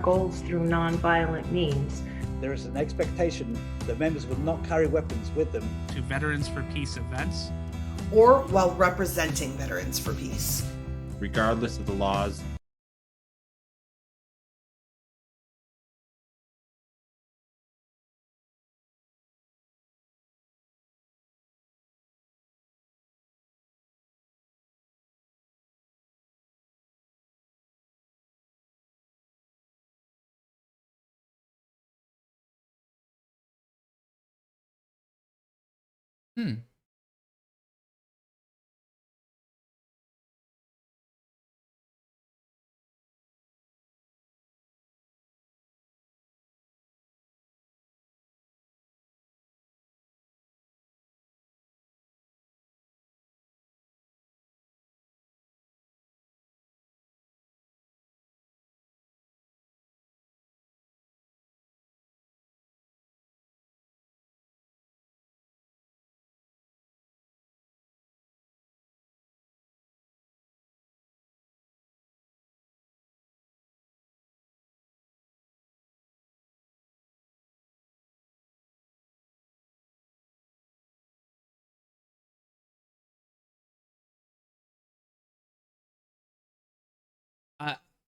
goals through nonviolent means. There is an expectation that members will not carry weapons with them to Veterans for Peace events or while representing Veterans for Peace, regardless of the laws.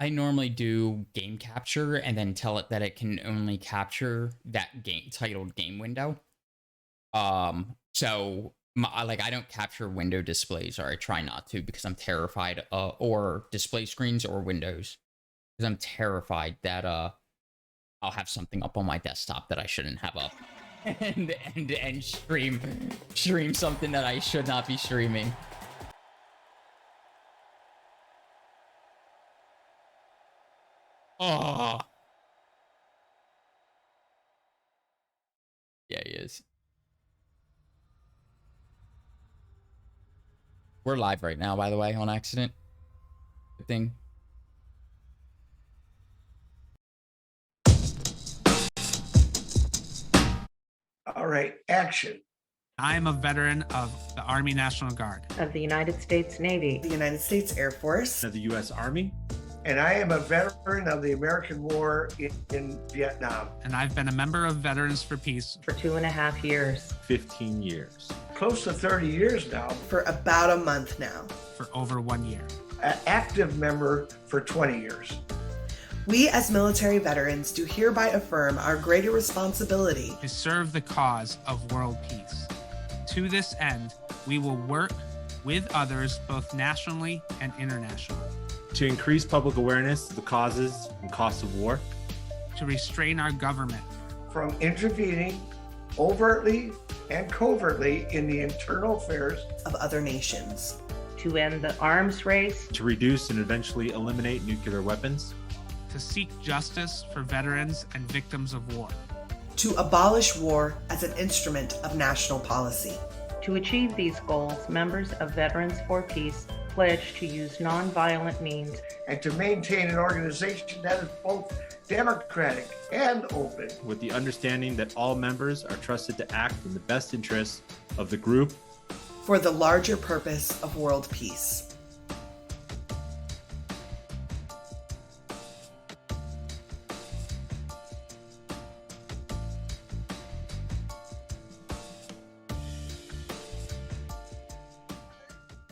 I normally do game capture and then tell it that it can only capture that game titled game window. So I don't capture window displays, or I try not to, because I'm terrified, or display screens or windows, because I'm terrified that I'll have something up on my desktop that I shouldn't have up, and stream something that I should not be streaming. Oh. Yeah, he is. We're live right now, by the way, on accident. Good thing. All right, action. I am a veteran of the Army National Guard, Of the United States Navy. the United States Air Force, Of the U.S. Army. And I am a veteran of the American War in Vietnam. and I've been a member of Veterans for Peace For 2.5 years. 15 years. Close to 30 years now. for about a month now. for over 1 year. An active member for 20 years. We as military veterans do hereby affirm our greater responsibility To serve the cause of world peace. To this end, we will work with others both nationally and internationally To increase public awareness of the causes and costs of war. to restrain our government From intervening overtly and covertly in the internal affairs of other nations, To end the arms race. To reduce and eventually eliminate nuclear weapons. to seek justice for veterans and victims of war. to abolish war as an instrument of national policy, To achieve these goals, members of Veterans for Peace pledge to use nonviolent means and to maintain an organization that is both democratic and open. With the understanding that all members are trusted to act in the best interests of the group. for the larger purpose of world peace.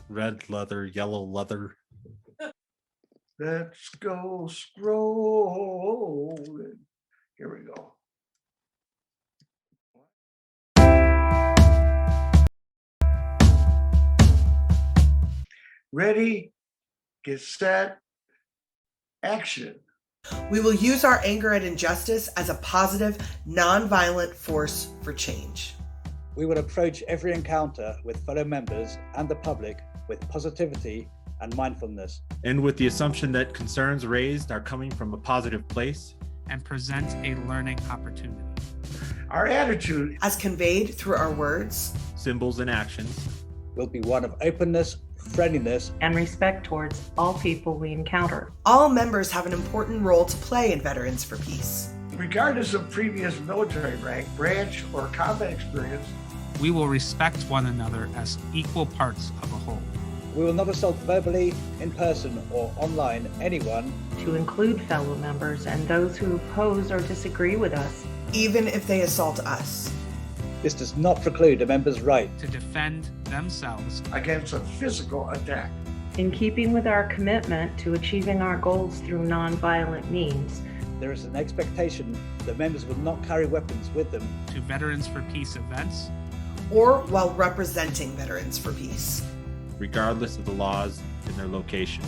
Red leather, yellow leather. Let's go scrolling. Here we go. Ready, get set, action. We will use our anger at injustice as a positive, nonviolent force for change. We will approach every encounter with fellow members and the public with positivity and mindfulness. And with the assumption that concerns raised are coming from a positive place. And present a learning opportunity. Our attitude, As conveyed through our words, Symbols and actions. Will be one of openness, friendliness, and respect towards all people we encounter. all members have an important role to play in Veterans for Peace. regardless of previous military rank, branch, or combat experience, We will respect one another as equal parts of a whole. We will not assault verbally, in person, or online anyone, to include fellow members and those who oppose or disagree with us. even if they assault us. This does not preclude a member's right to defend themselves against a physical attack. In keeping with our commitment to achieving our goals through nonviolent means, There is an expectation that members will not carry weapons with them, to Veterans for Peace events, Or while representing Veterans for Peace. regardless of the laws in their location.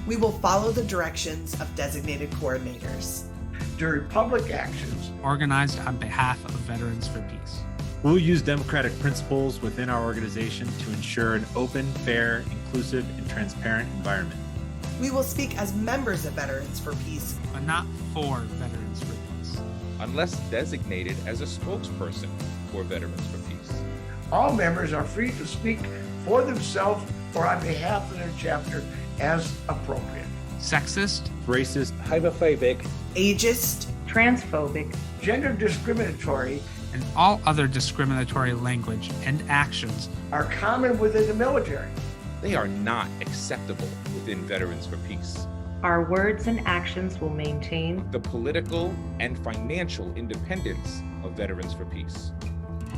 We will follow the directions of designated coordinators. During public actions, organized on behalf of Veterans for Peace. We'll use democratic principles within our organization to ensure an open, fair, inclusive, and transparent environment. We will speak as members of Veterans for Peace, But not for Veterans for Peace. unless designated as a spokesperson for Veterans for Peace. all members are free to speak for themselves or on behalf of their chapter as appropriate. Sexist, Racist, homophobic, ageist, transphobic, Gender discriminatory and all other discriminatory language and actions are common within the military. They are not acceptable within Veterans for Peace. our words and actions will maintain The political and financial independence of Veterans for Peace.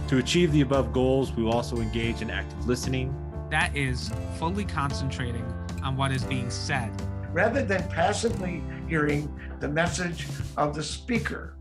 To achieve the above goals, we will also engage in active listening, that is, fully concentrating on what is being said rather than passively hearing the message of the speaker.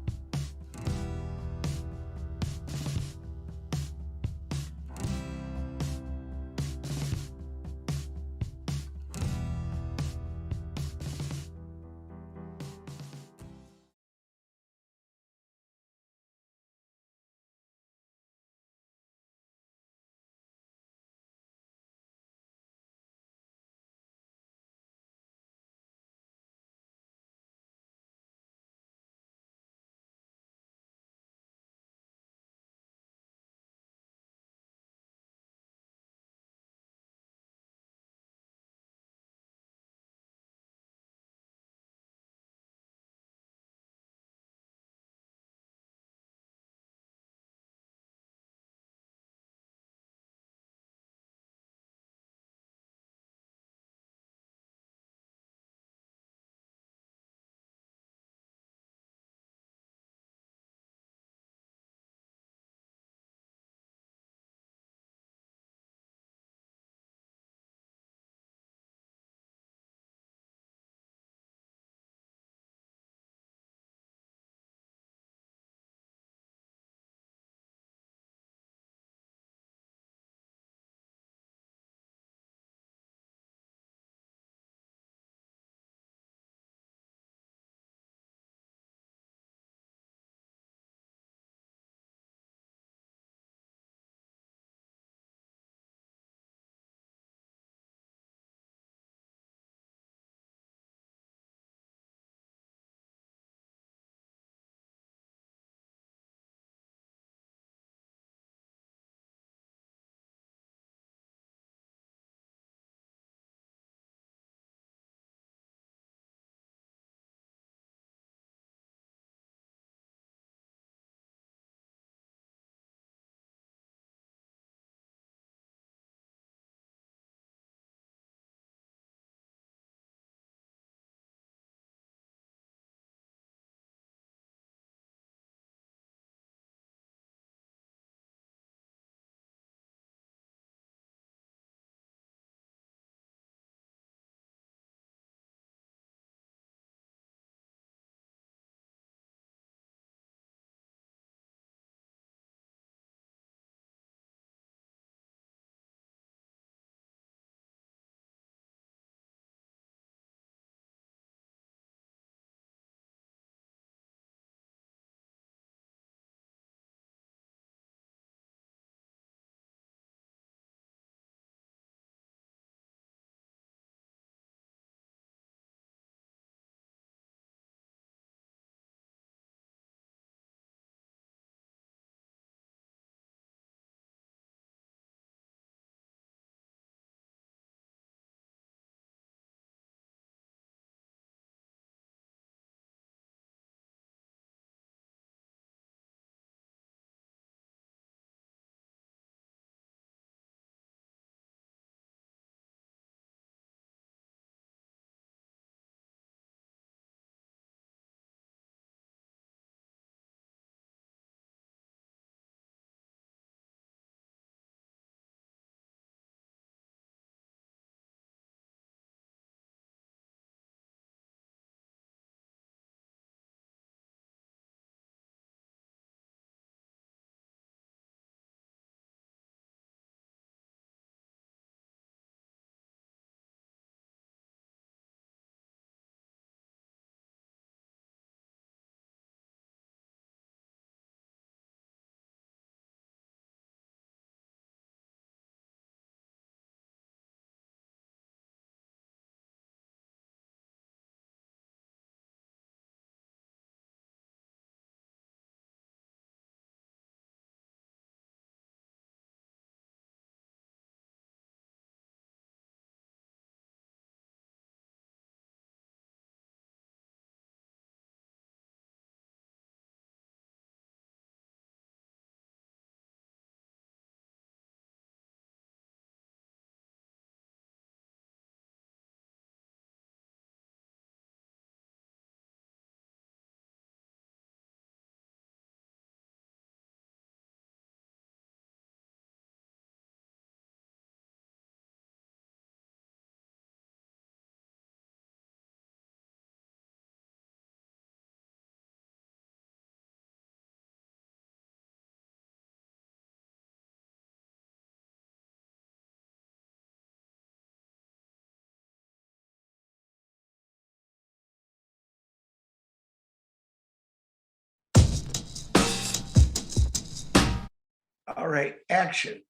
All right, action.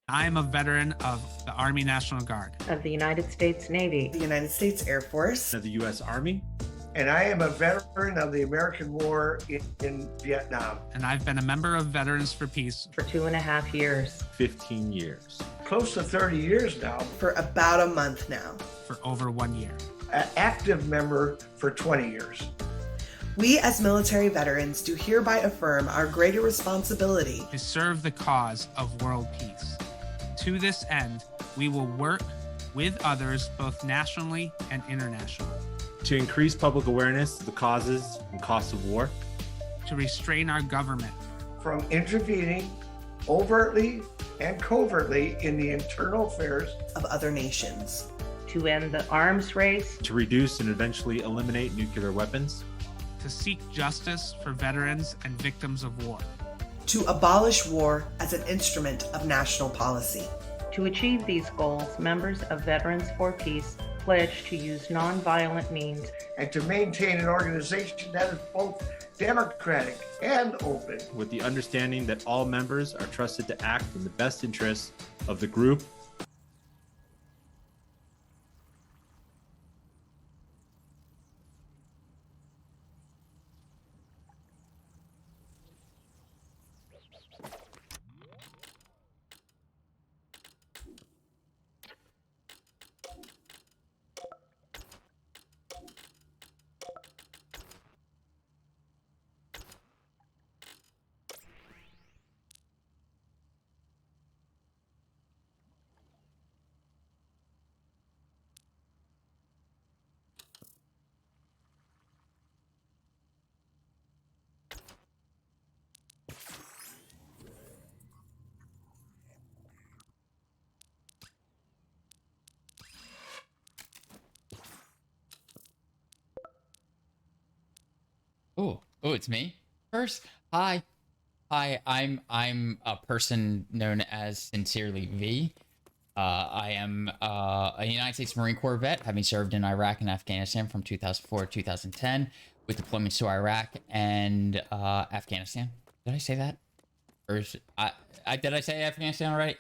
I am a veteran of the Army National Guard, of the United States Navy, the United States Air Force, of the U.S. Army, And I am a veteran of the American War in Vietnam. and I've been a member of Veterans for Peace for 2.5 years. 15 years. Close to 30 years now. for about a month now. for over 1 year. An active member for 20 years. We as military veterans do hereby affirm our greater responsibility To serve the cause of world peace. To this end, we will work with others both nationally and internationally To increase public awareness of the causes and costs of war, to restrain our government From intervening overtly and covertly in the internal affairs of other nations, to end the arms race, to reduce and eventually eliminate nuclear weapons, to seek justice for veterans and victims of war, to abolish war as an instrument of national policy. To achieve these goals, members of Veterans for Peace pledge to use nonviolent means and to maintain an organization that is both democratic and open. with the understanding that all members are trusted to act in the best interests of the group. Oh, it's me. First, hi, I'm a person known as Sincerely V. I am a United States Marine Corps vet, having served in Iraq and Afghanistan from 2004 to 2010, with deployments to Iraq and Afghanistan. Did I say that? Or did I say Afghanistan already?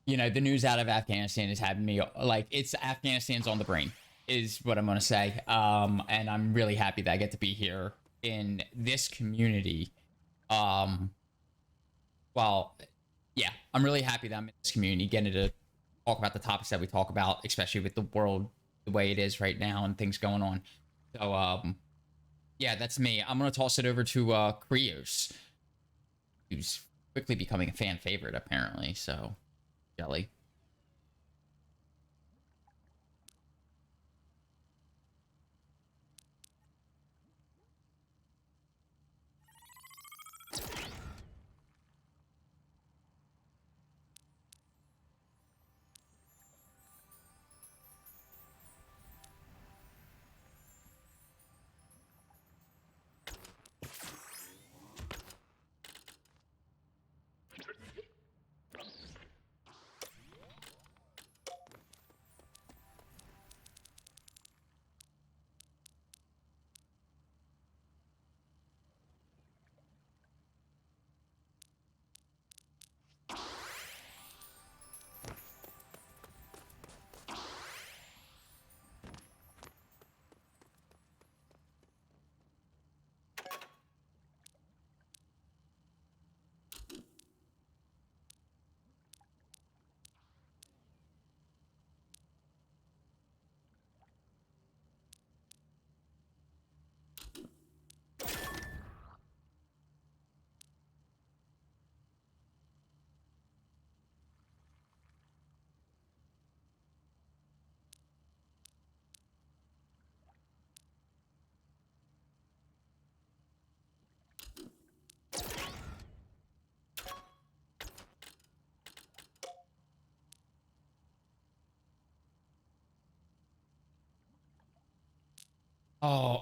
The news out of Afghanistan is having me like it's Afghanistan's on the brain, is what I'm gonna say. And I'm really happy that I get to be here in this community. I'm really happy that I'm in this community, getting to talk about the topics that we talk about, especially with the world the way it is right now and things going on. So, that's me. I'm gonna toss it over to Krios, who's quickly becoming a fan favorite apparently. So, Jelly.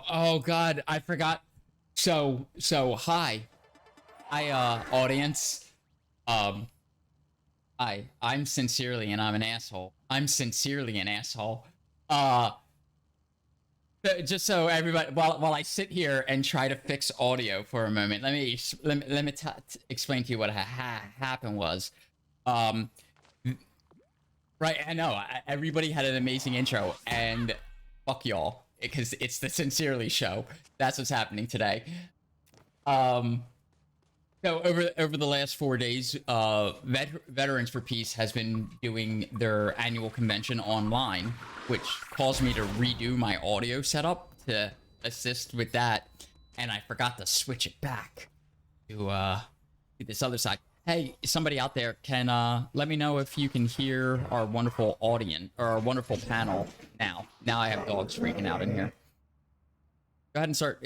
Oh God, I forgot. So hi. Audience. I'm sincerely and I'm an asshole. I'm sincerely an asshole. Just so everybody, while I sit here and try to fix audio for a moment, let me explain to you what happened was, right? I know everybody had an amazing intro, and fuck y'all, because it's the Sincerely show. That's what's happening today. So over the last 4 days, Veterans for Peace has been doing their annual convention online, which caused me to redo my audio setup to assist with that, and I forgot to switch it back to this other side. Hey, somebody out there can let me know if you can hear our wonderful audience or our wonderful panel now. Now I have dogs freaking out in here. Go ahead and start.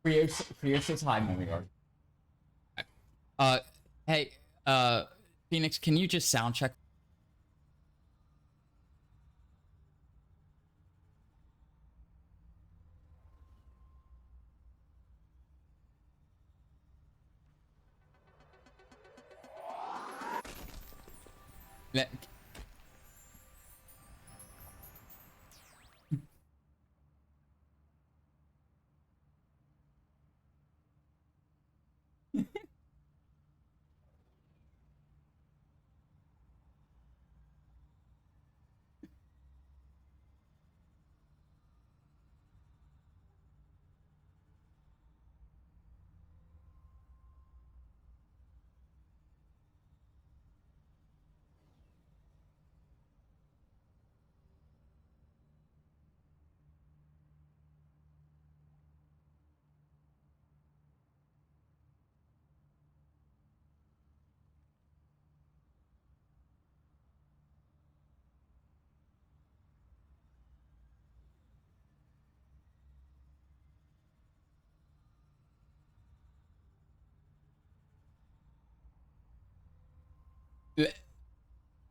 Prius says hi, Mooneyard. Hey, Phoenix, can you just sound check? Let-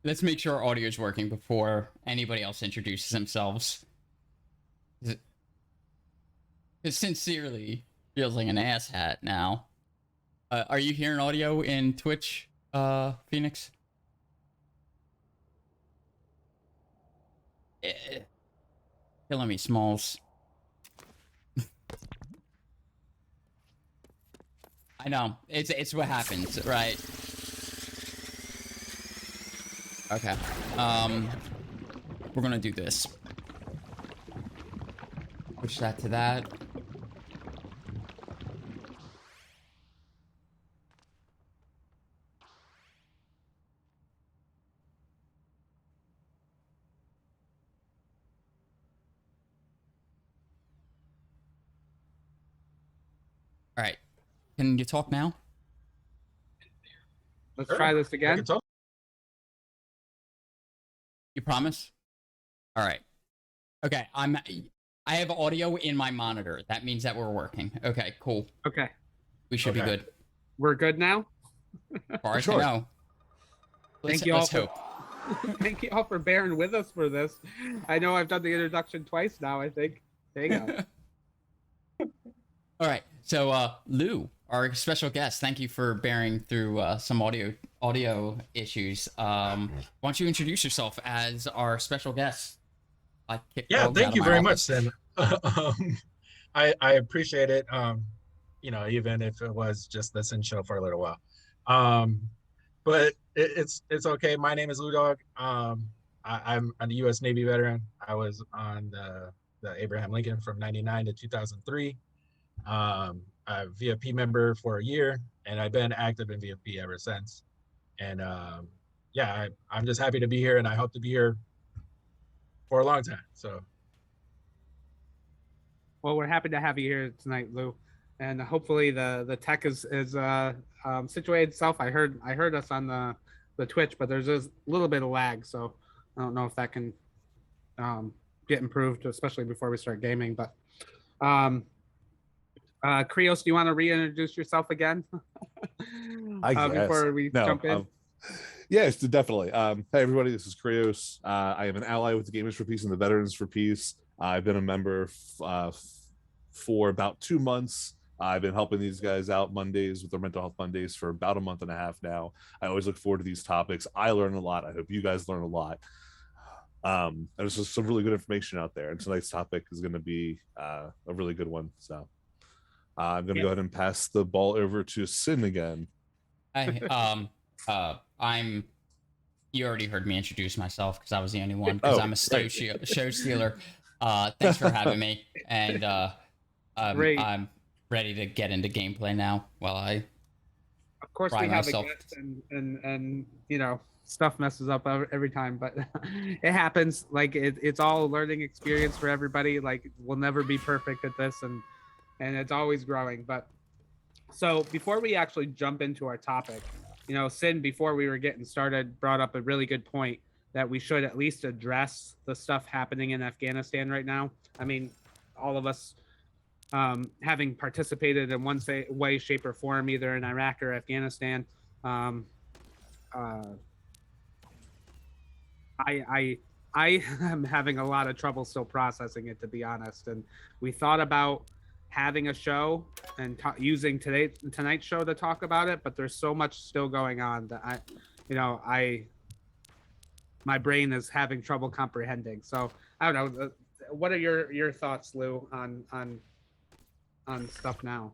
Let's make sure our audio is working before anybody else introduces themselves. It sincerely feels like an asshat now. Are you hearing audio in Twitch, Phoenix? Killing me, Smalls. I know. It's what happens, right? Okay. We're gonna do this. Push that to that. All right. Can you talk now? Let's try this again. You promise? All right. Okay. I have audio in my monitor. That means that we're working. Okay. Cool. Okay. We should be good. We're good now. As far as I know. Thank you all. Let's hope. Thank you all for bearing with us for this. I know I've done the introduction twice now, I think. Hang on. All right. So, Lou, our special guest, thank you for bearing through some audio issues. Why don't you introduce yourself as our special guest? Yeah, thank you very much, Sam. I appreciate it. You know, even if it was just this in show for a little while. But it's okay. My name is Lou Dog. I'm a U.S. Navy veteran. I was on the Abraham Lincoln from '99 to 2003. I'm a VFP member for a year, and I've been active in VFP ever since. And yeah, I'm just happy to be here, and I hope to be here for a long time. So, well, we're happy to have you here tonight, Lou, and hopefully the tech is situated itself. I heard us on the Twitch, but there's a little bit of lag, so I don't know if that can get improved, especially before we start gaming. But Krios, do you want to reintroduce yourself again before we jump in? Yes, definitely. Hey, everybody, this is Krios. I am an ally with the Gamers for Peace and the Veterans for Peace. I've been a member for about 2 months. I've been helping these guys out Mondays with their Mental Health Mondays for about a month and a half now. I always look forward to these topics. I learn a lot. I hope you guys learn a lot. There's just some really good information out there, and tonight's topic is going to be a really good one. So I'm going to go ahead and pass the ball over to Sin again. I'm. You already heard me introduce myself because I was the only one, because I'm a show stealer. Thanks for having me, and I'm ready to get into gameplay now. While I, of course, we have a guest, and you know, stuff messes up every time, but it happens. Like it's all a learning experience for everybody. Like we'll never be perfect at this, and it's always growing. But so before we actually jump into our topic, you know, Sin, before we were getting started, brought up a really good point that we should at least address the stuff happening in Afghanistan right now. I mean, all of us having participated in one way, shape, or form, either in Iraq or Afghanistan. I am having a lot of trouble still processing it, to be honest. And we thought about having a show and using tonight's show to talk about it, but there's so much still going on that my brain is having trouble comprehending. So I don't know. What are your thoughts, Lou, on stuff now?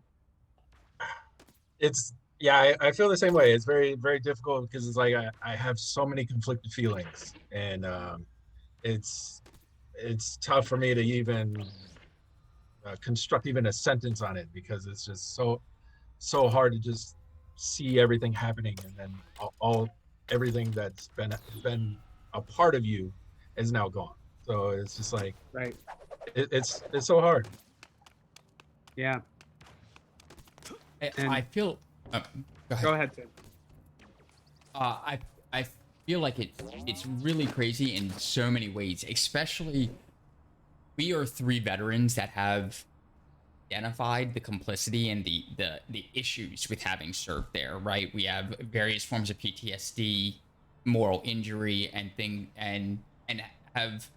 I feel the same way. It's very, very difficult because it's like I have so many conflicted feelings, and it's tough for me to even construct even a sentence on it, because it's just so hard to just see everything happening, and then everything that's been a part of you is now gone. So it's just like, right. It's so hard. Yeah. I feel. Go ahead, Tim. I feel like it's really crazy in so many ways. Especially, we are three veterans that have identified the complicity and the issues with having served there. Right? We have various forms of PTSD, moral injury, and have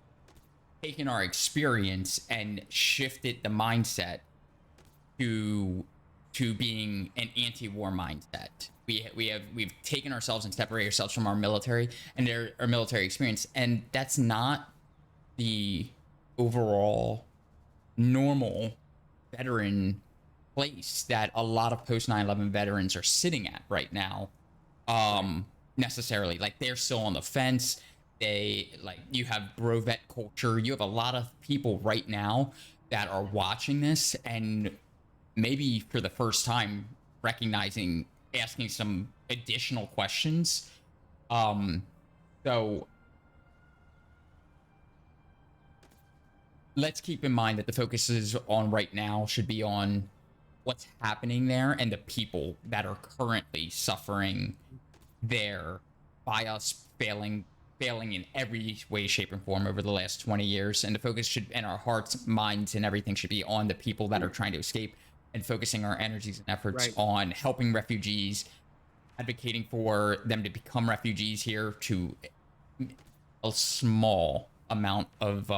taken our experience and shifted the mindset to being an anti-war mindset. We've taken ourselves and separated ourselves from our military and our military experience, and that's not the overall normal veteran place that a lot of post 9/11 veterans are sitting at right now. Necessarily, like, they're still on the fence. You have bro vet culture. You have a lot of people right now that are watching this and maybe for the first time asking some additional questions. So let's keep in mind that the focus is on right now should be on what's happening there and the people that are currently suffering there by us failing in every way, shape, and form over the last 20 years. And the focus should, and our hearts, minds, and everything should be on the people that are trying to escape, and focusing our energies and efforts on helping refugees, advocating for them to become refugees here, to a small amount of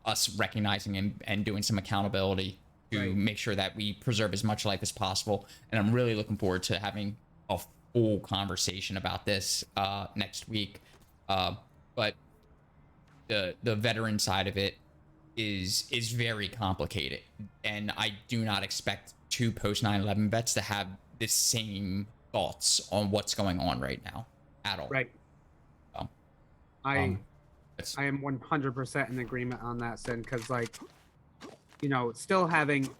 us recognizing and doing some accountability to make sure that we preserve as much life as possible. And I'm really looking forward to having a full conversation about this next week. But the veteran side of it is very complicated, and I do not expect two post 9/11 vets to have the same thoughts on what's going on right now at all. Right. So, I am 100% in agreement on that, Sin, because, like, you know,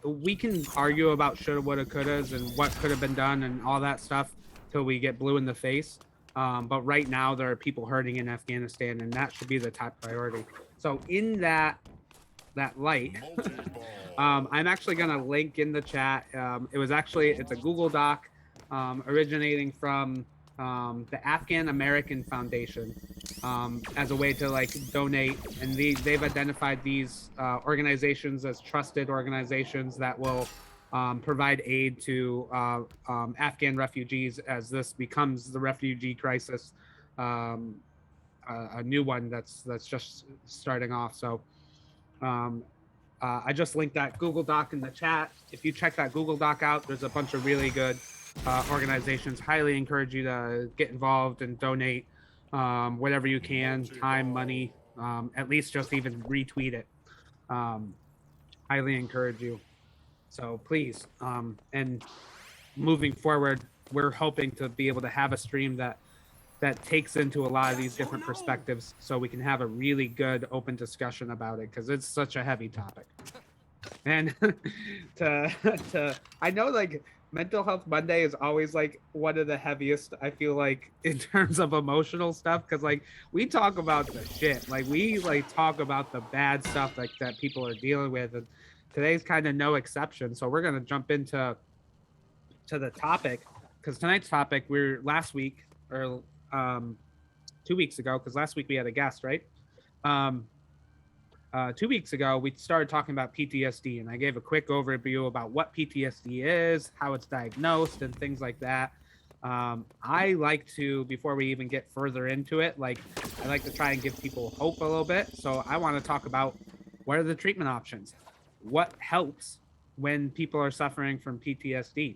we can argue about shoulda, woulda, couldas and what could have been done and all that stuff till we get blue in the face. But right now there are people hurting in Afghanistan, and that should be the top priority. So in that light, I'm actually going to link in the chat. It's a Google Doc originating from the Afghan American Foundation as a way to, like, donate. And they've identified these organizations as trusted organizations that will provide aid to Afghan refugees as this becomes the refugee crisis, a new one that's just starting off. So I just linked that Google Doc in the chat. If you check that Google Doc out, there's a bunch of really good organizations. Highly encourage you to get involved and donate. whatever you can, time, money, at least just even retweet it. Highly encourage you. So please, and moving forward, we're hoping to be able to have a stream that takes into a lot of these different perspectives, so we can have a really good open discussion about it, because it's such a heavy topic. And to I know, like, Mental Health Monday is always like one of the heaviest, I feel like, in terms of emotional stuff, because like we talk about the shit, like we like talk about the bad stuff like that people are dealing with, and today's kind of no exception. So we're gonna jump into the topic, because tonight's topic, we're last week, or 2 weeks ago, because last week we had a guest, right? 2 weeks ago, we started talking about PTSD, and I gave a quick overview about what PTSD is, how it's diagnosed, and things like that. I like to, before we even get further into it, like, I like to try and give people hope a little bit. So I want to talk about what are the treatment options, what helps when people are suffering from PTSD,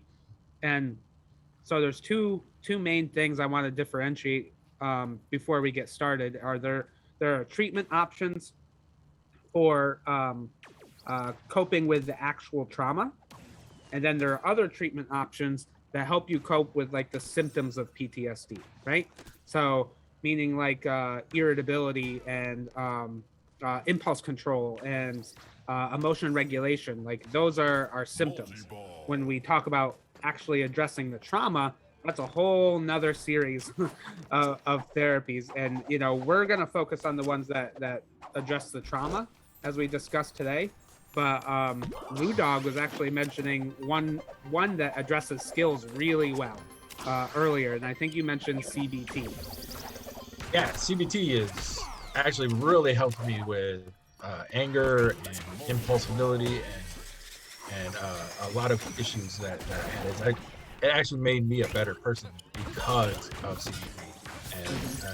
and so there's two main things I want to differentiate before we get started. There are treatment options for coping with the actual trauma, and then there are other treatment options that help you cope with like the symptoms of PTSD, right? So meaning like irritability and impulse control and emotion regulation. Like those are symptoms. When we talk about actually addressing the trauma, that's a whole nother series of therapies. And you know, we're gonna focus on the ones that address the trauma, as we discussed today. But Lou Dog was actually mentioning one that addresses skills really well earlier, and I think you mentioned CBT. Yeah, CBT is actually really helped me with anger and impulsibility and a lot of issues that I had. It actually made me a better person because of CBT, and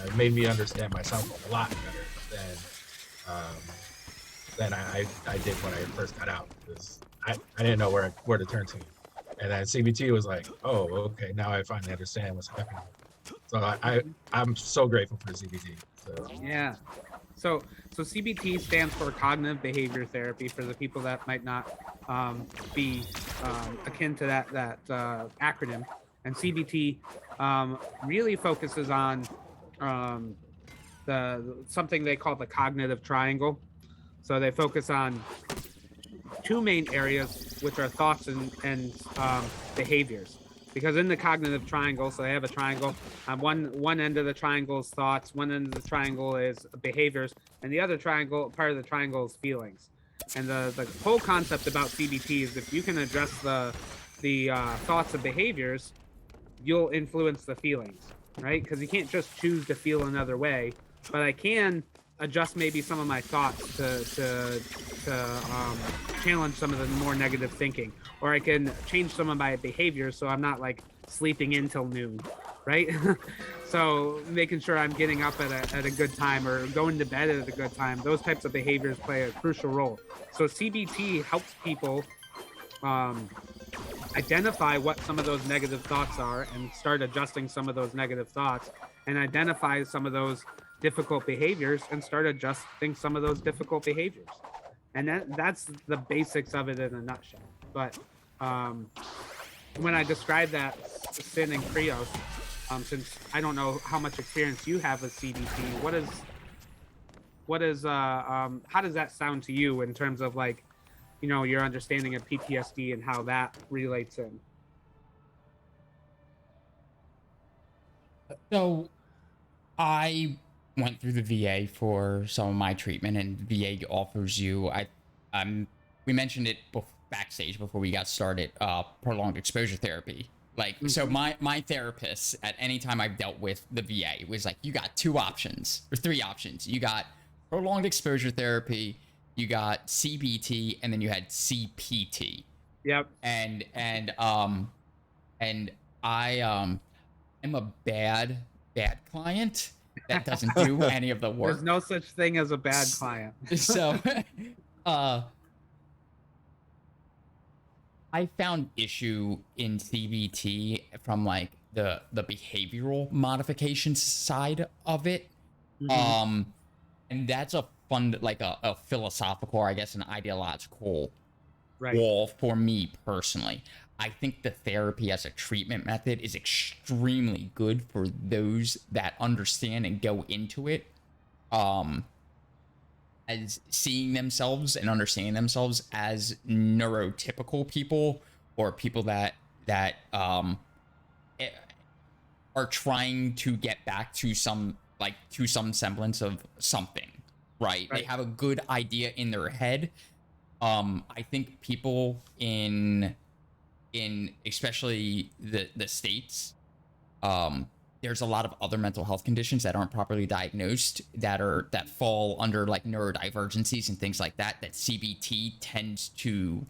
it made me understand myself a lot better than I did when I first got out, because I didn't know where to turn to. And then CBT was like, oh, okay, now I finally understand what's happening. So I'm so grateful for CBT. So Yeah. So CBT stands for cognitive behavior therapy, for the people that might not be akin to that acronym. And CBT really focuses on something they call the cognitive triangle. So they focus on two main areas, which are thoughts and behaviors. Because in the cognitive triangle, so they have a triangle. On one end of the triangle is thoughts, one end of the triangle is behaviors, and the other triangle, part of the triangle, is feelings. And the whole concept about CBT is if you can address the thoughts and behaviors, you'll influence the feelings, right? Because you can't just choose to feel another way, but I can adjust maybe some of my thoughts to challenge some of the more negative thinking, or I can change some of my behaviors so I'm not like sleeping in till noon, right? So making sure I'm getting up at a good time or going to bed at a good time, those types of behaviors play a crucial role. So CBT helps people identify what some of those negative thoughts are and start adjusting some of those negative thoughts, and identify some of those difficult behaviors and start adjusting some of those difficult behaviors. And that's the basics of it in a nutshell. But when I describe that, Sin and Krios, since I don't know how much experience you have with CBT, how does that sound to you in terms of like, you know, your understanding of PTSD and how that relates in? So I went through the VA for some of my treatment, and VA offers you, we mentioned it backstage before we got started, prolonged exposure therapy. Like, so my therapist at any time I've dealt with the VA was like, you got two options or three options. You got prolonged exposure therapy, you got CBT, and then you had CPT. Yep. And I I'm a bad client that doesn't do any of the work. There's no such thing as a bad client. So I found issue in CBT from like the behavioral modification side of it. And that's a fun, like a philosophical, or I guess an ideological wall for me personally. I think the therapy as a treatment method is extremely good for those that understand and go into it as seeing themselves and understanding themselves as neurotypical people, or people that are trying to get back to some semblance of something, right? They have a good idea in their head. I think people in especially the States, there's a lot of other mental health conditions that aren't properly diagnosed, that fall under like neurodivergencies and things like that CBT tends to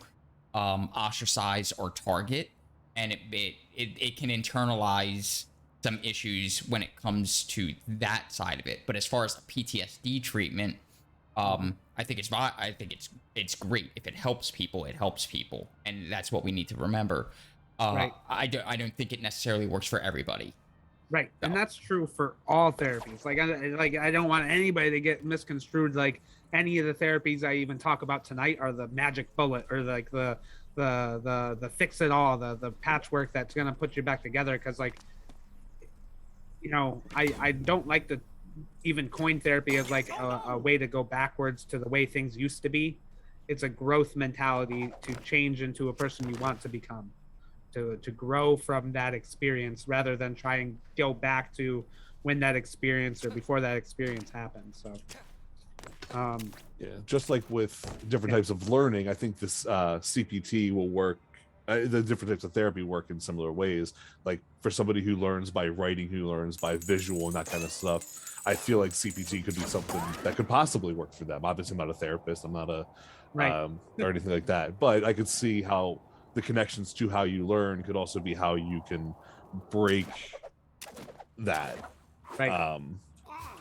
ostracize or target, and it can internalize some issues when it comes to that side of it. But as far as the PTSD treatment, I think it's great. If it helps people, it helps people, and that's what we need to remember. I don't think it necessarily works for everybody. Right, and that's true for all therapies. I don't want anybody to get misconstrued. Like, any of the therapies I even talk about tonight are the magic bullet, or like the fix it all, the patchwork that's gonna put you back together. Because, like, you know, I don't like to even coin therapy as like a way to go backwards to the way things used to be. It's a growth mentality to change into a person you want to become, to grow from that experience, rather than try and go back to when that experience or before that experience happened. So just like with different types of learning, I think this CPT will work. The different types of therapy work in similar ways. Like for somebody who learns by writing, who learns by visual and that kind of stuff, I feel like CPT could be something that could possibly work for them. Obviously, I'm not a therapist, I'm not a or anything like that, but I could see how the connections to how you learn could also be how you can break that.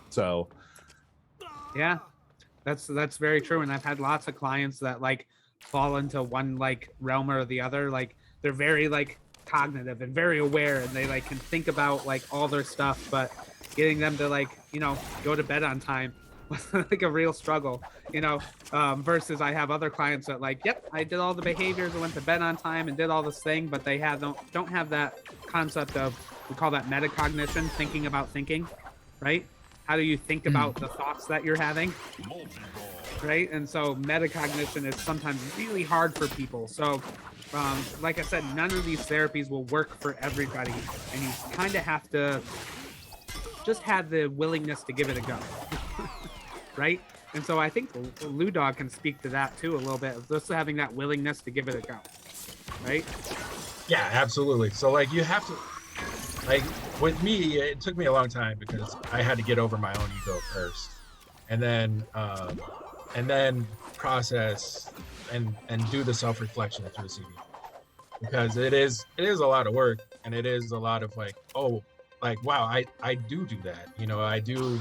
So yeah, that's very true. And I've had lots of clients that like fall into one like realm or the other. Like, they're very like cognitive and very aware, and they like can think about like all their stuff, but getting them to like, you know, go to bed on time was like a real struggle, you know. Versus I have other clients that like, yep, I did all the behaviors, I went to bed on time and did all this thing, but they don't have that concept of, we call that metacognition, thinking about thinking, right? How do you think about the thoughts that you're having? Right? And so metacognition is sometimes really hard for people. So like I said, none of these therapies will work for everybody, and you kind of have to just have the willingness to give it a go. Right? And so I think Lou Dog can speak to that too a little bit, of just having that willingness to give it a go. Right? Yeah, absolutely. So like, you have to, like, with me, it took me a long time because I had to get over my own ego first, and then process and do the self-reflection through the CV, because it is a lot of work, and it is a lot of like, oh, like, wow, I do that, you know. I do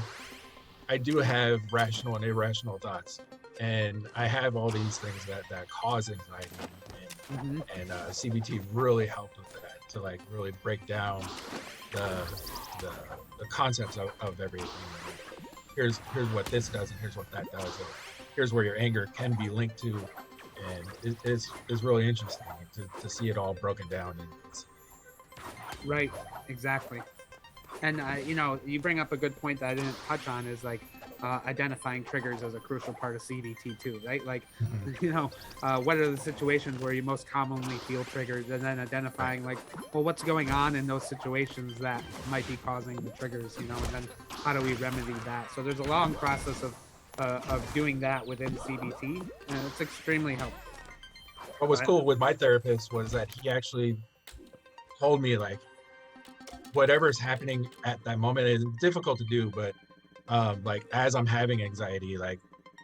have rational and irrational thoughts, and I have all these things that cause anxiety, and CBT really helped with that, to like really break down the concepts of everything. Here's what this does, and here's what that does, and here's where your anger can be linked to, and it's really interesting to see it all broken down. Right, exactly. And you know, you bring up a good point that I didn't touch on, is like identifying triggers as a crucial part of CBT too, right? Like, you know, what are the situations where you most commonly feel triggered, and then identifying like, well, what's going on in those situations that might be causing the triggers, you know, and then how do we remedy that? So there's a long process of doing that within CBT, and it's extremely helpful. What was cool with my therapist was that he actually told me, like, whatever's happening at that moment is difficult to do, but like, as I'm having anxiety, like,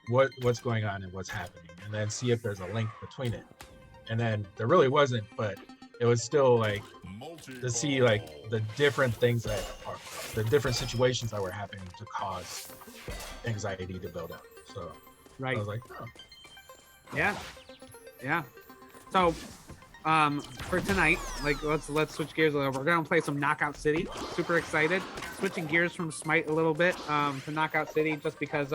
what's going on and what's happening, and then see if there's a link between it. And then there really wasn't, but it was still like to see like the different things that are, the different situations that were happening to cause anxiety to build up. So I was like, oh. Yeah. So for tonight, like let's switch gears a little. We're gonna play some Knockout City. Super excited. Switching gears from Smite a little bit to Knockout City, just because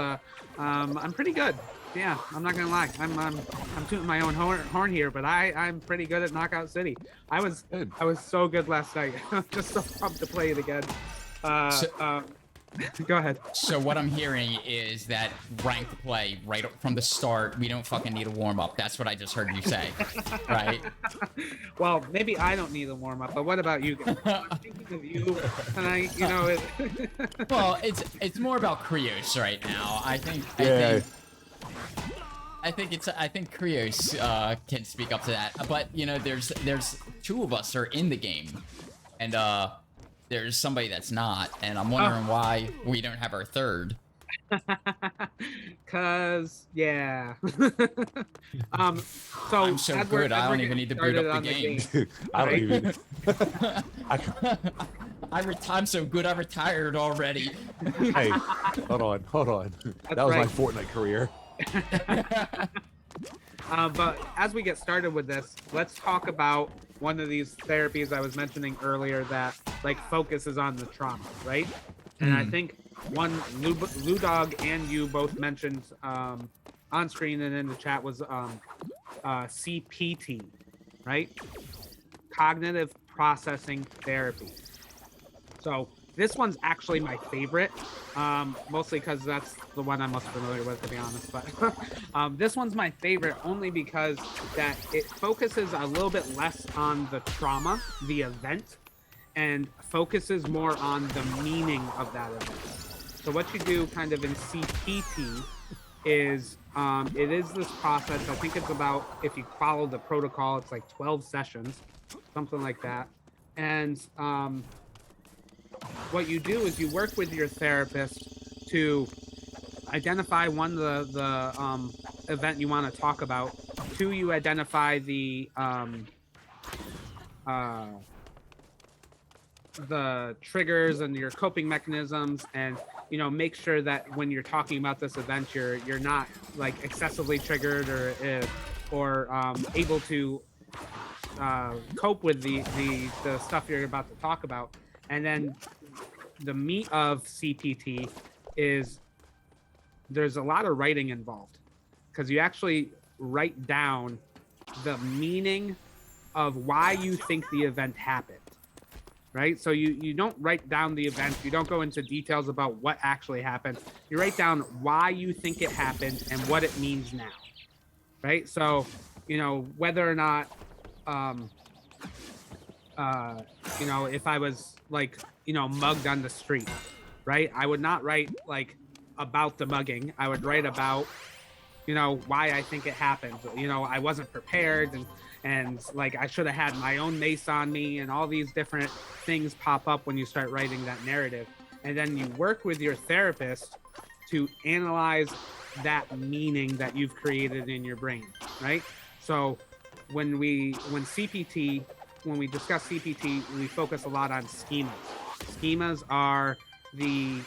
I'm pretty good. Yeah, I'm not gonna lie. I'm tooting my own horn here, but I'm pretty good at Knockout City. I was so good last night. I'm just so pumped to play it again. Go ahead. So what I'm hearing is that ranked play right from the start, we don't fucking need a warm up. That's what I just heard you say, right? Well, maybe I don't need a warm up, but what about you guys? I'm thinking of you tonight. You know. Well, it's more about Krios right now. I think Krios can speak up to that. But you know, there's two of us are in the game, and there's somebody that's not, and I'm wondering why we don't have our third. Cause yeah. So I'm so good. I don't even need to boot up the game. I don't even. I'm so good. I retired already. Hey, hold on. That was my Fortnite career. But as we get started with this, let's talk about one of these therapies I was mentioning earlier that like focuses on the trauma, right? And I think Lou Dog and you both mentioned on screen and in the chat was CPT, right? Cognitive Processing Therapy. So this one's actually my favorite, mostly because that's the one I'm most familiar with, to be honest. But this one's my favorite only because that it focuses a little bit less on the trauma, the event, and focuses more on the meaning of that event. So what you do kind of in CPT is it is this process. I think it's about, if you follow the protocol, it's like 12 sessions, something like that. And what you do is you work with your therapist to identify the event you want to talk about. Two, you identify the triggers and your coping mechanisms, and you know, make sure that when you're talking about this event, you're not like excessively triggered or able to cope with the stuff you're about to talk about. And then the meat of CPT is there's a lot of writing involved, because you actually write down the meaning of why you think the event happened, right? So you don't write down the event. You don't go into details about what actually happened. You write down why you think it happened and what it means now, right? So, you know, whether or not, you know, if I was like, you know, mugged on the street, right? I would not write like about the mugging. I would write about, you know, why I think it happened. You know, I wasn't prepared, and like I should have had my own mace on me, and all these different things pop up when you start writing that narrative. And then you work with your therapist to analyze that meaning that you've created in your brain, right? So when we discuss CPT, we focus a lot on schemas. Schemas are the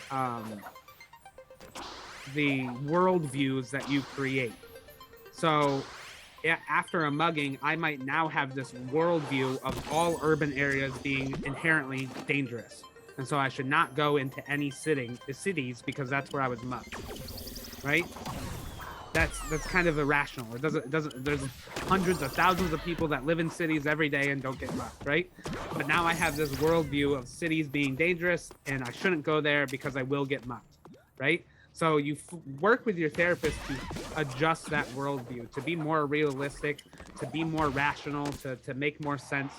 worldviews that you create. So after a mugging, I might now have this worldview of all urban areas being inherently dangerous. And so I should not go into any cities because that's where I was mugged, right? That's kind of irrational. It doesn't, there's hundreds of thousands of people that live in cities every day and don't get mugged, right? But now I have this worldview of cities being dangerous and I shouldn't go there because I will get mugged, right? So you work with your therapist to adjust that worldview, to be more realistic, to be more rational, to make more sense.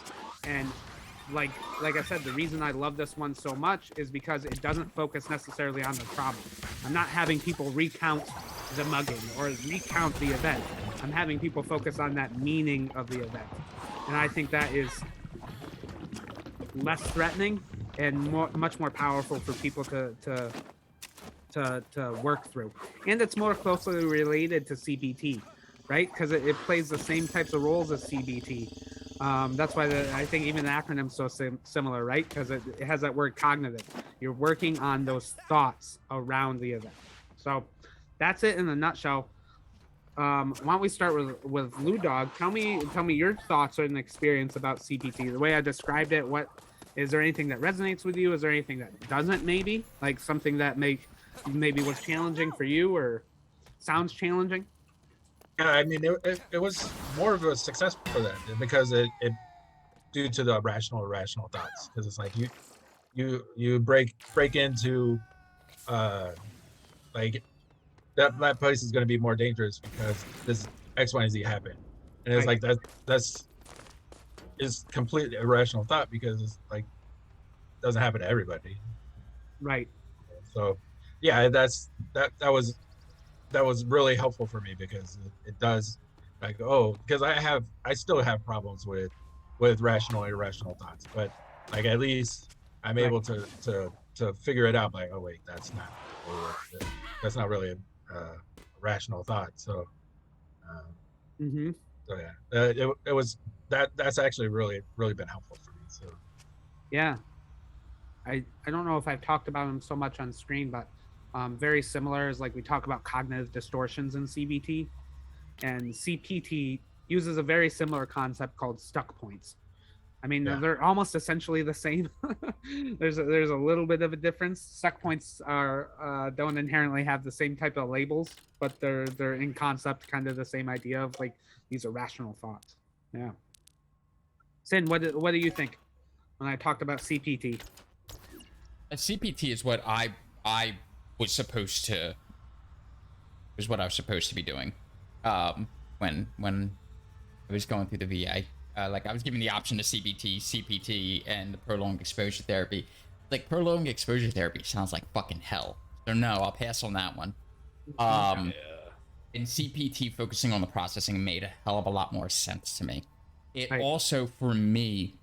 And like I said, the reason I love this one so much is because it doesn't focus necessarily on the trauma. I'm not having people recount the mugging or recount the event. I'm having people focus on that meaning of the event. And I think that is less threatening and much more powerful for people to work through. And it's more closely related to CBT, right? Because it plays the same types of roles as CBT. That's why I think even the acronym's so similar, right? Because it has that word cognitive. You're working on those thoughts around the event. So that's it in a nutshell. why don't we start with Lou Dog? Tell me your thoughts and experience about CPT. The way I described it, what is there anything that resonates with you? Is there anything that doesn't? Maybe like something that maybe was challenging for you or sounds challenging. Yeah, I mean, it was more of a success for them because it due to the irrational thoughts, because it's like you break into like that place is going to be more dangerous because this X, Y, and Z happened, and it's Right. like that's is completely irrational thought because it's like doesn't happen to everybody. Right. So yeah, that was really helpful for me because it does like, oh, because I still have problems with rational irrational thoughts, but like at least I'm able to figure it out, like, oh wait, that's not really a rational thought. So Mm-hmm. so yeah, it was that's actually really been helpful for me. So Yeah. I don't know if I've talked about them so much on screen, but very similar is like we talk about cognitive distortions in CBT, and CPT uses a very similar concept called stuck points. I mean, yeah, they're almost essentially the same. There's a little bit of a difference. Stuck points are don't inherently have the same type of labels, but they're in concept kind of the same idea of like these irrational thoughts. Yeah. Sin, what do you think when I talked about CPT? A CPT is what I was supposed to was what I was supposed to be doing. When I was going through the VA, like I was given the option to CBT, CPT, and the prolonged exposure therapy. Like prolonged exposure therapy sounds like fucking hell. So no, I'll pass on that one. In CPT, focusing on the processing made a hell of a lot more sense to me. It Right. also, for me,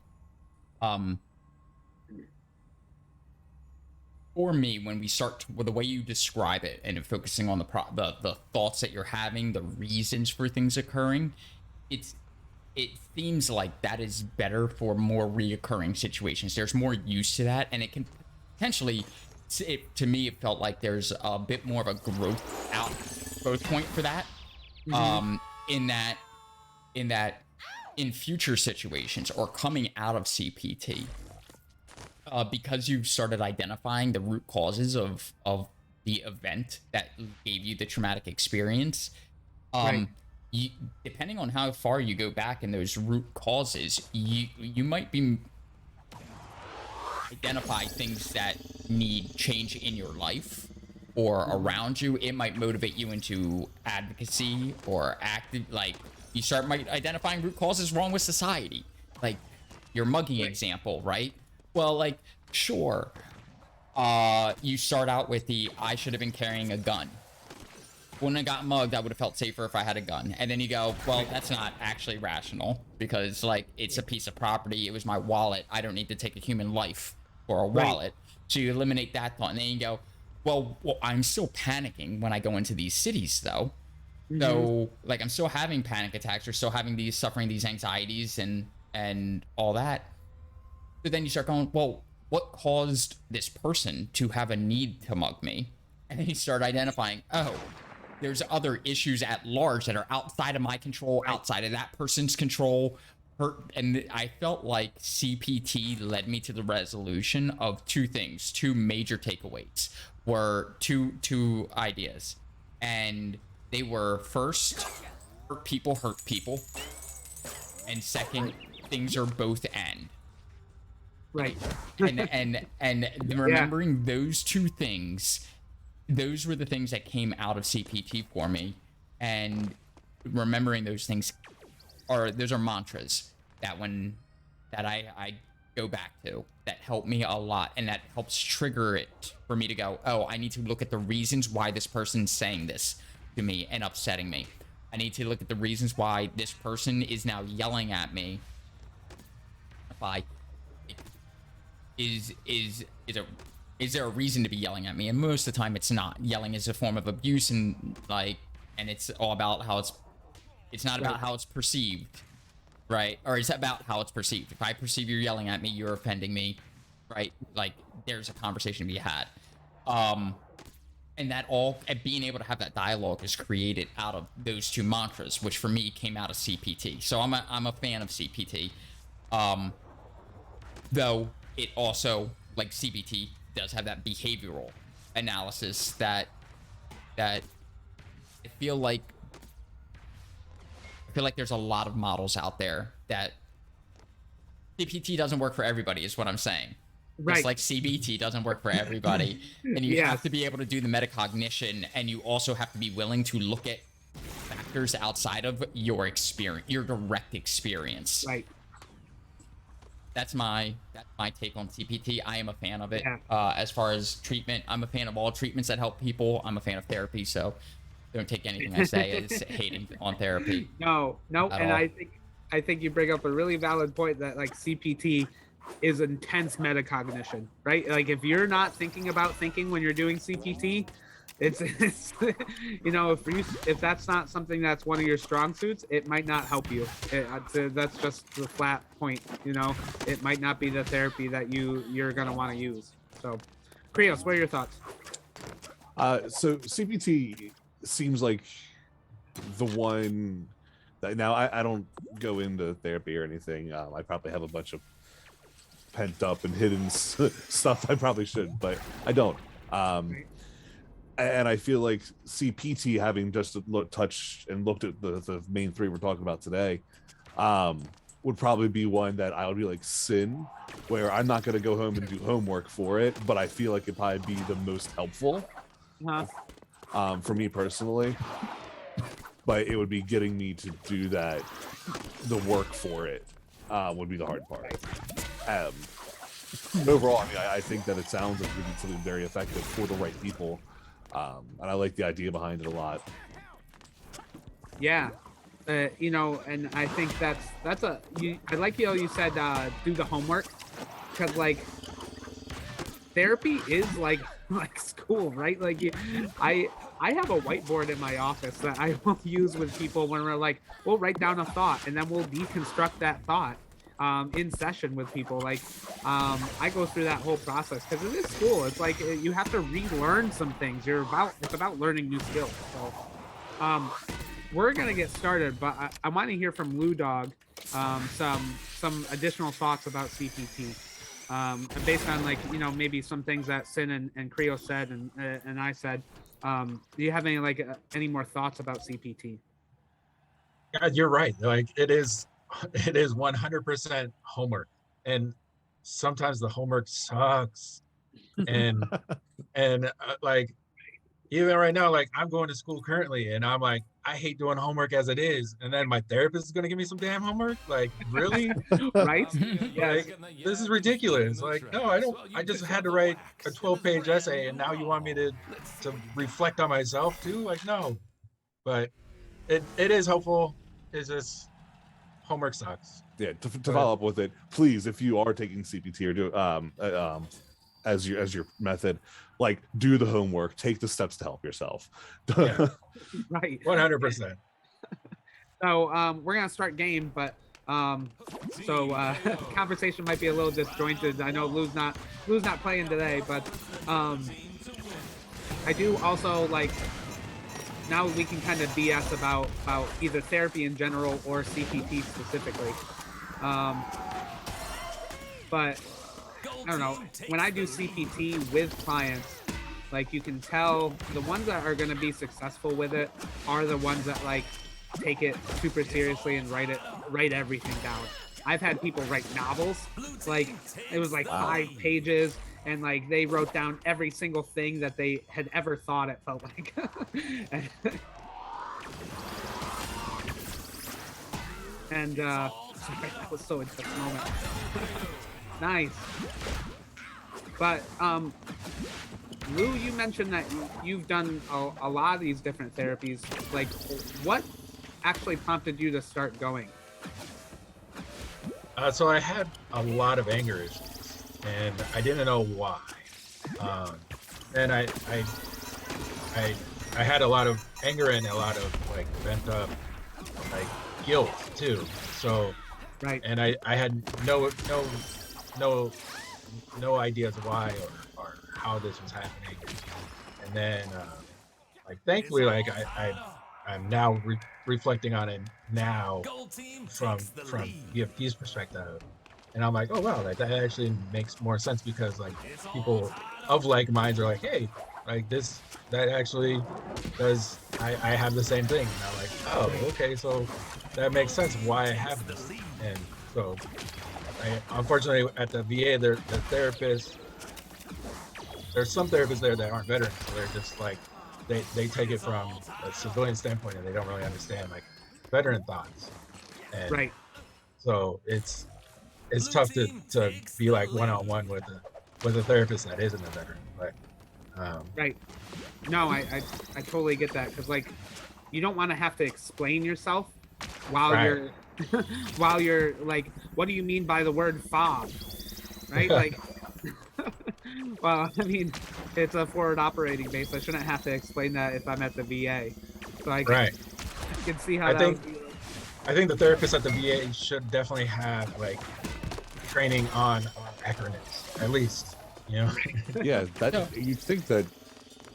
when we start with the way you describe it and focusing on the thoughts that you're having, the reasons for things occurring, it seems like that is better for more reoccurring situations. There's more use to that, and it can potentially, to me, it felt like there's a bit more of a growth point for that. In that in future situations or coming out of CPT, because you've started identifying the root causes of the event that gave you the traumatic experience, Right. depending on how far you go back in those root causes, you might be identify things that need change in your life or around you. It might motivate you into advocacy or active, like you might identifying root causes wrong with society, like your mugging example, right? Well, like, sure, you start out with I should have been carrying a gun. When I got mugged, I would have felt safer if I had a gun. And then you go, well, that's not actually rational because, like, it's a piece of property. It was my wallet. I don't need to take a human life for a wallet. So you eliminate that thought. And then you go, well, I'm still panicking when I go into these cities, though. So, like, I'm still having panic attacks or still having suffering these anxieties and all that. So then you start going, well, what caused this person to have a need to mug me? And then you start identifying, oh, there's other issues at large that are outside of my control, outside of that person's control. And I felt like CPT led me to the resolution of two things. Two major takeaways were two ideas. And they were, first, hurt people. And second, things are both end. Right. And remembering those two things, those were the things that came out of CPT for me. And remembering those things those are mantras that I go back to that help me a lot, and that helps trigger it for me to go, oh, I need to look at the reasons why this person's saying this to me and upsetting me. I need to look at the reasons why this person is now yelling at me. Is there a reason to be yelling at me? And most of the time it's not. Yelling is a form of abuse, and it's all about how it's not about how it's perceived, right? Or it's about how it's perceived. If I perceive you're yelling at me, you're offending me, right? Like, there's a conversation to be had. And And that all, and being able to have that dialogue is created out of those two mantras, which for me came out of CPT. So I'm a fan of CPT. Though it also, like CBT, does have that behavioral analysis that I feel like there's a lot of models out there that CPT doesn't work for everybody, is what I'm saying. Right. Just like CBT doesn't work for everybody. And you have to be able to do the metacognition, and you also have to be willing to look at factors outside of your experience, your direct experience. Right. That's my take on CPT. I am a fan of it. Yeah. As far as treatment, I'm a fan of all treatments that help people. I'm a fan of therapy, so don't take anything I say as hating on therapy. No, and all. I think you bring up a really valid point that like CPT is intense metacognition, right? Like if you're not thinking about thinking when you're doing CPT, it's you know, if that's not something that's one of your strong suits, it might not help you. That's just the flat point, you know. It might not be the therapy that you're gonna want to use. So, Krios, what are your thoughts? So CPT seems like the one that, now I don't go into therapy or anything. I probably have a bunch of pent up and hidden stuff I probably should, but I don't. And I feel like CPT, having just touched and looked at the main three we're talking about today, would probably be one that I would be like sin, where I'm not going to go home and do homework for it, but I feel like it'd probably be the most helpful for me personally. But it would be getting me to do that, the work for it would be the hard part. Overall, I mean, I think that it sounds like it would be something very effective for the right people. And I like the idea behind it a lot. Yeah, you know, and I think that's I like how you said do the homework, because like therapy is like school, right? Like I have a whiteboard in my office that I will use with people when we're like, we'll write down a thought and then we'll deconstruct that thought in session with people. Like I go through that whole process because it is school. It's like you have to relearn some things. It's about learning new skills. So we're gonna get started, but I want to hear from Lou Dog some additional thoughts about CPT. Based on, like, you know, maybe some things that Sin and Creo said and I said. Do you have any more thoughts about CPT? Yeah, you're right. Like it is 100% homework, and sometimes the homework sucks. And like even right now, like I'm going to school currently, and I'm like, I hate doing homework as it is, and then my therapist is gonna give me some damn homework. Like, really? Right? Yeah. Like, this is ridiculous. Like, no, I don't. I just had to write a 12-page essay, and now you want me to reflect on myself too? Like, no. But it is helpful. It's just homework sucks. Yeah. To follow up with it, please, if you are taking CPT or do as your method, like, do the homework, take the steps to help yourself. Yeah. Right. 100%. So we're gonna start game, but conversation might be a little disjointed. I know Lou's not playing today, but I do also like, now we can kind of BS about either therapy in general or CPT specifically. But I don't know, when I do CPT with clients, like, you can tell the ones that are going to be successful with it are the ones that like take it super seriously and write everything down. I've had people write novels, like it was like 5 pages, and like they wrote down every single thing that they had ever thought, it felt like. And sorry, that was so intense moment. Nice. But Lou, you mentioned that you've done a lot of these different therapies. Like, what actually prompted you to start going? So I had a lot of anger issues, and I didn't know why. And I had a lot of anger and a lot of like pent up like guilt too. So right. And I had no ideas why or how this was happening. And And then like thankfully, like I'm now reflecting on it now from GFP's perspective, and I'm like, oh wow, like that actually makes more sense because like people of like minds are like, hey, like this that actually does. I have the same thing, and I'm like, oh okay, so that makes sense why I have this, and so unfortunately at the VA, the therapists, there's some therapists there that aren't veterans, so they're just like they take it from a civilian standpoint and they don't really understand like veteran thoughts, and Right. so it's tough to be like one-on-one with a therapist that isn't a veteran, but Right. No, I totally get that, because like you don't want to have to explain yourself while Right. you're while you're like, what do you mean by the word fob? Right? Like, well, I mean, it's a forward operating base. I shouldn't have to explain that if I'm at the VA. So I right. can see how I that think would be. I think the therapists at the VA should definitely have like training on acronyms, at least, you know. Yeah, that you'd think that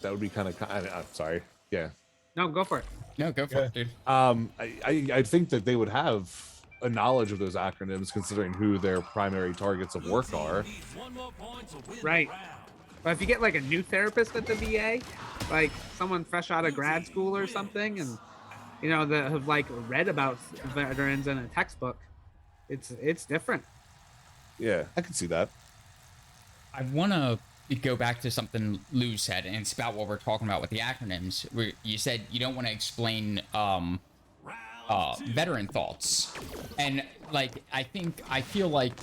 would be kind of. I'm sorry. Yeah. No, go for it. No, go for it, dude. I think that they would have a knowledge of those acronyms, considering who their primary targets of work are. Right. But if you get like a new therapist at the VA, like someone fresh out of grad school or something, and you know, that have like read about veterans in a textbook, it's different. Yeah, I can see that. I want to go back to something Lou said, and it's about what we're talking about with the acronyms. Where you said you don't want to explain veteran thoughts, and like I feel like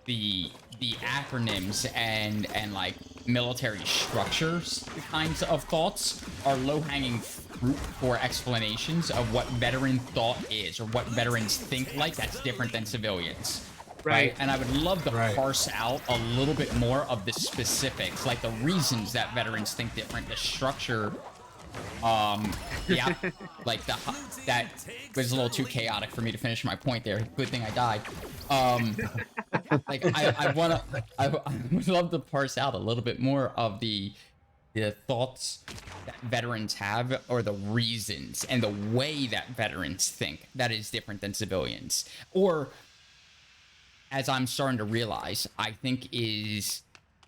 the acronyms and like military structures kinds of thoughts are low-hanging fruit for explanations of what veteran thought is or what veterans think like that's different than civilians. Right. And I would love to parse out a little bit more of the specifics, like the reasons that veterans think different, the structure. Yeah, like that was a little too chaotic for me to finish my point there. Good thing I died. Like I would love to parse out a little bit more of the thoughts that veterans have, or the reasons and the way that veterans think that is different than civilians, or as I'm starting to realize, I think is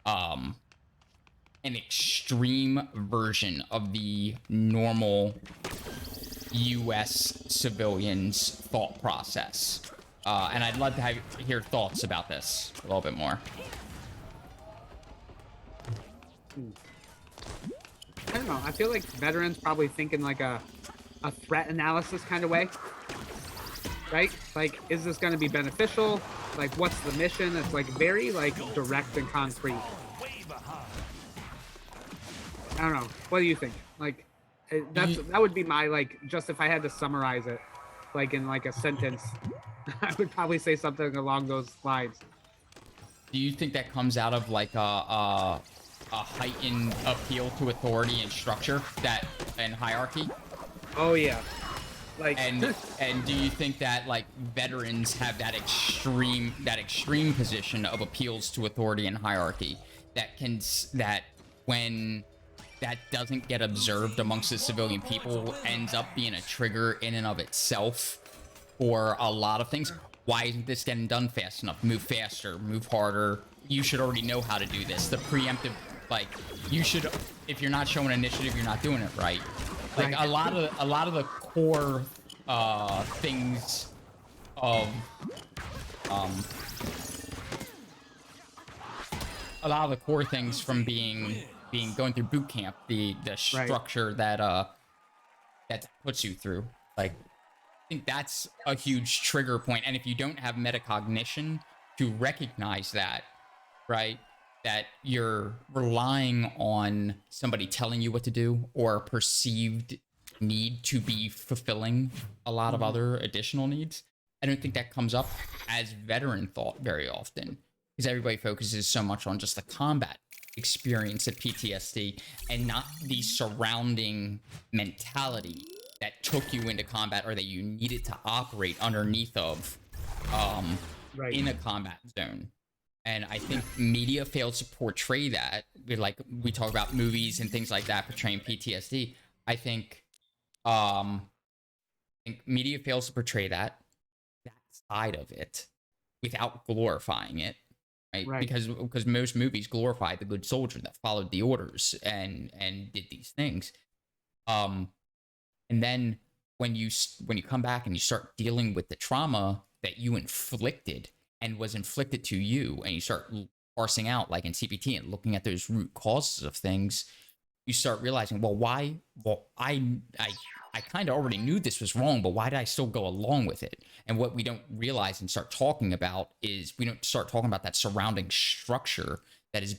an extreme version of the normal U.S. civilians' thought process. And I'd love to hear thoughts about this a little bit more. I don't know. I feel like veterans probably think in like a threat analysis kind of way. Right? Like, is this going to be beneficial? Like, what's the mission? It's like very like direct and concrete. I don't know. What do you think? Like, that would be my, like, just if I had to summarize it, like in like a sentence, I would probably say something along those lines. Do you think that comes out of like a heightened appeal to authority and structure and hierarchy? Oh yeah. Like, and do you think that like veterans have that extreme position of appeals to authority and hierarchy that when that doesn't get observed amongst the civilian people ends up being a trigger in and of itself for a lot of things? Why isn't this getting done fast enough? Move faster, move harder. You should already know how to do this. The preemptive, like, you should, if you're not showing initiative, you're not doing it right. Like a lot of the core things of a lot of the core things from going through boot camp, the structure that puts you through. Like, I think that's a huge trigger point. And if you don't have metacognition to recognize that, right, that you're relying on somebody telling you what to do or perceived need to be fulfilling a lot of other additional needs, I don't think that comes up as veteran thought very often, because everybody focuses so much on just the combat experience of PTSD and not the surrounding mentality that took you into combat or that you needed to operate underneath of in a combat zone. And I think media fails to portray that. Like we talk about movies and things like that portraying PTSD. I think media fails to portray that side of it without glorifying it, right? Because most movies glorify the good soldier that followed the orders and did these things. And then when you come back and you start dealing with the trauma that you inflicted and was inflicted to you, and you start parsing out, like in CPT, and looking at those root causes of things, you start realizing, well, why? Well, I kind of already knew this was wrong, but why did I still go along with it? And what we don't realize and start talking about is we don't start talking about that surrounding structure that's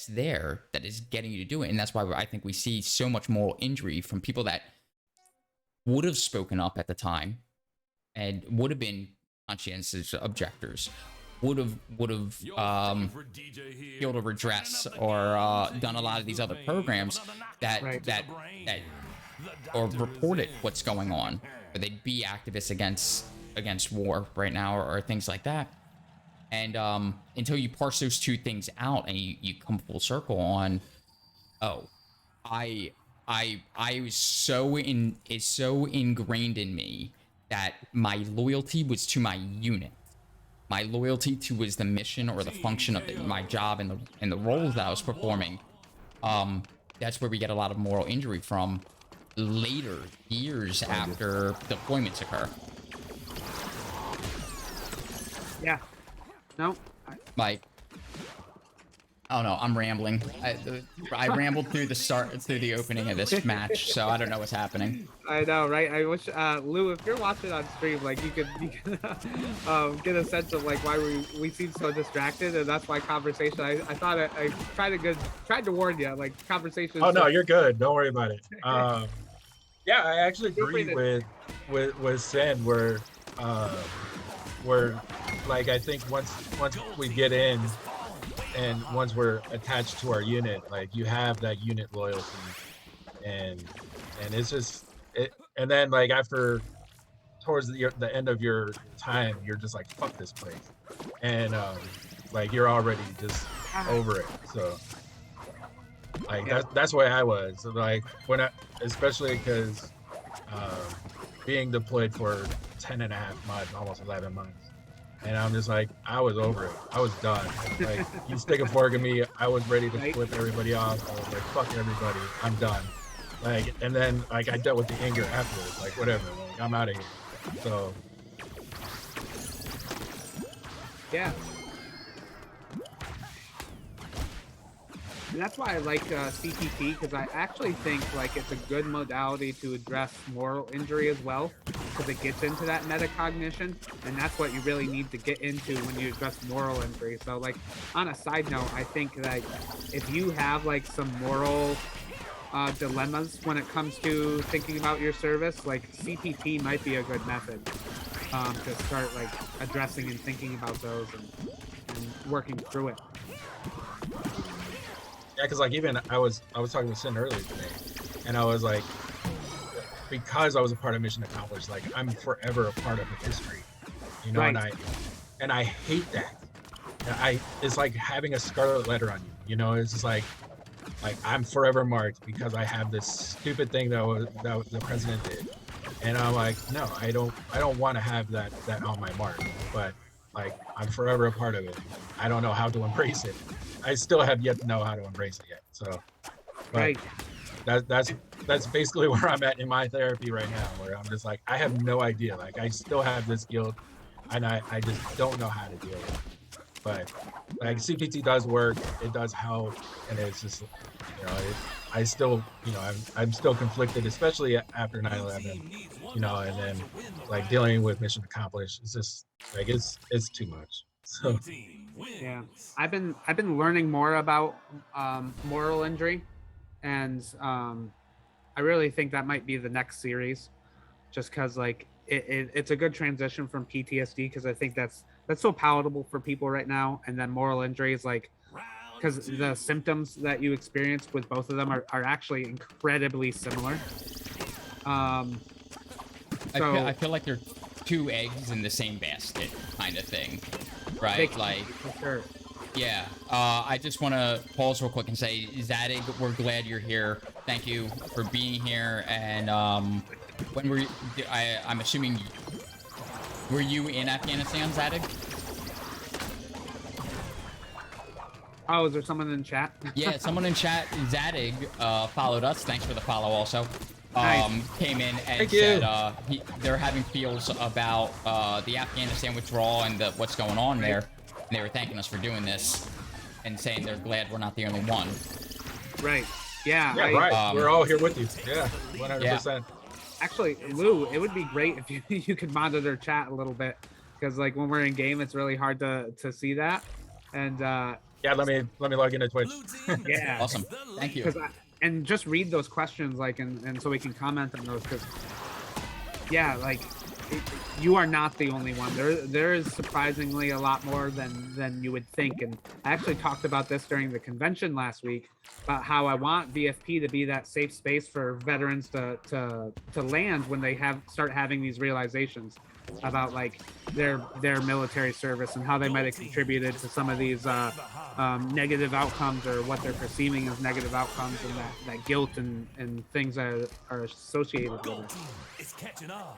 there, that is getting you to do it. And that's why I think we see so much moral injury from people that would have spoken up at the time and would have been conscientious objectors, would have field a redress or done a lot of these other programs that or reported what's going on, or they'd be activists against war right now, or things like that. And until you parse those two things out and you come full circle on, I was so ingrained in me that my loyalty was to my unit. My loyalty to was the mission or the function of my job and the roles that I was performing. That's where we get a lot of moral injury from later, years after deployments occur. Yeah. No. Like, I don't know. I'm rambling. I rambled through the opening of this match, so I don't know what's happening. I know, right? I wish, Lou, if you're watching on stream, like you could get a sense of like why we seem so distracted, and that's why conversation. I thought I tried to warn you, like conversation. Oh no, you're good. Don't worry about it. Yeah, I actually agree with Sen where like I think once we get in. And once we're attached to our unit, like you have that unit loyalty, and it's just it. And then like after towards the end of your time, you're just like, fuck this place, and like you're already just over it. So like that's where I was. Like especially because being deployed for 10.5 months, almost 11 months. And I'm just like, I was over it. I was done. Like, you stick a fork in me, I was ready to flip everybody off. I was like, fuck everybody, I'm done. Like, and then like I dealt with the anger afterwards. Like, whatever. Like, I'm out of here. So. Yeah. And that's why I like CPT, because I actually think like it's a good modality to address moral injury as well, because it gets into that metacognition, and that's what you really need to get into when you address moral injury. So like on a side note, I think that if you have like some moral dilemmas when it comes to thinking about your service, like CPT might be a good method to start like addressing and thinking about those and working through it. Yeah, because like even I was talking with Sin earlier today, and I was like, because I was a part of Mission Accomplished, like I'm forever a part of the history, you know, right. and I hate that. It's like having a scarlet letter on you, you know. It's just like I'm forever marked because I have this stupid thing that the president did, and I'm like, no, I don't want to have that on my mark, but like I'm forever a part of it. I don't know how to embrace it. I still have yet to know how to embrace it yet. So, right. That's basically where I'm at in my therapy right now, where I'm just like, I have no idea. Like I still have this guilt, and I just don't know how to deal with it. But like CPT does work, it does help, and it's just, you know, I still, you know, I'm still conflicted, especially after 9/11, you know, and then like dealing with Mission Accomplished. It's just like it's too much. So. Yeah, I've been learning more about moral injury, and I really think that might be the next series, just because like it's a good transition from PTSD, because I think that's so palatable for people right now, and then moral injury is like, because the symptoms that you experience with both of them are actually incredibly similar. I feel like they're two eggs in the same basket kind of thing. right? Like, for sure. yeah. I just want to pause real quick and say, Zadig, we're glad you're here. Thank you for being here. And when were you, I'm assuming, were you in Afghanistan, Zadig? Oh, is there someone in chat? Yeah, someone in chat, Zadig, followed us. Thanks for the follow also. Nice. Came in and Thank said you. they're having feels about the Afghanistan withdrawal and what's going on there. And they were thanking us for doing this and saying they're glad we're not the only one. Right. Yeah. Yeah, right. We're all here with you. Yeah, 100%. Actually, Lou, it would be great if you could monitor chat a little bit, because like when we're in game, it's really hard to see that. And Yeah, let me log into Twitch. yeah, Awesome. Thank you. And just read those questions, like, and so we can comment on those, because yeah, like you are not the only one. There is surprisingly a lot more than you would think. And I actually talked about this during the convention last week, about how I want VFP to be that safe space for veterans to land when they start having these realizations about like their military service and how they might have contributed to some of these negative outcomes, or what they're perceiving as negative outcomes, and that guilt and things that are associated with it. It's catching on.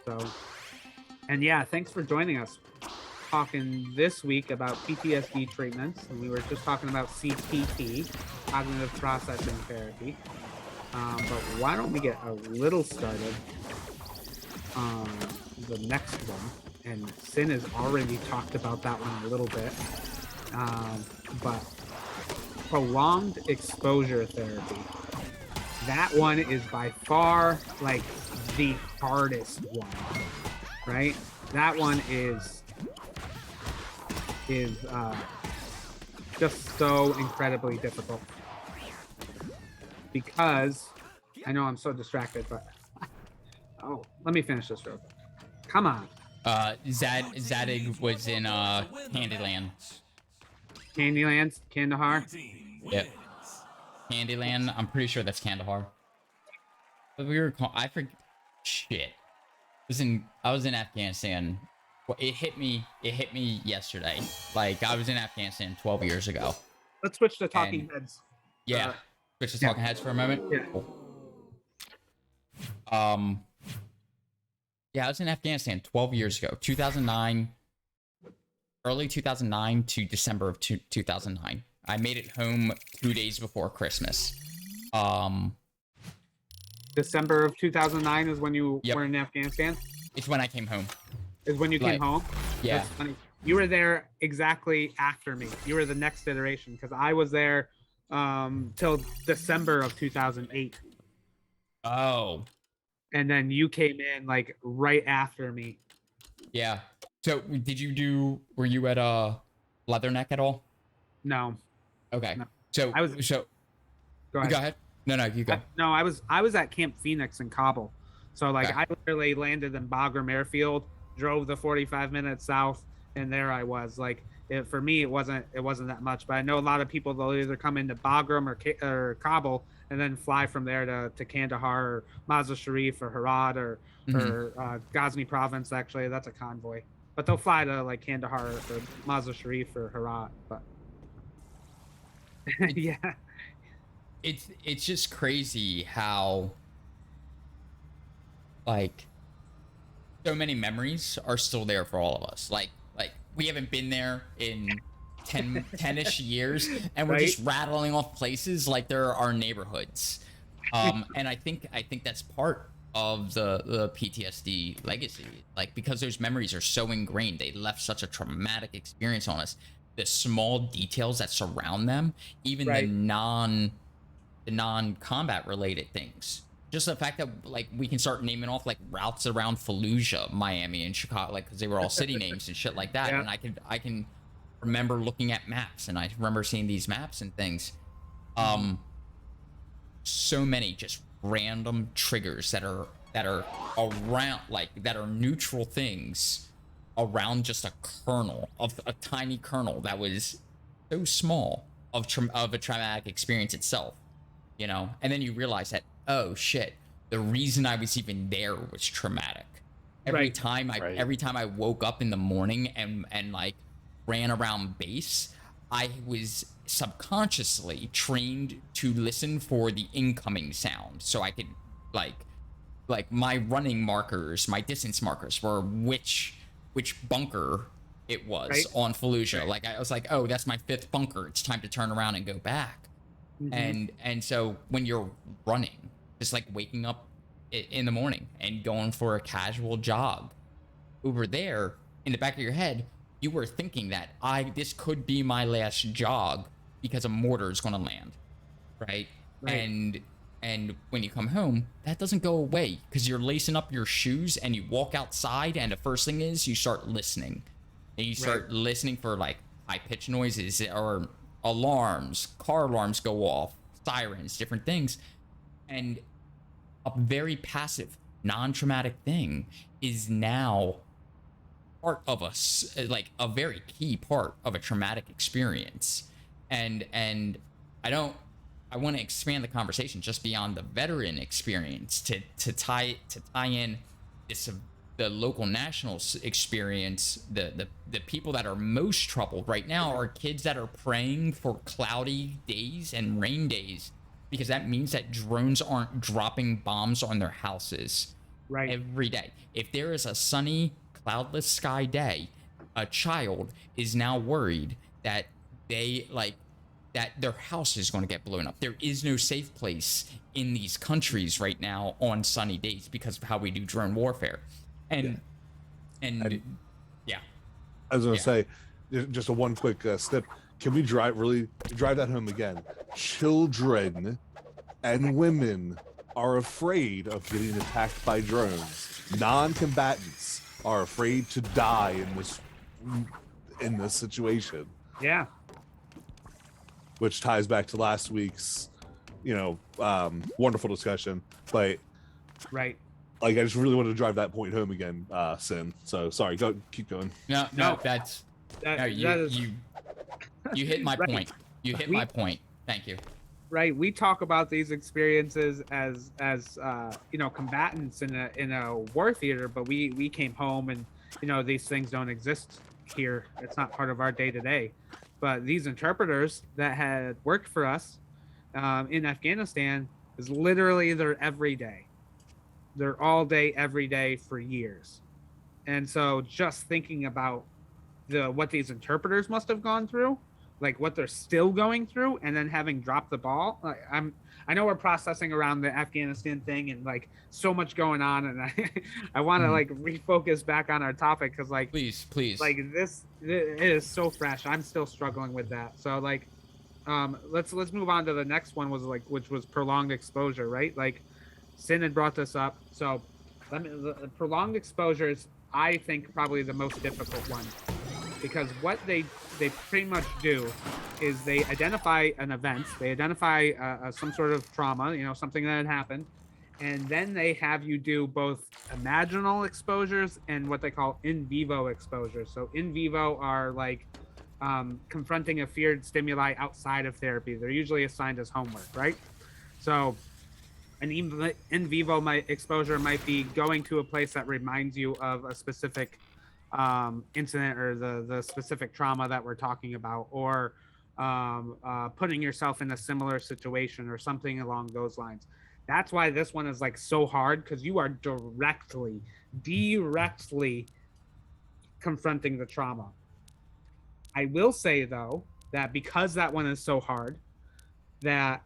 So, and yeah, thanks for joining us. Talking this week about PTSD treatments, and we were just talking about CPT, cognitive processing therapy. But why don't we get a little started on the next one? And Sin has already talked about that one a little bit. But prolonged exposure therapy. That one is by far like the hardest one, right? That one is just so incredibly difficult, because I know I'm so distracted, but oh, let me finish this real quick. Come on. Zadig was in Candyland. Candyland, Kandahar. Yep. Candyland. I'm pretty sure that's Kandahar. But we were. I forget. Shit. I was in Afghanistan. Well, it hit me yesterday. Like, I was in Afghanistan 12 years ago. Let's switch to talking heads. Yeah. Switch to talking heads for a moment. Yeah. Cool. Yeah, I was in Afghanistan 12 years ago, 2009, early 2009 to December of 2009. I made it home 2 days before Christmas. December of 2009 is when you were in Afghanistan? It's when I came home. Is when you came home? Yeah. That's funny. You were there exactly after me. You were the next iteration, because I was there till December of 2008. Oh. And then you came in like right after me. Yeah. So were you at Leatherneck at all? No. Okay. No. So go ahead. Go ahead. No, you go. No, I was at Camp Phoenix in Kabul. So like Okay. I literally landed in Bagram Airfield, drove the 45 minutes south, and there I was. Like for me, it wasn't that much. But I know a lot of people, they'll either come into Bagram or Kabul and then fly from there to Kandahar or Mazar Sharif or Herat or Ghazni province. Actually, that's a convoy. But they'll fly to like Kandahar or Mazar Sharif or Herat. But yeah. It's just crazy how like so many memories are still there for all of us. Like we haven't been there in 10-ish years, and we're just rattling off places like they're our neighborhoods. And I think that's part of the PTSD legacy, like, because those memories are so ingrained. They left such a traumatic experience on us. The small details that surround them, even the non-combat related things. Just the fact that like we can start naming off like routes around Fallujah, Miami, and Chicago, like because they were all city names and shit like that. Yeah. And I can remember looking at maps, and I remember seeing these maps and things. So many just random triggers that are around, like, that are neutral things around just a kernel of a tiny kernel that was so small of a traumatic experience itself, you know. And then you realize that, oh shit, the reason I was even there was traumatic. Every time I woke up in the morning and like ran around base, I was subconsciously trained to listen for the incoming sound, so I could like my running markers, my distance markers were which bunker it was Right. on Fallujah. Like I was like, oh, that's my 5th bunker. It's time to turn around and go back. And so when you're running, just like waking up in the morning and going for a casual jog, over there in the back of your head, you were thinking that this could be my last jog because a mortar is going to land, right? And when you come home, that doesn't go away because you're lacing up your shoes and you walk outside, and the first thing is you start listening, and you start listening for like high pitched noises or alarms, car alarms go off, sirens, different things. And a very passive, non-traumatic thing is now part of us, like a very key part of a traumatic experience. And I want to expand the conversation just beyond the veteran experience to tie in the local national experience. The people that are most troubled right now are kids that are praying for cloudy days and rain days, because that means that drones aren't dropping bombs on their houses every day. If there is a sunny, cloudless sky day, a child is now worried that their house is going to get blown up. There is no safe place in these countries right now on sunny days because of how we do drone warfare. And yeah. I was going to say, just a one quick snip. Can we drive that home again? Children and women are afraid of getting attacked by drones. Non-combatants are afraid to die in this situation. Yeah. Which ties back to last week's, wonderful discussion. But right, like I just really wanted to drive that point home again, Sin. So sorry, keep going. No, you hit my point. You hit my point. Thank you. Right, we talk about these experiences as combatants in a war theater, but we came home and these things don't exist here. It's not part of our day to day. But these interpreters that had worked for us in Afghanistan is literally their everyday. They're all day, every day for years. And so just thinking about what these interpreters must have gone through, like what they're still going through, and then having dropped the ball. I know we're processing around the Afghanistan thing and like so much going on, and I want to like refocus back on our topic because like please like this it is so fresh. I'm still struggling with that. So like let's move on to the next one, which was prolonged exposure, right? Like Sin had brought this up. So the prolonged exposure is, I think, probably the most difficult one, because what they pretty much do is they identify an event, they identify some sort of trauma, something that had happened, and then they have you do both imaginal exposures and what they call in vivo exposures. So in vivo are like confronting a feared stimuli outside of therapy. They're usually assigned as homework, right? So an in vivo exposure might be going to a place that reminds you of a specific incident or the specific trauma that we're talking about, or putting yourself in a similar situation or something along those lines. That's why this one is like so hard, because you are directly confronting the trauma. I will say though that because that one is so hard, that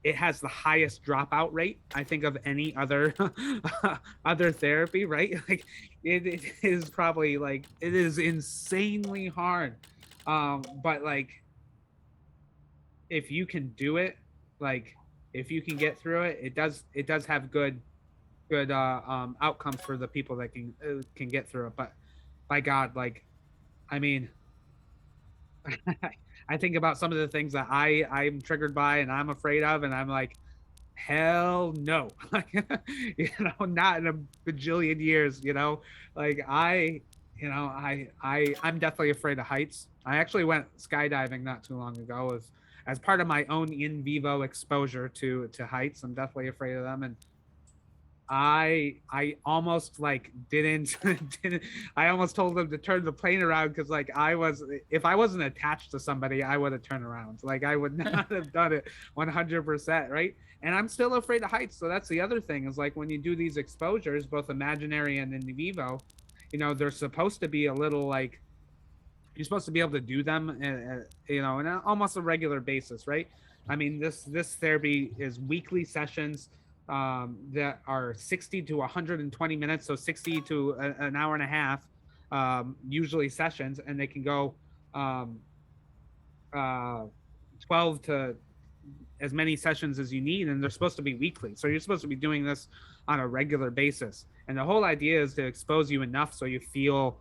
it has the highest dropout rate, I think, of any other other therapy, right? Like it is probably like, it is insanely hard. But like, if you can do it, like if you can get through it, it does have good outcomes for the people that can get through it. But by God, like, I mean, I think about some of the things that I'm triggered by and I'm afraid of, and I'm like, hell no. Not in a bajillion years, like I'm definitely afraid of heights. I actually went skydiving not too long ago as part of my own in vivo exposure to heights. I'm definitely afraid of them. And I almost like didn't, didn't I almost told them to turn the plane around because like if I wasn't attached to somebody, I would have turned around. Like I would not have done it 100%, right? And I'm still afraid of heights. So that's the other thing is like when you do these exposures, both imaginary and in vivo, they're supposed to be a little like you're supposed to be able to do them, on almost a regular basis, right? I mean, this therapy is weekly sessions that are 60 to 120 minutes, so 60 to an hour and a half, usually sessions, and they can go 12 to as many sessions as you need, and they're supposed to be weekly. So you're supposed to be doing this on a regular basis. And the whole idea is to expose you enough so you feel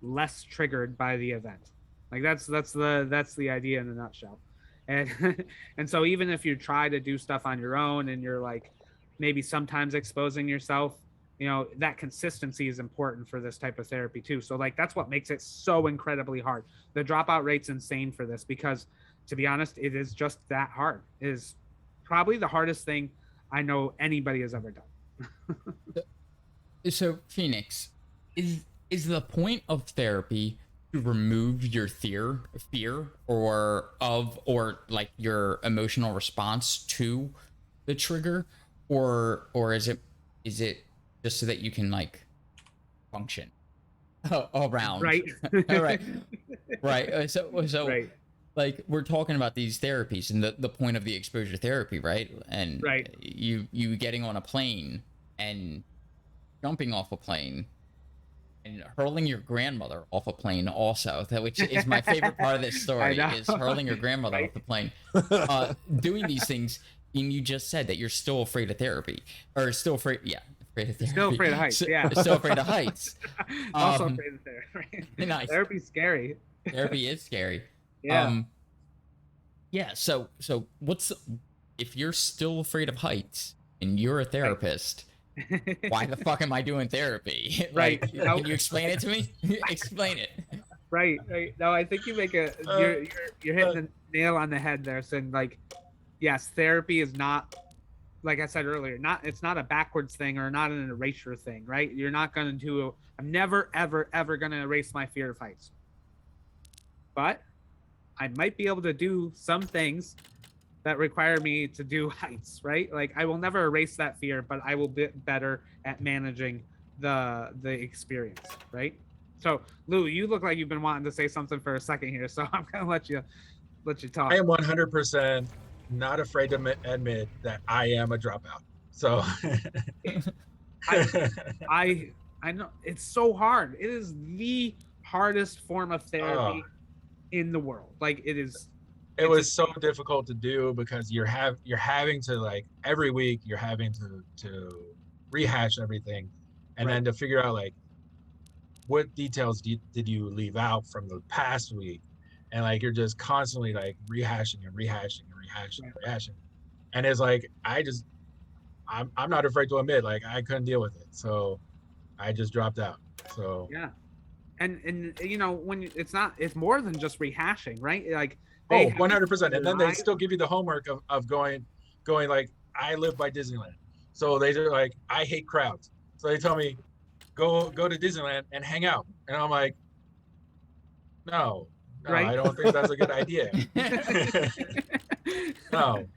less triggered by the event. Like that's the idea in a nutshell. And and so even if you try to do stuff on your own and you're like maybe sometimes exposing yourself, that consistency is important for this type of therapy too. So like that's what makes it so incredibly hard. The dropout rate's insane for this because to be honest, it is just that hard. It is probably the hardest thing I know anybody has ever done. So Phoenix, is the point of therapy to remove your fear or like your emotional response to the trigger, or is it just so that you can like function around? Right. Right. So right. Like we're talking about these therapies and the point of the exposure therapy, right? And right. you getting on a plane and jumping off a plane and hurling your grandmother off a plane also, which is my favorite part of this story, is hurling your grandmother off the plane. Doing these things, and you just said that you're still afraid of therapy, or still afraid, afraid of therapy. Still afraid of heights, yeah. Still afraid of heights. Also afraid of therapy. Nice. Therapy's scary. Therapy is scary. Yeah. So if you're still afraid of heights and you're a therapist, why the fuck am I doing therapy? Right. Like, can you explain it to me? Explain it. Right. No, I think you make you're hitting the nail on the head there, saying like, yes, therapy is not, like I said earlier, it's not a backwards thing or not an erasure thing, right? You're not going to I'm never, ever, ever going to erase my fear of heights. But I might be able to do some things that require me to do heights, right? Like I will never erase that fear, but I will be better at managing the experience, right? So Lou, you look like you've been wanting to say something for a second here, so I'm gonna let you talk. I am 100% not afraid to admit that I am a dropout. So I know it's so hard. It is the hardest form of therapy in the world. Like it is. It was so difficult to do because you're having to like every week you're having to rehash everything, and then to figure out like what details did you leave out from the past week, and like you're just constantly like rehashing, and it's like I'm not afraid to admit like I couldn't deal with it, so I just dropped out. So yeah, and when it's more than just rehashing, right? Like 100%, and then they still give you the homework of going like I live by Disneyland, so they're like I hate crowds, so they tell me go to Disneyland and hang out, and I'm like no, right? I don't think that's a good idea. No,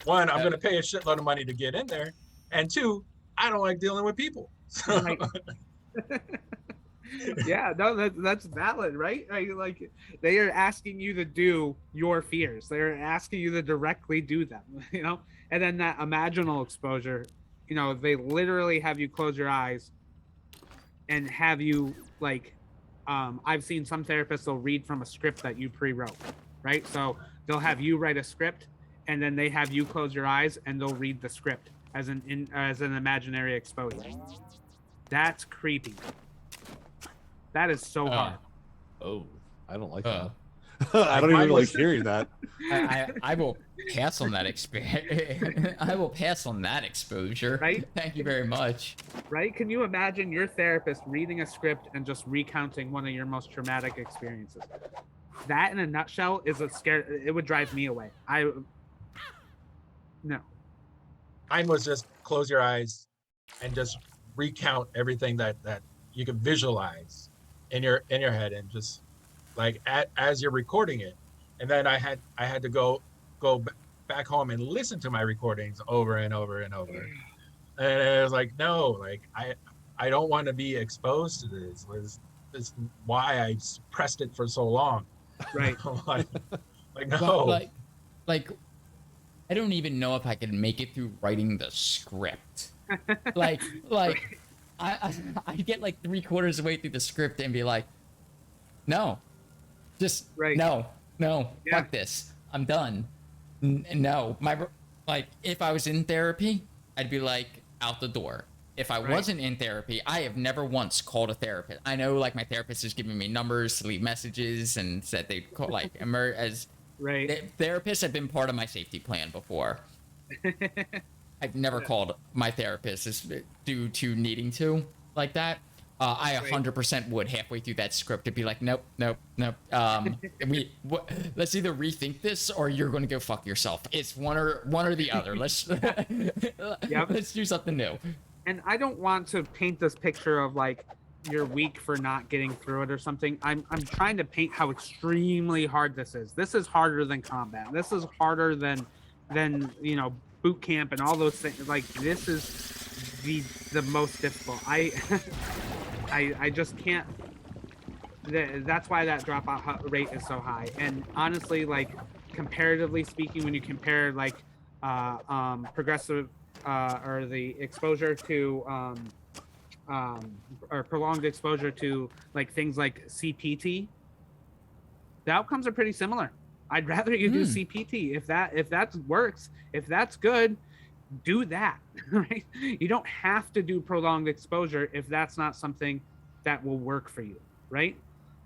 one, I'm gonna pay a shitload of money to get in there, and two, I don't like dealing with people. So. Right. Yeah, no, that's valid, right? Like they are asking you to do your fears. They're asking you to directly do them, and then that imaginal exposure, they literally have you close your eyes and have you like, I've seen some therapists will read from a script that you pre-wrote, right? So they'll have you write a script and then they have you close your eyes and they'll read the script as an imaginary exposure. That's creepy. That is so hard. Oh, I don't like that. I don't even like hearing that. I will pass on that experience. I will pass on that exposure. Right? Thank you very much. Right? Can you imagine your therapist reading a script and just recounting one of your most traumatic experiences? That, in a nutshell, is it would drive me away. No. Mine was just close your eyes, and just recount everything that you can visualize in your head, and just like as you're recording it. And then I had to go back home and listen to my recordings over and over and over. And it was like, no, like I don't want to be exposed to this. This why I suppressed it for so long. Right. like no. Well, like I don't even know if I could make it through writing the script. like I get like 3/4 of the way through the script and be like, no, just no, fuck this, I'm done. No, like if I was in therapy, I'd be like out the door. If I wasn't in therapy, I have never once called a therapist. I know like my therapist has given me numbers to leave messages and said they'd call like as therapists have been part of my safety plan before. I've never called my therapist due to needing to like that. I 100% would halfway through that script to be like, nope. Let's either rethink this or you're going to go fuck yourself. It's one or the other. Let's let's do something new. And I don't want to paint this picture of like you're weak for not getting through it or something. I'm trying to paint how extremely hard this is. This is harder than combat. This is harder than boot camp and all those things. Like this is the most difficult. I just can't. That's why that dropout rate is so high. And honestly, like comparatively speaking, when you compare like progressive or the exposure to or prolonged exposure to like things like CPT, the outcomes are pretty similar. I'd rather you do CPT if that works, if that's good. Do that, right? You don't have to do prolonged exposure if that's not something that will work for you, right?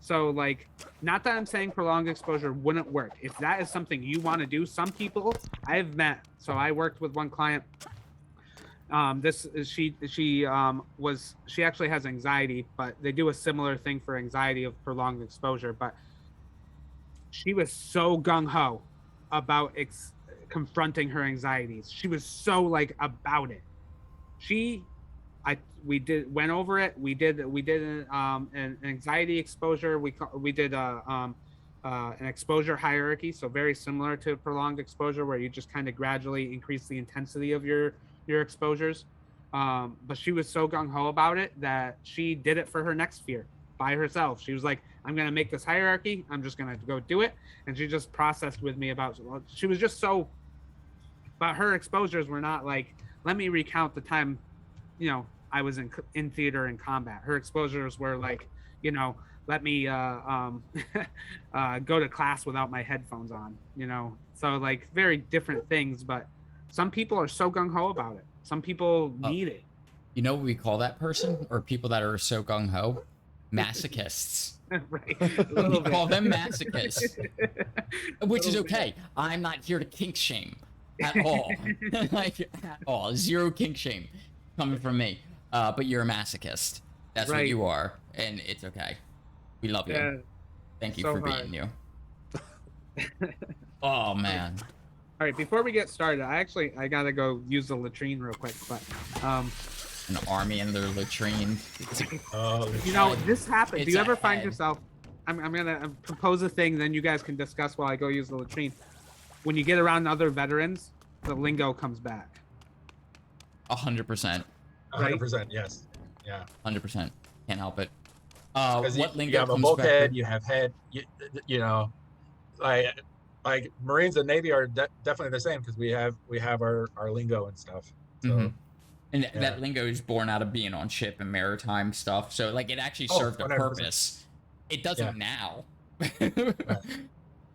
So like, not that I'm saying prolonged exposure wouldn't work. If that is something you want to do, some people I've met. So I worked with one client. She actually has anxiety, but they do a similar thing for anxiety of prolonged exposure. But she was so gung-ho about confronting her anxieties. She was so like about it. We went over it. We did an anxiety exposure. We did an exposure hierarchy, so very similar to prolonged exposure, where you just kind of gradually increase the intensity of your exposures. But she was so gung-ho about it that she did it for her next fear by herself. She was like, I'm gonna make this hierarchy. I'm just gonna go do it. And she just processed with me about. She was just so. But her exposures were not like, let me recount the time, I was in theater and combat. Her exposures were like, let me go to class without my headphones on, So like very different things, but some people are so gung-ho about it. Some people need it. You know what we call that person, or people that are so gung-ho? Masochists. Right. We call them masochists, which is okay. I'm not here to kink shame at all. Like at all. Zero kink shame coming from me. But you're a masochist. That's what you are, and it's okay. We love you. Yeah, thank you for being you. Oh man. All right, before we get started, I gotta go use the latrine real quick, but an army in their latrine. This happens. Do you ever find yourself? I'm gonna propose a thing, then you guys can discuss while I go use the latrine. When you get around other veterans, the lingo comes back. 100%. 100%. Yes. Yeah. 100%. Can't help it. What lingo? You have a bulkhead. You have head. Like Marines and Navy are definitely the same, because we have our lingo and stuff. So. Mm-hmm. And that lingo is born out of being on ship and maritime stuff. So like it actually served a purpose. It doesn't now.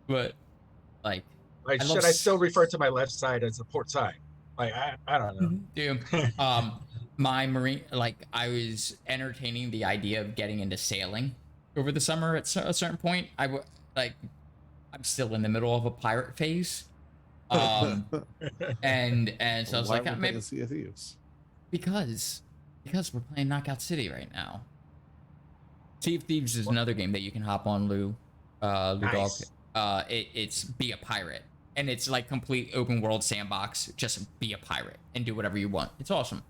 But like should I still refer to my left side as the port side? Like I don't know. Dude, my Marine, like I was entertaining the idea of getting into sailing over the summer at a certain point. I'm still in the middle of a pirate phase. And so I was like, maybe Sea of Thieves. Because we're playing Knockout City right now. Sea of Thieves is another game that you can hop on, Lou Nice. Dog. It's be a pirate, and it's like complete open world sandbox. Just be a pirate and do whatever you want. It's awesome.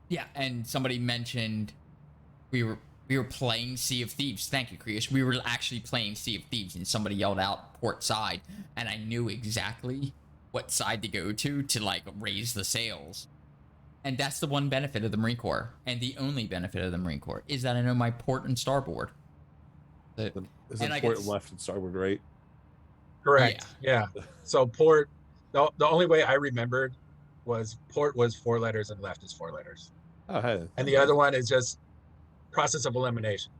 Yeah, and somebody mentioned we were playing Sea of Thieves. Thank you, Krios. We were actually playing Sea of Thieves, and somebody yelled out port side, and I knew exactly what side to go to like raise the sails. And that's the one benefit of the Marine Corps, and the only benefit of the Marine Corps is that I know my port and starboard. Isn't port left and starboard right? Correct. Yeah. So port, the only way I remembered was port was 4 letters and left is 4 letters. Oh, hey. And the other one is just process of elimination.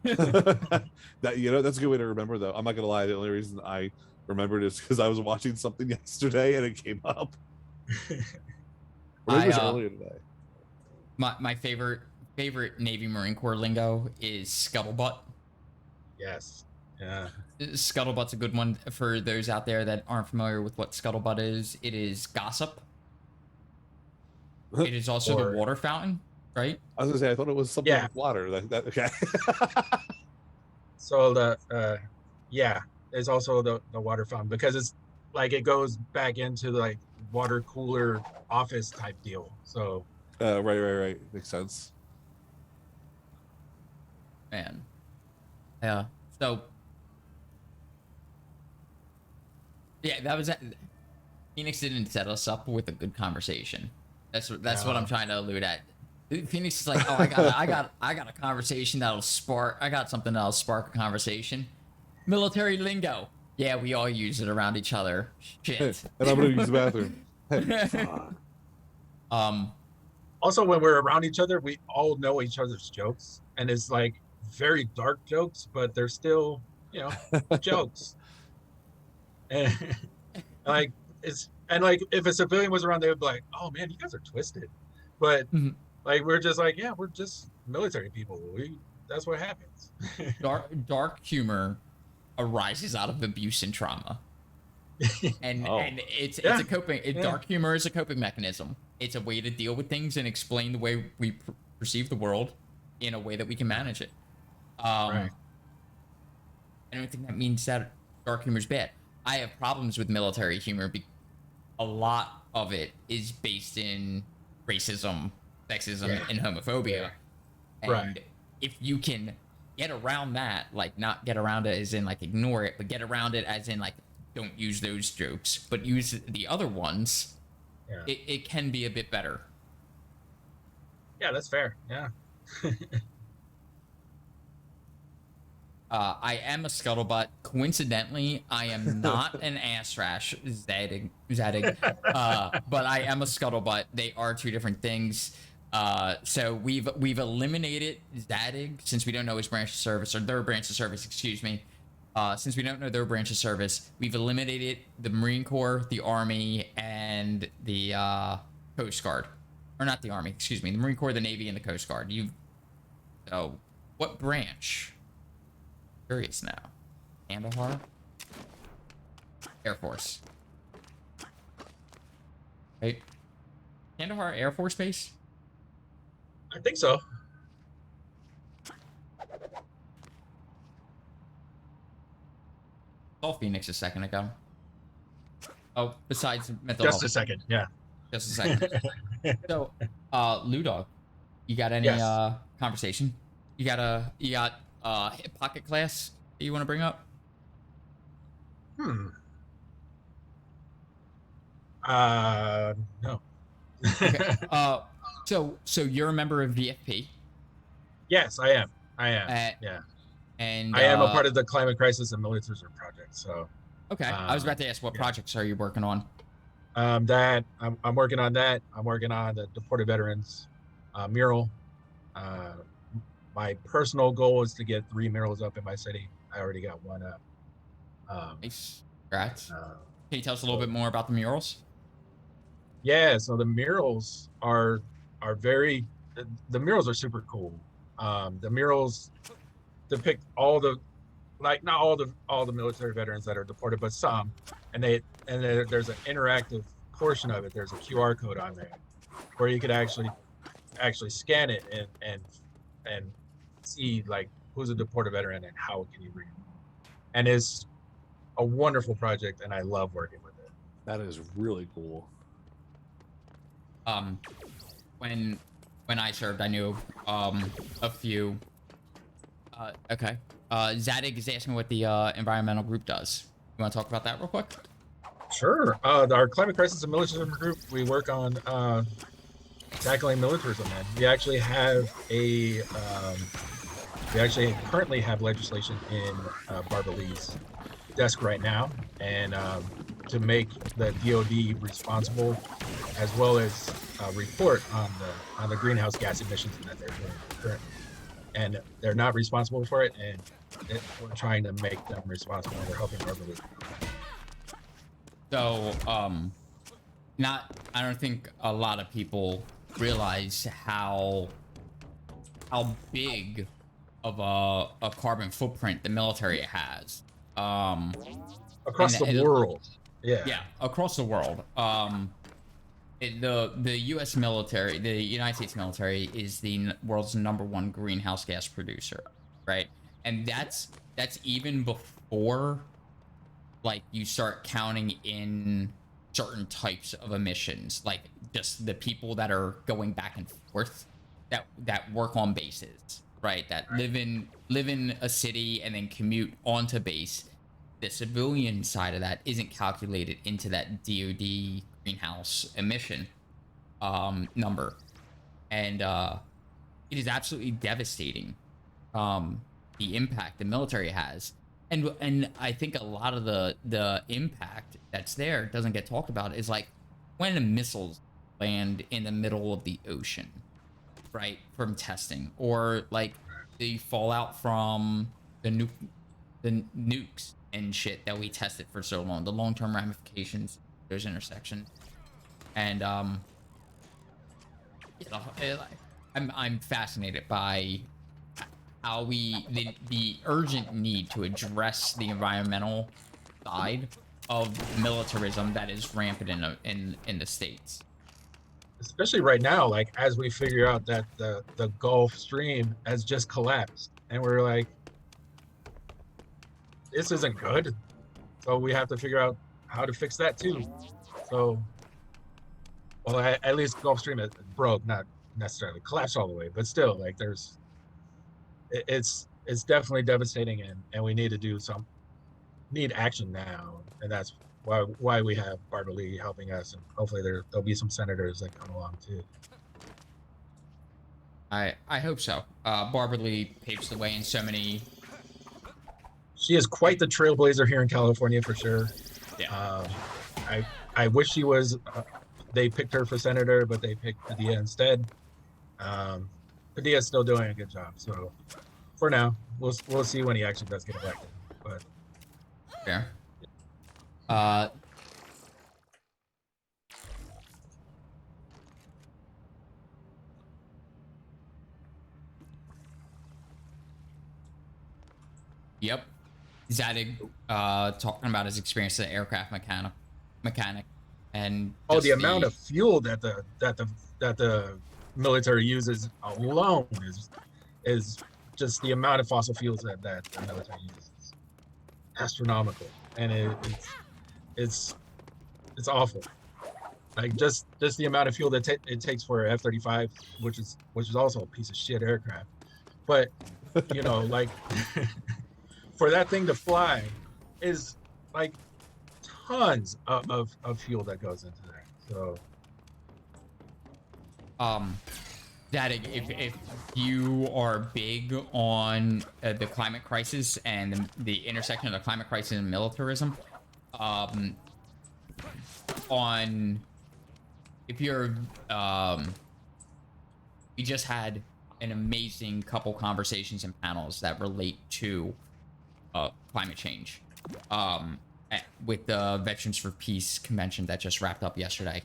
That that's a good way to remember, though. I'm not gonna lie. The only reason I remembered is because I was watching something yesterday and it came up. Or maybe it was earlier today. My favorite Navy Marine Corps lingo is scuttlebutt. Yes. Yeah. Scuttlebutt's a good one for those out there that aren't familiar with what scuttlebutt is. It is gossip. It is also the water fountain, right? I was gonna say I thought it was something with water. Okay. So there's also the water fountain because it's like it goes back into the like water cooler office type deal. So right. Makes sense. Man. Yeah. So yeah, that was Phoenix didn't set us up with a good conversation. That's what I'm trying to allude at. Phoenix is like, oh, I got a conversation that'll spark. I got something that'll spark a conversation. Military lingo. Yeah, we all use it around each other. Shit. And I'm gonna use the bathroom. Also, when we're around each other, we all know each other's jokes, and it's like very dark jokes, but they're still, jokes. And like if a civilian was around, they would be like, "Oh man, you guys are twisted," but like we're just like, yeah, we're just military people. That's what happens. Dark humor arises out of abuse and trauma, and it's a coping. Dark humor is a coping mechanism. It's a way to deal with things and explain the way we perceive the world in a way that we can manage it. Right. I don't think that means that dark humor is bad. I have problems with military humor. A lot of it is based in racism, sexism, and homophobia. And if you can get around that, like not get around it as in like ignore it, but get around it as in like don't use those jokes, but use the other ones, it can be a bit better. Yeah, that's fair. Yeah. I am a scuttlebutt. Coincidentally, I am not an ass rash zadig, but I am a scuttlebutt. They are two different things. So we've eliminated zadig since we don't know his branch of service or their branch of service. Excuse me. Since we don't know their branch of service, we've eliminated the Marine Corps, the Army, and the Coast Guard, or not the Army. Excuse me, the Marine Corps, the Navy, and the Coast Guard. So what branch? Curious now. Kandahar? Air Force. Right? Kandahar Air Force Base? I think so. Saw Phoenix a second ago. Oh, besides mental health. Just a second, yeah. Just a second. So, Lou Dog, you got any conversation? You got hip pocket class that you want to bring up? No. Okay. So you're a member of VFP? Yes, I am. Yeah. And I am a part of the Climate Crisis and Militarism Project. So. Okay. I was about to ask, what projects are you working on? That I'm working on that. I'm working on the Deported Veterans mural. My personal goal is to get 3 murals up in my city. I already got one up. Nice. Congrats. Can you tell us a little bit more about the murals? Yeah, so the murals are very, the murals are super cool. The murals depict all the, like not all the military veterans that are deported, but some, and there's an interactive portion of it. There's a QR code on there where you could actually scan it and see like who's a deported veteran and how can you read it. And it's a wonderful project and I love working with it. That is really cool. When I served, I knew a few. Okay. Zadig is asking what the environmental group does. You want to talk about that real quick? Sure. Our climate crisis and militarism group, we work on tackling militarism. Man, we actually have we actually currently have legislation in Barbara Lee's desk right now, and to make the DoD responsible, as well as report on the greenhouse gas emissions that they're doing currently, and they're not responsible for it, and we're trying to make them responsible. And we're helping Barbara Lee. So, I don't think a lot of people realize how big of a carbon footprint the military has. Across the world. Yeah, across the world. The U.S. military, the United States military, is the world's #1 greenhouse gas producer, right? And that's even before, like, you start counting in certain types of emissions, like just the people that are going back and forth, that work on bases, right? That live in a city and then commute onto base. The civilian side of that isn't calculated into that DoD greenhouse emission number, and it is absolutely devastating, the impact the military has, and I think a lot of the impact that's there doesn't get talked about is like when the missiles land in the middle of the ocean, right, from testing, or like the fallout from the nukes and shit that we tested for so long, the long-term ramifications, those intersections, and I'm fascinated by how the urgent need to address the environmental side of militarism that is rampant in the States. Especially right now, like as we figure out that the Gulf Stream has just collapsed, and we're like, this isn't good. So we have to figure out how to fix that too. So, well, at least Gulf Stream is broke, not necessarily collapsed all the way, but still, like it's definitely devastating, and we need to need action now, and that's why we have Barbara Lee helping us, and hopefully there'll be some senators that come along too. I hope so. Barbara Lee paves the way in so many. She is quite the trailblazer here in California for sure. Yeah. I wish she was. They picked her for senator, but they picked Padilla instead. Padilla's still doing a good job. So for now, we'll see when he actually does get elected. But fair. Yep. Zadig talking about his experience as an aircraft mechanic, and the amount of fuel that the military uses alone is just the amount of fossil fuels that the military uses is astronomical, and it's awful. Like just the amount of fuel that it takes for an F-35, which is also a piece of shit aircraft, but you know, like. For that thing to fly is like tons of fuel that goes into there. So that if you are big on the climate crisis and the intersection of the climate crisis and militarism, we just had an amazing couple conversations and panels that relate to climate change with the Veterans for Peace convention that just wrapped up yesterday.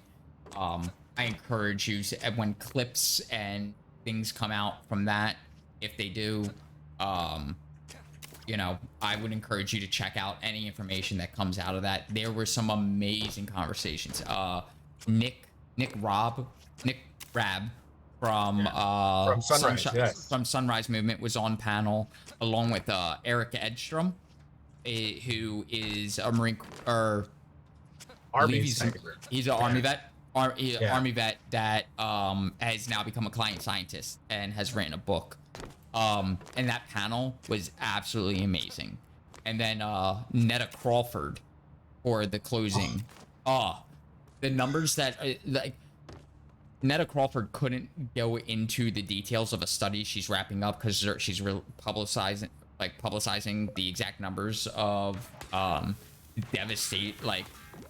I encourage you to, when clips and things come out from that, if they do, you know, I would encourage you to check out any information that comes out of that. There were some amazing conversations. Nick Rabb from Sunrise, from Sunrise Movement was on panel, along with Eric Edstrom, who is a Marine or Army he's an Army vet. Army vet that has now become a client scientist and has written a book. And that panel was absolutely amazing. And then Netta Crawford for the closing. The numbers that like Netta Crawford couldn't go into the details of a study she's wrapping up because she's publicizing the exact numbers of like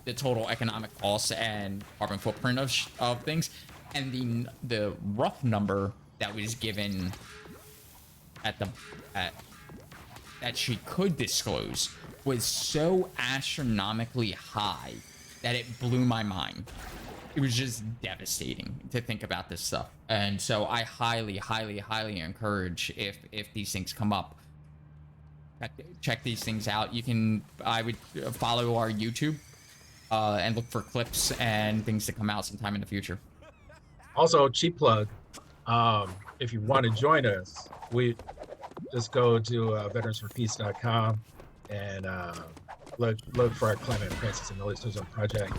the total economic costs and carbon footprint of things, and the rough number that was given that she could disclose was so astronomically high that it blew my mind. It was just devastating to think about this stuff. And so I highly, highly, highly encourage if these things come up, check these things out. I would follow our YouTube and look for clips and things to come out sometime in the future. Also, cheap plug. If you want to join us, we just go to veteransforpeace.com and look for our Climate Crisis and Militarism project,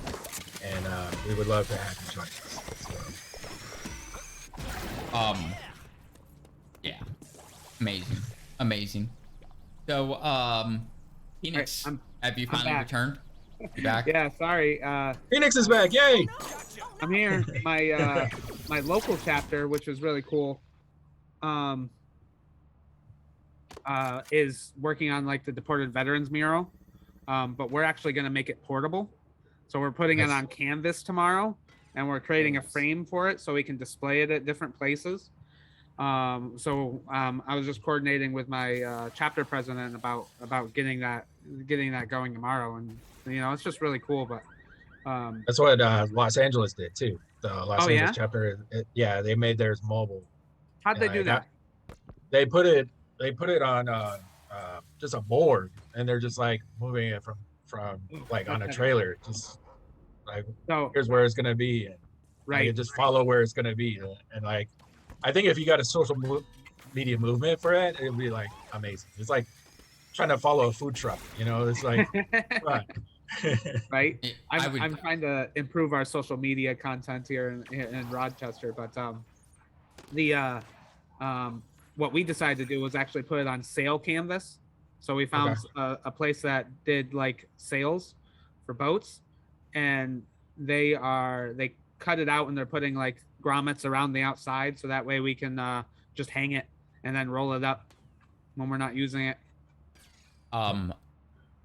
and we would love to have you join us. So. Yeah, amazing. So, Phoenix, have you finally returned? You back? Yeah, sorry. Phoenix is back! Yay! I'm here. My my local chapter, which was really cool, is working on like the deported veterans mural, but we're actually going to make it portable. So we're putting it on canvas tomorrow, and we're creating a frame for it so we can display it at different places. I was just coordinating with my chapter president about getting that going tomorrow, and it's just really cool. But that's what Los Angeles did too. The Los Angeles chapter, they made theirs mobile. How'd they do that? They put it on just a board, and they're just like moving it from like on a trailer, just like here's where it's gonna be, and right, you just follow where it's gonna be, and like I think if you got a social media movement for it, it'd be like amazing. It's like trying to follow a food truck, it's like right. I'm trying to improve our social media content here in Rochester, but what we decided to do was actually put it on sail canvas. So we found a place that did like sails for boats, and they cut it out and they're putting like grommets around the outside, so that way we can just hang it and then roll it up when we're not using it.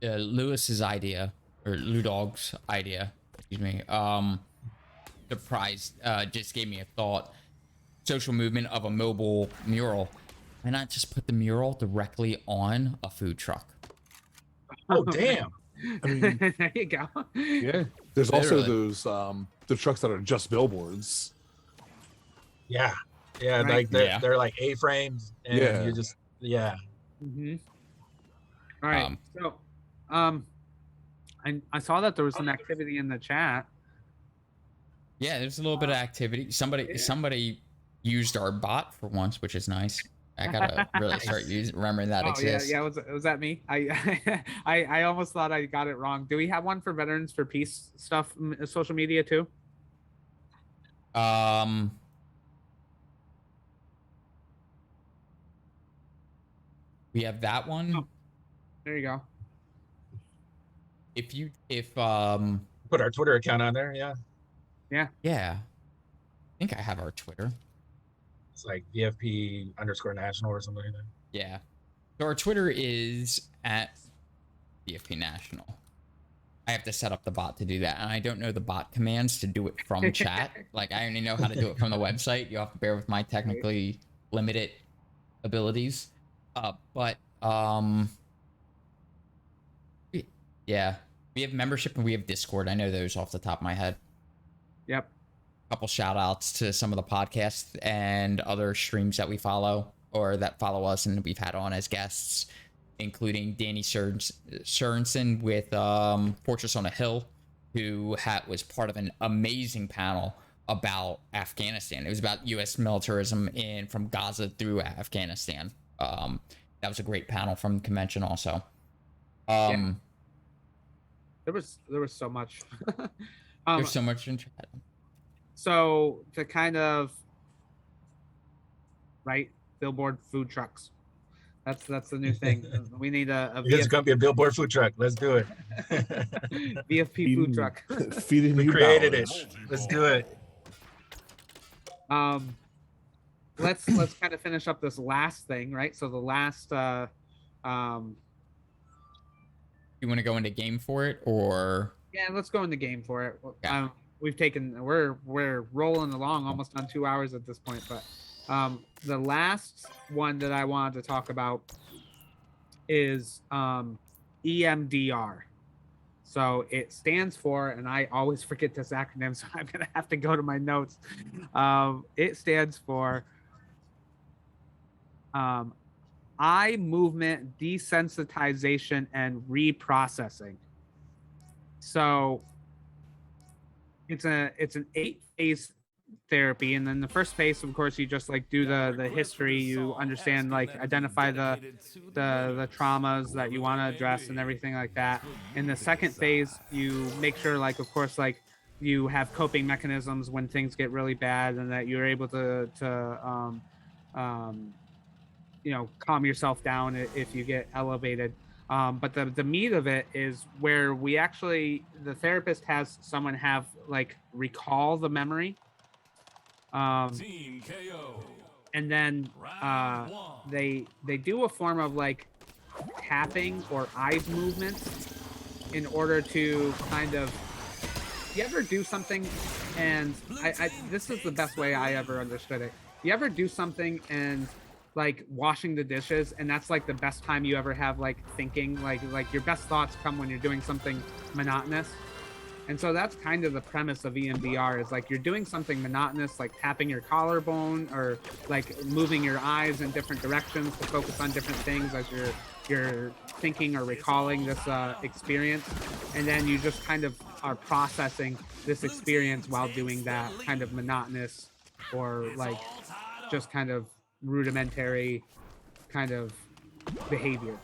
Lewis's idea, or Ludog's idea, excuse me, just gave me a thought. Social movement of a mobile mural. Why not just put the mural directly on a food truck? Oh, damn. I mean, there you go. Yeah. There's also those the trucks that are just billboards. Yeah. Yeah, right. Like they're like A-frames, and you just Mm-hmm. All right. So I saw that there was some activity in the chat. Yeah, there's a little bit of activity. Somebody used our bot for once, which is nice. I gotta really start remembering that exists. Yeah. Was that me? I almost thought I got it wrong. Do we have one for Veterans for Peace stuff, social media too? We have that one. Oh, there you go. If put our Twitter account on there, yeah. I think I have our Twitter. It's like GFP_national or something like that. Yeah. So our Twitter is at GFP National. I have to set up the bot to do that, and I don't know the bot commands to do it from chat. Like, I only know how to do it from the website. You have to bear with my technically limited abilities. Yeah, we have membership and we have Discord. I know those off the top of my head. Yep. Couple shout outs to some of the podcasts and other streams that we follow or that follow us and we've had on as guests, including Danny Sorensen with Fortress on a Hill, who was part of an amazing panel about Afghanistan. It was about U.S. militarism from Gaza through Afghanistan. That was a great panel from the convention also. There was so much. There's so much in chat. So to kind of billboard food trucks. That's the new thing. We need a You guys are VFP, gonna be a billboard food truck. Let's do it. VFP food truck. Feeding We you created it. balance. Let's do it. Let's kind of finish up this last thing, right? So the last You want to go into game for it, or yeah, let's go in the game for it. Yeah. We're rolling along almost on 2 hours at this point, but the last one that I wanted to talk about is EMDR. So it stands for, and I always forget this acronym, so I'm gonna have to go to my notes. It stands for eye movement desensitization and reprocessing. So it's an 8-phase therapy, and then the first phase, of course, you just like do the history, you understand, like identify the traumas that you want to address and everything like that. In the second phase, you make sure, like, of course, like you have coping mechanisms when things get really bad, and that you're able to calm yourself down if you get elevated. But the meat of it is where the therapist has someone have like recall the memory. Team KO. And then they do a form of like tapping or eyes movements in order to kind of, you ever do something, and I this is the best way I ever understood it. You ever do something and like washing the dishes, and that's like the best time you ever have, like thinking, like your best thoughts come when you're doing something monotonous. And so that's kind of the premise of EMDR, is like you're doing something monotonous, like tapping your collarbone or like moving your eyes in different directions to focus on different things as you're thinking or recalling this experience. And then you just kind of are processing this experience while doing that kind of monotonous or like just kind of rudimentary kind of behavior.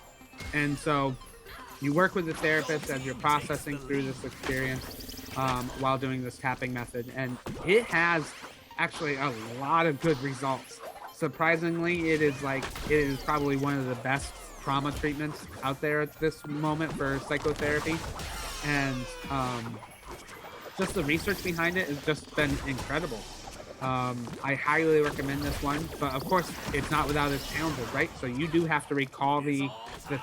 And so you work with the therapist as you're processing through this experience while doing this tapping method, and it has actually a lot of good results. Surprisingly, it is probably one of the best trauma treatments out there at this moment for psychotherapy, and just the research behind it has just been incredible. I highly recommend this one, but of course it's not without its challenges, right? So you do have to recall the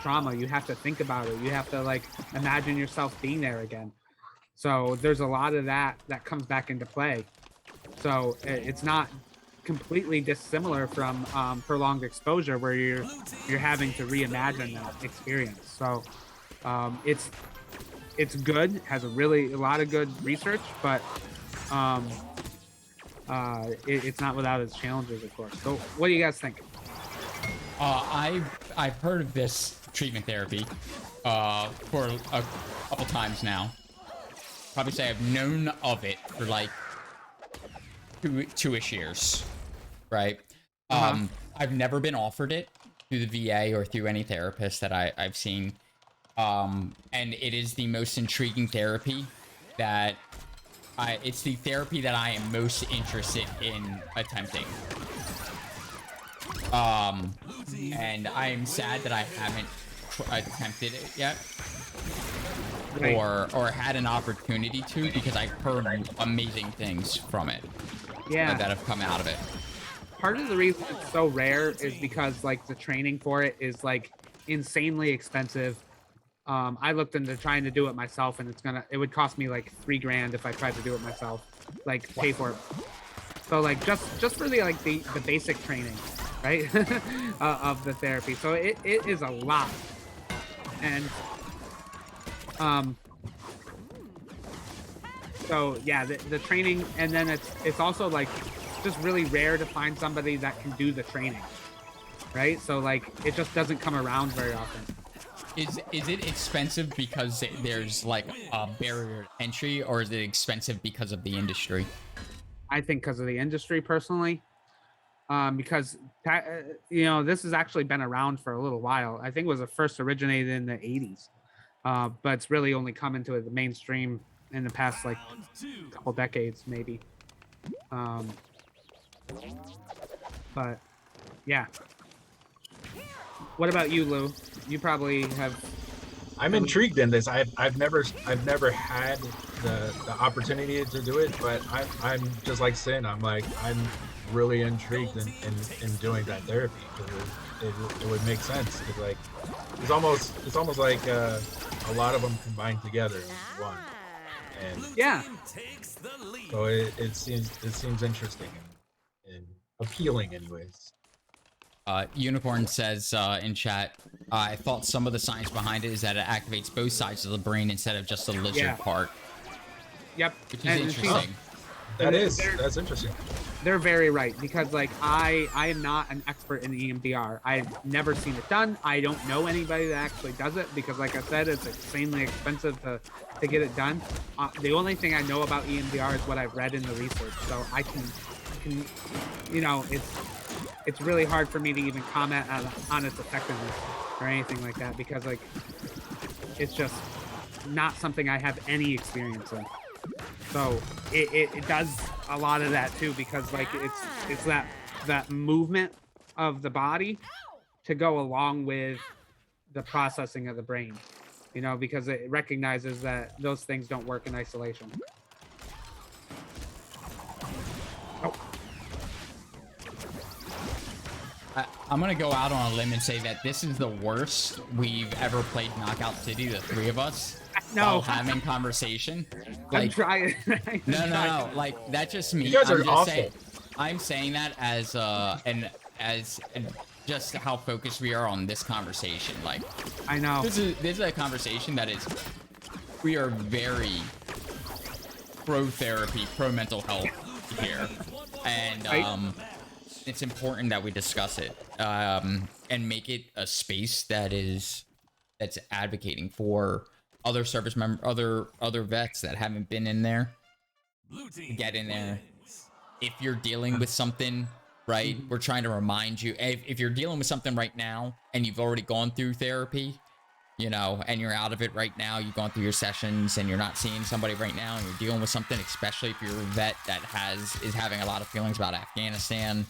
trauma. You have to think about it. You have to like imagine yourself being there again. So there's a lot of that comes back into play. So it's not completely dissimilar from prolonged exposure, where you're having to reimagine that experience. So it's good. It has a lot of good research, but it's not without its challenges, of course. So what do you guys think? I've heard of this treatment therapy for a couple times now. Probably say I've known of it for like two-ish years, right? I've never been offered it through the VA or through any therapist that I've seen, and it is the most intriguing therapy that it's the therapy that I am most interested in attempting. And I am sad that I haven't attempted it yet, Right. or had an opportunity to, because I've heard amazing things from it. Yeah. That have come out of it. Part of the reason it's so rare is because like the training for it is like insanely expensive. I looked into trying to do it myself, and it would cost me like $3,000 if I tried to do it myself, like pay for it. So like just for the like the basic training, right, of the therapy. So it is a lot, and so yeah, the training, and then it's also like just really rare to find somebody that can do the training, right? So like it just doesn't come around very often. Is it expensive because there's like a barrier to entry, or is it expensive because of the industry? I think because of the industry, personally, because this has actually been around for a little while. I think it was first originated in the 80s, but it's really only come into the mainstream in the past like couple decades, maybe. But yeah. What about you, Lou? You probably have. I'm intrigued in this. I've never had the opportunity to do it, but I'm just like Sin. I'm really intrigued in doing that therapy because it would make sense. Because like it's almost like a lot of them combined together in one. And yeah, so it seems interesting and appealing, anyways. Unicorn says in chat, I thought some of the science behind it is that it activates both sides of the brain instead of just the lizard part. Yep. Which is interesting. That's interesting. They're very right, because like I am not an expert in EMDR. I've never seen it done. I don't know anybody that actually does it because, like I said, it's insanely expensive to get it done. The only thing I know about EMDR is what I've read in the research, so I can you know, it's really hard for me to even comment on its effectiveness or anything like that, because like it's just not something I have any experience in. So it does a lot of that too, because like it's that movement of the body to go along with the processing of the brain, you know, because it recognizes that those things don't work in isolation. I'm gonna go out on a limb and say that this is the worst we've ever played Knockout City, the three of us, while having conversation. Like, I'm trying. No. Like that's just me. You guys are awful. I'm saying that as just how focused we are on this conversation. Like, I know this is a conversation that is. We are very pro therapy, pro mental health here, and it's important that we discuss it and make it a space that's advocating for other service members, other vets that haven't been in there. Get in there. If you're dealing with something, right? We're trying to remind you. If you're dealing with something right now and you've already gone through therapy, you know, and you're out of it right now, you've gone through your sessions and you're not seeing somebody right now, and you're dealing with something, especially if you're a vet that is having a lot of feelings about Afghanistan.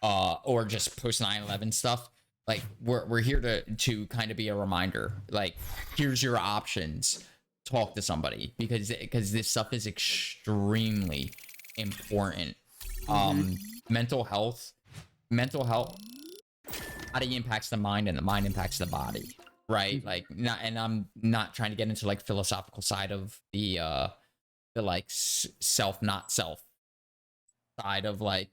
Or just post 9/11 stuff. Like we're here to kind of be a reminder. Like, here's your options. Talk to somebody because this stuff is extremely important. Mental health, body impacts the mind, and the mind impacts the body. Right? Like, I'm not trying to get into like philosophical side of the like self, not self side of like.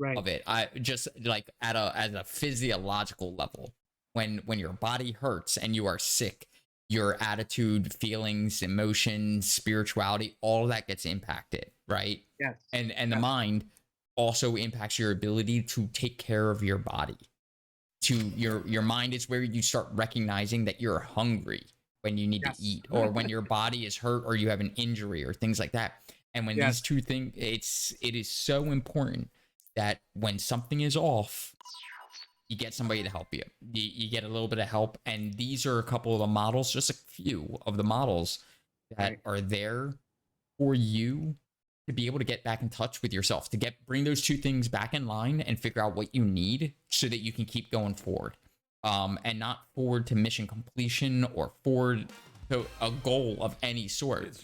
Right. Of it. I just like at a physiological level, when your body hurts and you are sick, your attitude, feelings, emotions, spirituality, all of that gets impacted, right? Yes. And the mind also impacts your ability to take care of your body. Your mind is where you start recognizing that you're hungry when you need to eat, or when your body is hurt, or you have an injury, or things like that. And when these two things, it is so important that when something is off, you get somebody to help you. You get a little bit of help. And these are a couple of the models, just a few of the models that are there for you to be able to get back in touch with yourself, to bring those two things back in line and figure out what you need so that you can keep going forward. And not forward to mission completion or forward to a goal of any sort.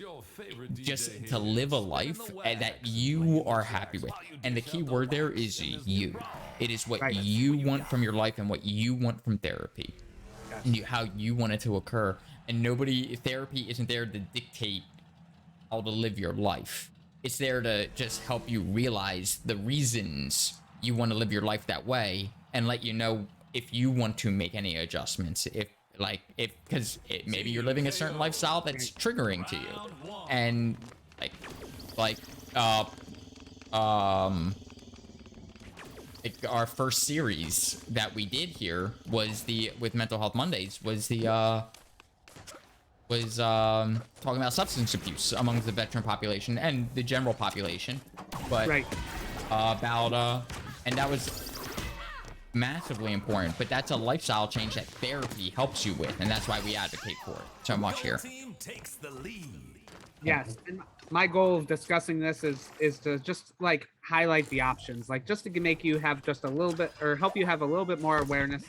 Just to live a life that you are happy with. And the key word there is you. It is what you want from your life and what you want from therapy. And how you want it to occur. And therapy isn't there to dictate how to live your life. It's there to just help you realize the reasons you want to live your life that way, and let you know if you want to make any adjustments. Because maybe you're living a certain lifestyle that's triggering to you, and like our first series that we did here was with Mental Health Mondays was talking about substance abuse among the veteran population and the general population, but and that was massively important. But that's a lifestyle change that therapy helps you with, and that's why we advocate for it so much here. Yes, and my goal of discussing this is to just like highlight the options, like just to make you have just a little bit, or help you have a little bit more awareness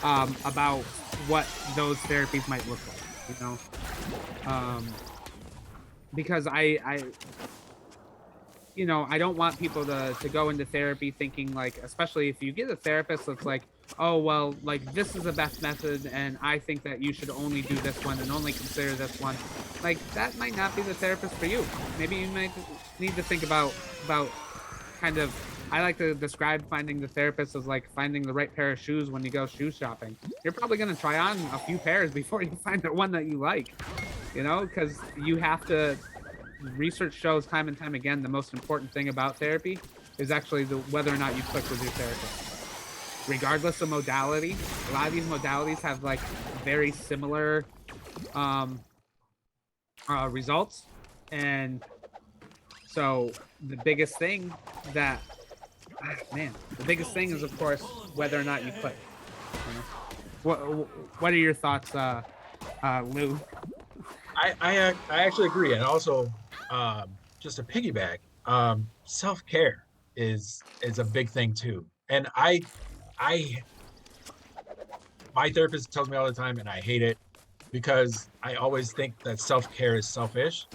about what those therapies might look like, because I I don't want people to go into therapy thinking like, especially if you get a therapist that's like, oh, well, like this is the best method and I think that you should only do this one and only consider this one. Like that might not be the therapist for you. Maybe you might need to think about kind of, I like to describe finding the therapist as like finding the right pair of shoes when you go shoe shopping. You're probably going to try on a few pairs before you find the one that you like, because you have to. Research shows time and time again the most important thing about therapy is actually whether or not you click with your therapist. Regardless of modality, a lot of these modalities have like very similar results, and so the biggest thing is of course whether or not you click. What are your thoughts, Lou? I actually agree, and also just to piggyback, self-care is a big thing too. And my therapist tells me all the time, and I hate it because I always think that self-care is selfish,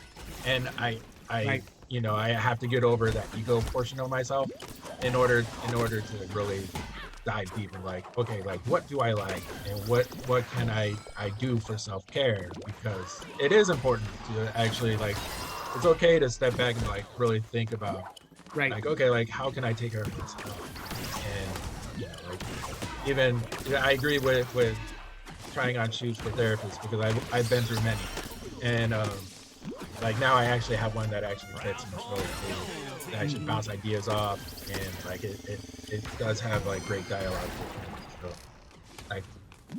and I Right. I have to get over that ego portion of myself in order to really dive deeper. Like, okay, like what do I like, and what can I do for self-care? Because it is important to actually like, it's okay to step back and like really think about, Right. like, okay, like how can I take care of myself? And like even I agree with trying on shoes for therapists because I've been through many, and like now I actually have one that actually fits and it's really cool. It actually bounce ideas off, and like it does have like great dialogue with me. So like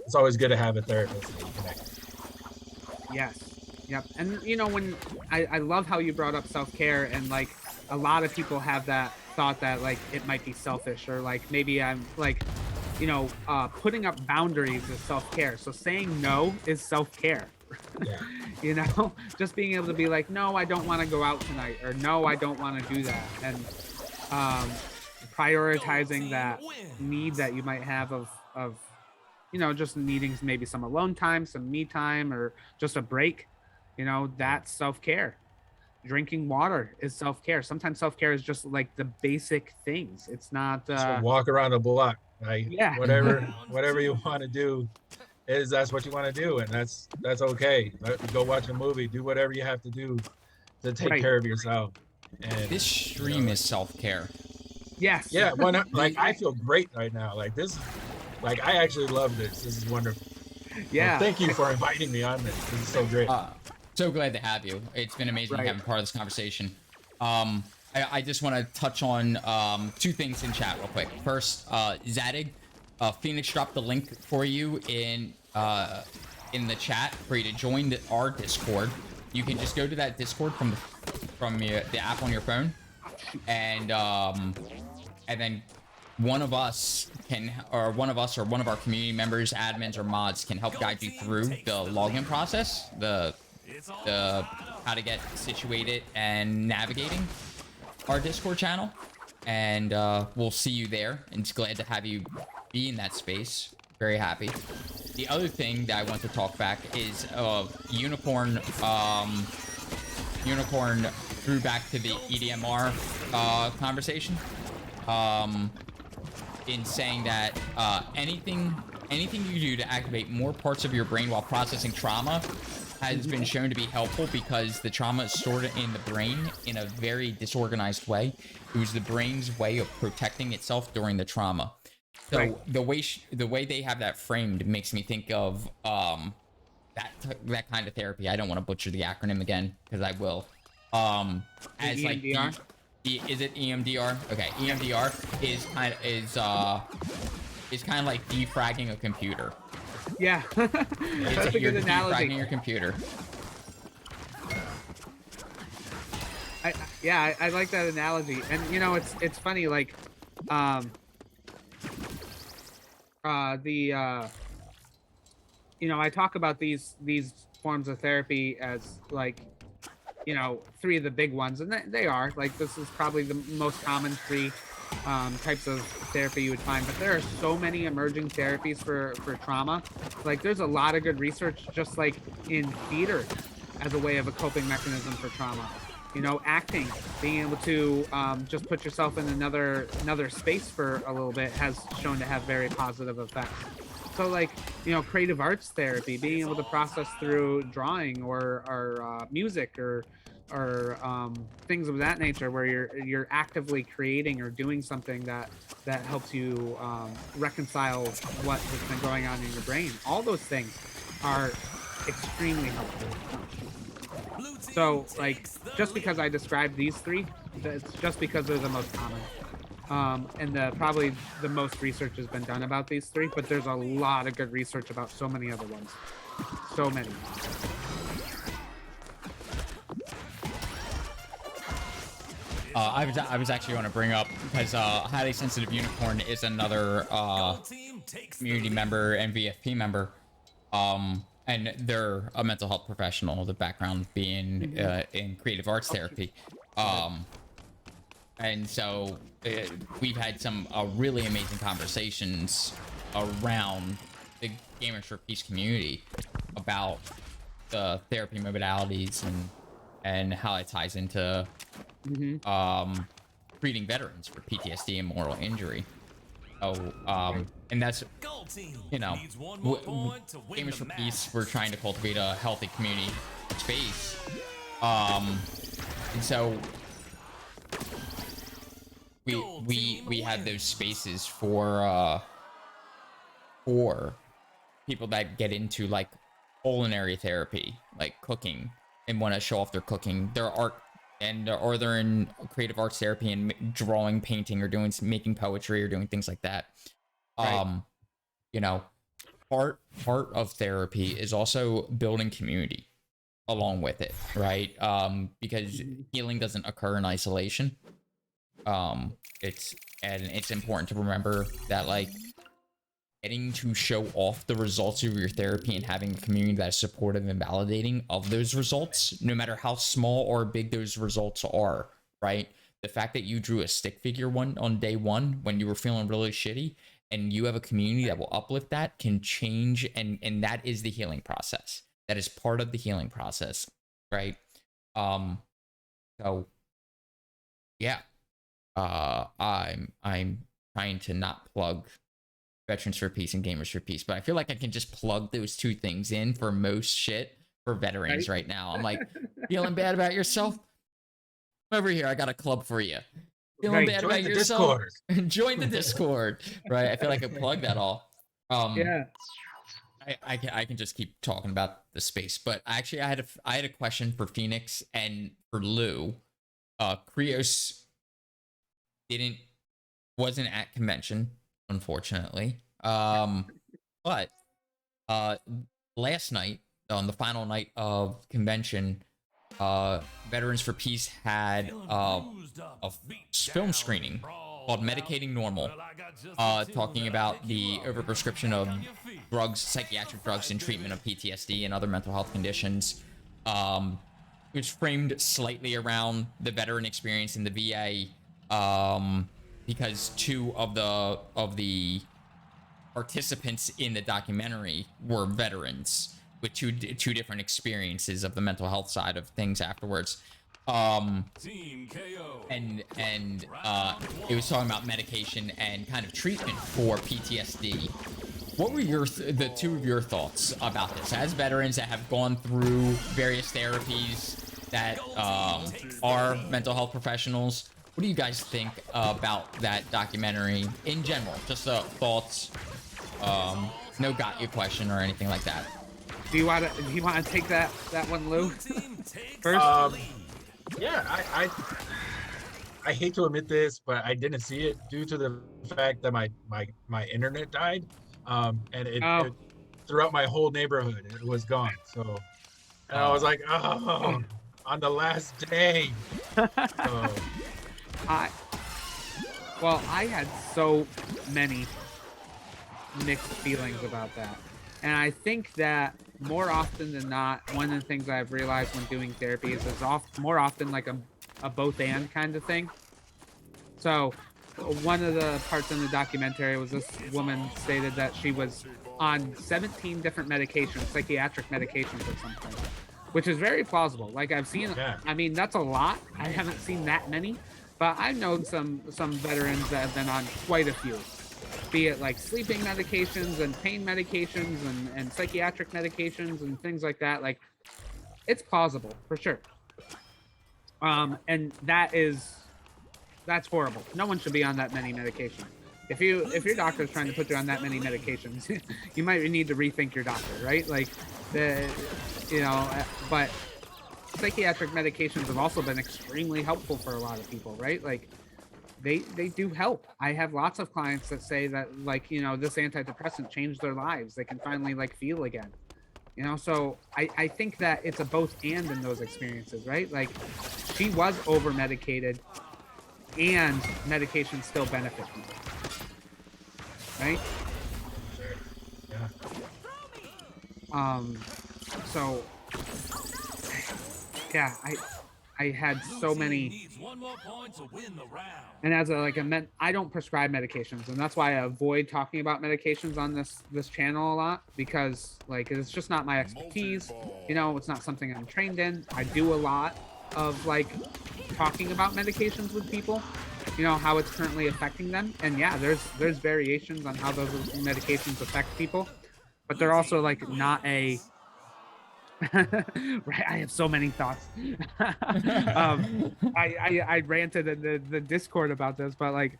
it's always good to have a therapist that you connect with. Yes. Yep. And when I love how you brought up self-care, and like a lot of people have that thought that like it might be selfish, or like maybe I'm like putting up boundaries is self-care. So saying no is self-care. Yeah. Just being able to be like, no, I don't want to go out tonight, or no, I don't want to do that, and prioritizing that need that you might have of just needing maybe some alone time, some me time, or just a break. That's self-care. Drinking water is self-care. Sometimes self-care is just like the basic things. It's not So walk around the block, like Yeah. whatever you want to do, that's what you want to do, and that's okay. Go watch a movie, do whatever you have to do to take Right. care of yourself. And This stream is self-care. Yes. yeah, like I feel great right now. Like this, like I actually love this. This is wonderful. Yeah. Well, thank you for inviting me on this. This is so great. So glad to have you. It's been amazing Right. having part of this conversation. I just want to touch on two things in chat real quick. First, Zadig, Phoenix dropped the link for you in the chat for you to join our Discord. You can just go to that Discord from the app on your phone, and then one of us or one of our community members, admins, or mods can help guide you through the login process, the how to get situated and navigating our Discord channel, and we'll see you there. And it's glad to have you be in that space. Very happy. The other thing that I want to talk back is Unicorn. Unicorn threw back to the EDMR conversation, in saying that anything you do to activate more parts of your brain while processing trauma has been shown to be helpful, because the trauma is stored in the brain in a very disorganized way. It was the brain's way of protecting itself during the trauma. So Right. the way they have that framed makes me think of that kind of therapy. I don't want to butcher the acronym again because I will. As like EMDR? is it EMDR? Okay, EMDR is kind of like defragging a computer. Yeah. That's a You're good defragging analogy. your computer. I like that analogy. And it's funny, like I talk about these forms of therapy as like, you know, 3 of the big ones, and they are like, this is probably the most common 3 types of therapy you would find, but there are so many emerging therapies for trauma. Like there's a lot of good research just like in theater as a way of a coping mechanism for trauma. You know, acting, being able to just put yourself in another space for a little bit has shown to have very positive effects. So like, you know, creative arts therapy, being able to process through drawing or music or things of that nature, where you're actively creating or doing something that helps you reconcile what has been going on in your brain. All those things are extremely helpful. So like, just because I described these 3, it's just because they're the most common. And probably the most research has been done about these 3, but there's a lot of good research about so many other ones. So many. I was actually going to bring up, because Highly Sensitive Unicorn is another community member and VFP member, and they're a mental health professional, the background being in creative arts therapy. And so we've had some really amazing conversations around the Gamers for Peace community about the therapy modalities and how it ties into treating veterans for PTSD and moral injury. So, and that's, you know, Gamers for Peace, we're trying to cultivate a healthy community space. And so we have those spaces for people that get into like culinary therapy, like cooking, and want to show off their cooking, their art, and or they're in creative arts therapy and drawing, painting, or making poetry or doing things like that. Right. You know, part of therapy is also building community along with it, right? Because healing doesn't occur in isolation. It's important to remember that, like, getting to show off the results of your therapy and having a community that is supportive and validating of those results, no matter how small or big those results are, right? The fact that you drew a stick figure on day 1 when you were feeling really shitty, and you have a community that will uplift that, can change, and that is the healing process. That is part of the healing process, right? So yeah. I'm trying to not plug Veterans for Peace and Gamers for Peace, but I feel like I can just plug those 2 things in for most shit for veterans right now. I'm like, feeling bad about yourself? Come over here, I got a club for you. Feeling bad about yourself? Join the Discord. Right? I feel like I plug that all. Yeah. I can just keep talking about the space, but actually I had a question for Phoenix and for Lou. Krios wasn't at convention, unfortunately. But last night, on the final night of convention, Veterans for Peace had a film screening called Medicating Normal, talking about the overprescription of drugs, psychiatric drugs, in treatment of PTSD and other mental health conditions. It was framed slightly around the veteran experience in the VA, because 2 of the participants in the documentary were veterans with two different experiences of the mental health side of things afterwards. Team KO. And it was talking about medication and kind of treatment for PTSD. What were the 2 of your thoughts about this as veterans that have gone through various therapies that are mental health professionals? What do you guys think about that documentary in general? Just thoughts. No got you question or anything like that. Do you want to take that one, Lou? First. Yeah, I hate to admit this, but I didn't see it due to the fact that my internet died, and it throughout my whole neighborhood it was gone. So, and I was like, oh, on the last day. So, I had so many mixed feelings about that, and I think that more often than not, one of the things I've realized when doing therapy is more often like a both and kind of thing. So one of the parts in the documentary was this woman stated that she was on 17 different medications, psychiatric medications at some point, which is very plausible. Like I've seen, I mean, that's a lot. I haven't seen that many, but I've known some veterans that have been on quite a few, be it like sleeping medications and pain medications and psychiatric medications and things like that. Like it's plausible for sure. And that's horrible. No one should be on that many medications. If your doctor is trying to put you on that many medications, you might need to rethink your doctor, right? Like but psychiatric medications have also been extremely helpful for a lot of people, right? Like they do help. I have lots of clients that say that like, this antidepressant changed their lives. They can finally like feel again. So I think that it's a both and in those experiences, right? Like she was over medicated and medication still benefit people, right? Yeah. So yeah, I had so many, and as I don't prescribe medications, and that's why I avoid talking about medications on this channel a lot, because like it's just not my expertise. It's not something I'm trained in. I do a lot of like talking about medications with people, how it's currently affecting them, and yeah, there's variations on how those medications affect people, but they're also like not a right. I have so many thoughts. I ranted in the Discord about this, but like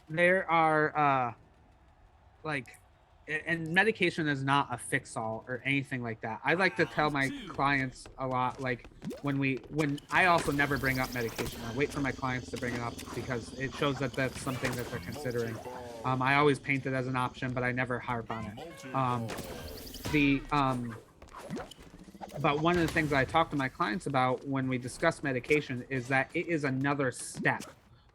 there are and medication is not a fix-all or anything like that. I like to tell my clients a lot, like when I also never bring up medication. I wait for my clients to bring it up because it shows that that's something that they're considering. I always paint it as an option, but I never harp on it. But one of the things I talk to my clients about when we discuss medication is that it is another step.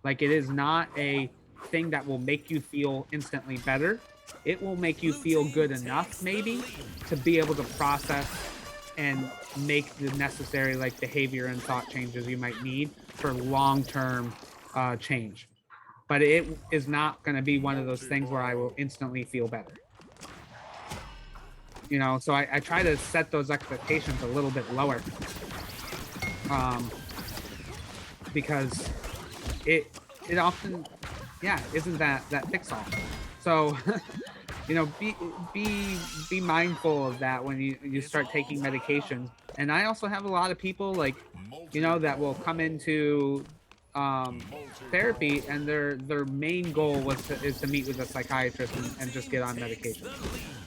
Like it is not a thing that will make you feel instantly better. It will make you feel good enough maybe to be able to process and make the necessary like behavior and thought changes you might need for long-term change. But it is not going to be one of those things where I will instantly feel better. So I try to set those expectations a little bit lower, because it often, isn't that fix-all. So, be mindful of that when you start taking medications. And I also have a lot of people like, that will come into therapy and their main goal is to meet with a psychiatrist and just get on medication.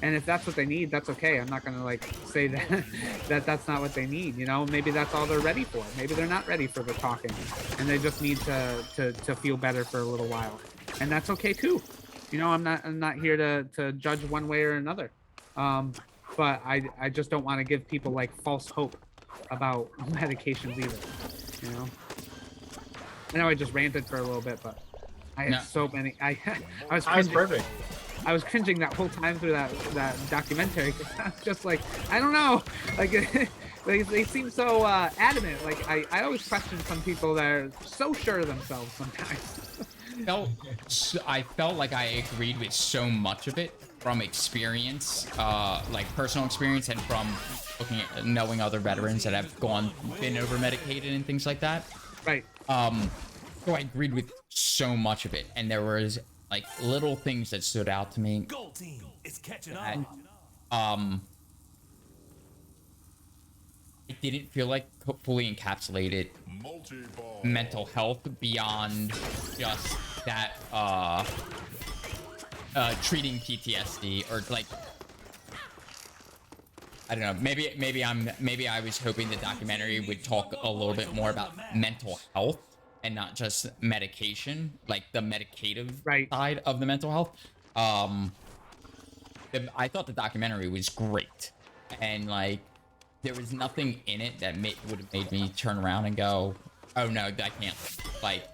And if that's what they need, that's okay. I'm not gonna like say that that's not what they need. Maybe that's all they're ready for. Maybe they're not ready for the talking, and they just need to feel better for a little while, and that's okay too. I'm not here to judge one way or another, but I just don't want to give people like false hope about medications either. I know I just ranted for a little bit, but I had so many. I was perfect. I was cringing that whole time through that documentary. I was just like, I don't know, like they seem so adamant. Like I always question some people that are so sure of themselves sometimes. I felt like I agreed with so much of it from experience, like personal experience, and from looking at knowing other veterans that have been over medicated and things like that. Right. So I agreed with so much of it, and there was like little things that stood out to me. Gold team is catching up. It didn't feel like fully encapsulated mental health beyond just that treating PTSD, or like I don't know, maybe I was hoping the documentary would talk a little bit more about mental health and not just medication, like the medicative side of the mental health. I thought the documentary was great, and like there was nothing in it that would have made me turn around and go, oh no, I can't, like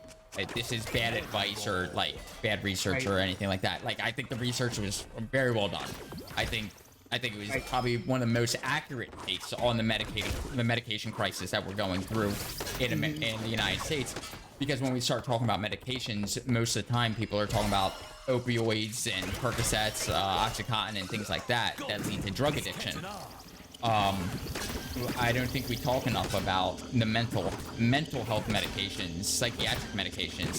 this is bad advice or like bad research or anything like that. Like I think the research was very well done. I think I think it was probably one of the most accurate takes on the medication crisis that we're going through in the United States. Because when we start talking about medications, most of the time people are talking about opioids and Percocets, Oxycontin, and things like that lead to drug addiction. I don't think we talk enough about the mental health medications, psychiatric medications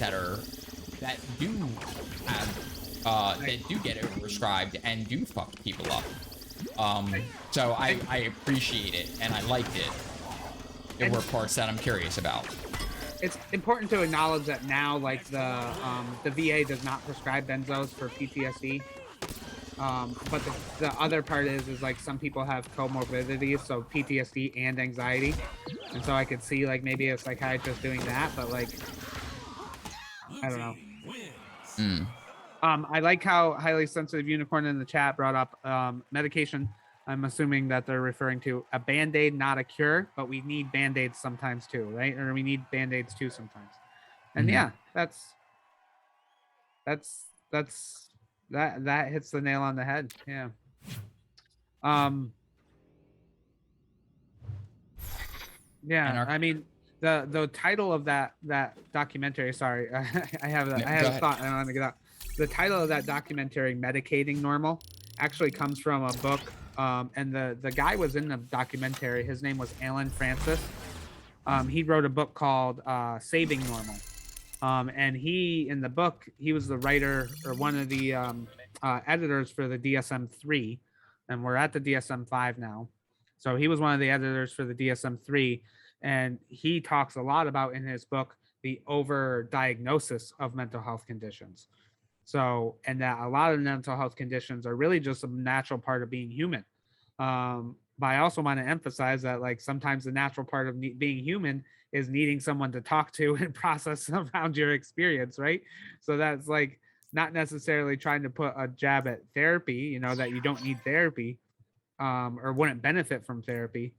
that do get overprescribed and do fuck people up. So I appreciate it and I liked it. There were parts that I'm curious about. It's important to acknowledge that now, like the VA does not prescribe benzos for PTSD. But the other part is like some people have comorbidities, so PTSD and anxiety, and so I could see like maybe a psychiatrist doing that, but like I don't know. I like how Highly Sensitive Unicorn in the chat brought up medication. I'm assuming that they're referring to a Band-Aid, not a cure, but we need Band-Aids sometimes too, right? Or we need Band-Aids too sometimes. And yeah, that hits the nail on the head. Yeah. Yeah, I mean the title of that documentary, sorry, I have a thought I want to get out. The title of that documentary, Medicating Normal, actually comes from a book. And the guy was in the documentary. His name was Alan Francis. He wrote a book called Saving Normal. And in the book, he was the writer or one of the editors for the DSM-3. And we're at the DSM-5 now. So he was one of the editors for the DSM-3. And he talks a lot about in his book the overdiagnosis of mental health conditions. So, and that a lot of mental health conditions are really just a natural part of being human. But I also want to emphasize that like sometimes the natural part of being human is needing someone to talk to and process around your experience, right? So that's like not necessarily trying to put a jab at therapy, that you don't need therapy or wouldn't benefit from therapy.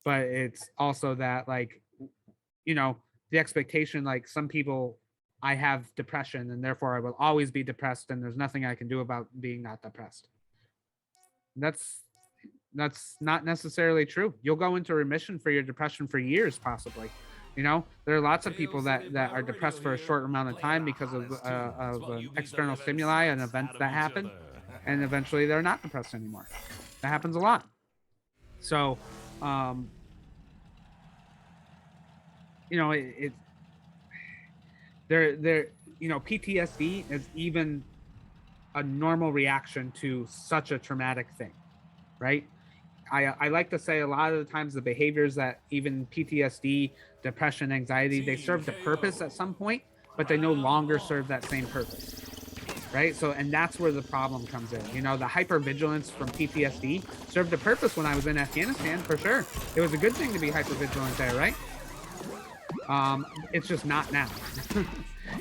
But it's also that like, the expectation, like some people, I have depression and therefore I will always be depressed and there's nothing I can do about being not depressed. That's not necessarily true. You'll go into remission for your depression for years, possibly. There are lots of people that are depressed for a short amount of time because of an external stimuli and events that happen, and eventually they're not depressed anymore. That happens a lot. So, PTSD is even a normal reaction to such a traumatic thing, right? I like to say a lot of the times the behaviors that even PTSD, depression, anxiety, they served a purpose at some point, but they no longer serve that same purpose, right? So, and that's where the problem comes in. The hypervigilance from PTSD served a purpose when I was in Afghanistan, for sure. It was a good thing to be hypervigilant there, right? It's just not now.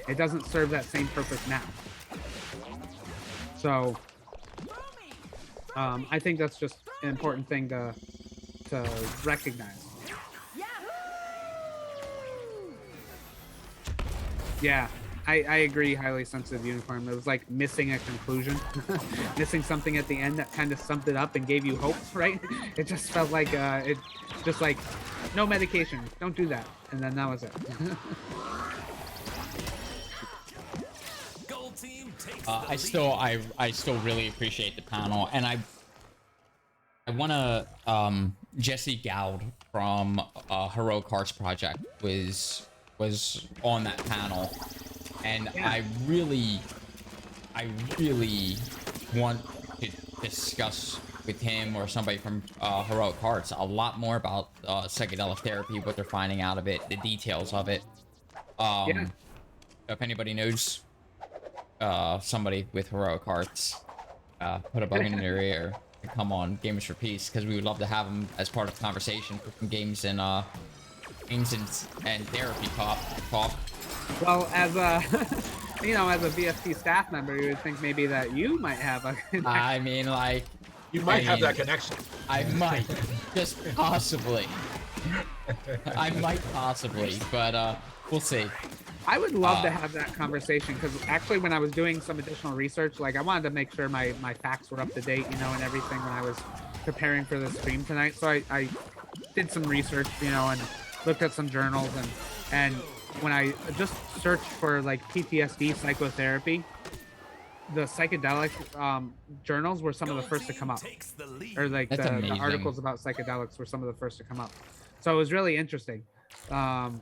It doesn't serve that same purpose now. So, I think that's just an important thing to recognize. Yeah, I agree, Highly Sensitive Unicorn. It was like missing a conclusion, missing something at the end that kind of summed it up and gave you hope, right? It just felt like no medication, don't do that, and then that was it. I still really appreciate the panel, and I want to Jesse Gould from Heroic Hearts Project was on that panel, and yeah. I really want to discuss with him or somebody from Heroic Hearts a lot more about psychedelic therapy, what they're finding out of it, the details of it. If anybody knows somebody with Heroic Hearts, put a bug in their ear and come on Gamers for Peace, because we would love to have them as part of the conversation for some games and therapy talk. Well, as a as a VFP staff member, you would think maybe that you might have a connection. I mean, like, you might have that connection. I might, just possibly. I might possibly, but we'll see. I would love to have that conversation, because actually when I was doing some additional research, like I wanted to make sure my facts were up to date, you know, and everything when I was preparing for the stream tonight. So I did some research, you know, and looked at some journals, and when I just searched for like PTSD psychotherapy, the psychedelic journals were some of the first to come up, or like the articles about psychedelics were some of the first to come up. So it was really interesting that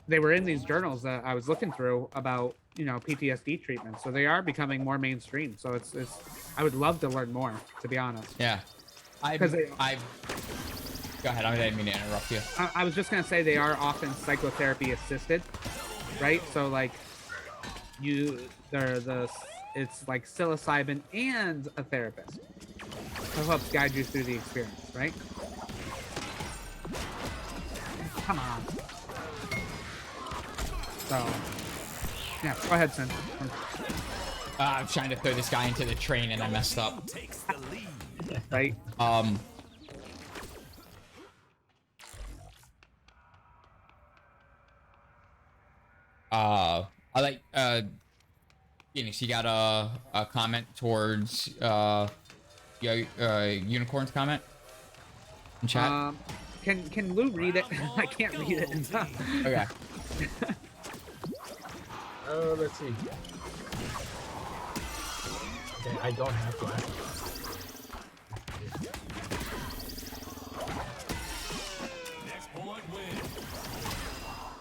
they were in these journals that I was looking through about, you know, PTSD treatment. So they are becoming more mainstream. So it's I would love to learn more, to be honest. Yeah. Go ahead. I didn't mean to interrupt you. I was just gonna say they are often psychotherapy assisted, right? So like it's like psilocybin and a therapist who helps guide you through the experience, right? Come on. So, yeah, go ahead, Sin. I'm trying to throw this guy into the train and I messed up. Right? I like, Phoenix, you got a comment towards, Unicorn's comment in chat? Can Lou read it? I can't read it. Okay. Let's see. Okay, I don't have glasses.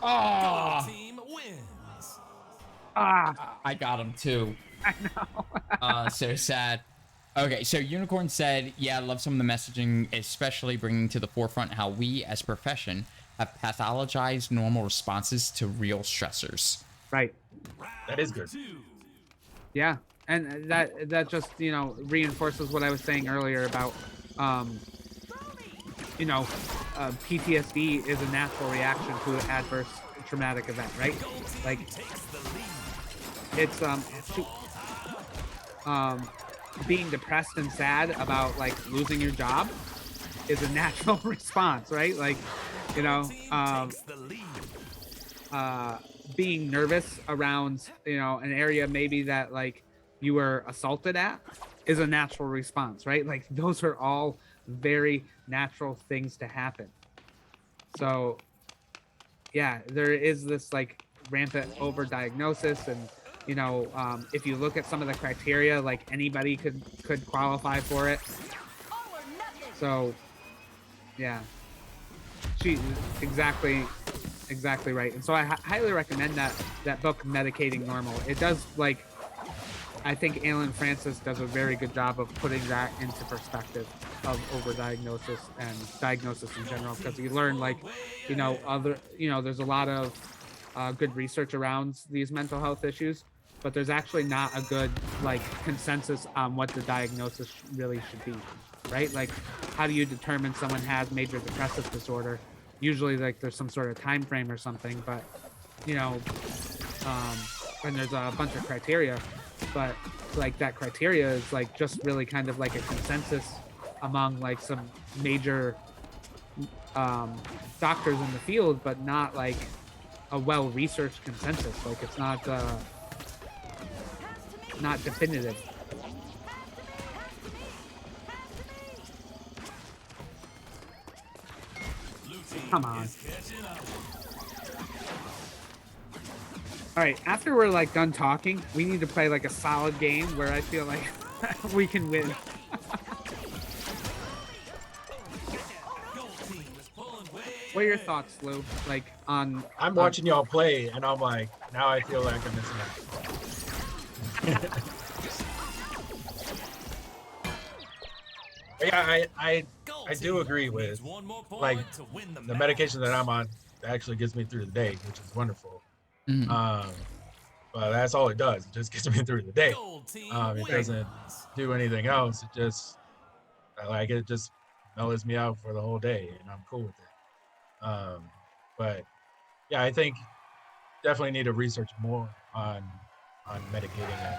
Oh! Team wins. I got him too. I know. So sad. Okay, so Unicorn said, yeah, I love some of the messaging, especially bringing to the forefront how we as a profession have pathologized normal responses to real stressors. Right. That is good. Yeah, and that just, you know, reinforces what I was saying earlier about, you know, PTSD is a natural reaction to an adverse traumatic event, right? Like, it's being depressed and sad about like losing your job is a natural response, right? Like, you know, being nervous around, you know, an area maybe that like you were assaulted at is a natural response, right? Like those are all very natural things to happen. So yeah, there is this like rampant overdiagnosis, and you know, if you look at some of the criteria, like anybody could qualify for it. So yeah, she exactly right. And so I highly recommend that book, Medicating Normal. It does, like, I think Alan Francis does a very good job of putting that into perspective of overdiagnosis and diagnosis in general, because you learn, like, you know, there's a lot of good research around these mental health issues, but there's actually not a good like consensus on what the diagnosis really should be, right? Like, how do you determine someone has major depressive disorder? Usually like there's some sort of time frame or something, but you know, and there's a bunch of criteria, but like that criteria is like just really kind of like a consensus among like some major doctors in the field, but not like a well-researched consensus. Like it's not definitive. Come on. All right, after we're like done talking, we need to play like a solid game where I feel like we can win. What are your thoughts, Lou? Like on? I'm watching y'all play, and I'm like, now I feel like I'm missing out. Yeah, I do agree with like the medication that I'm on actually gets me through the day, which is wonderful. Mm-hmm. But that's all it does. It just gets me through the day. It doesn't do anything else. It just mellows me out for the whole day, and I'm cool with it. But yeah, I think definitely need to research more on medicating and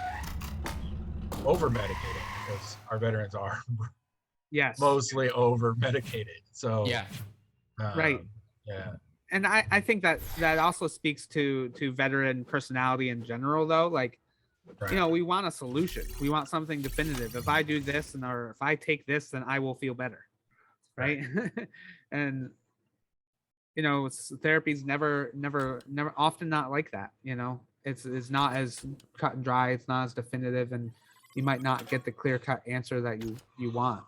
over medicating, because our veterans are yes mostly over medicated. So yeah, right. Yeah, and I think that also speaks to veteran personality in general, though. Like, Right. you know, we want a solution. We want something definitive. If I do this or if I take this, then I will feel better. Right. And, you know, therapy's never often not like that. You know, it's not as cut and dry. It's not as definitive, and you might not get the clear cut answer that you want.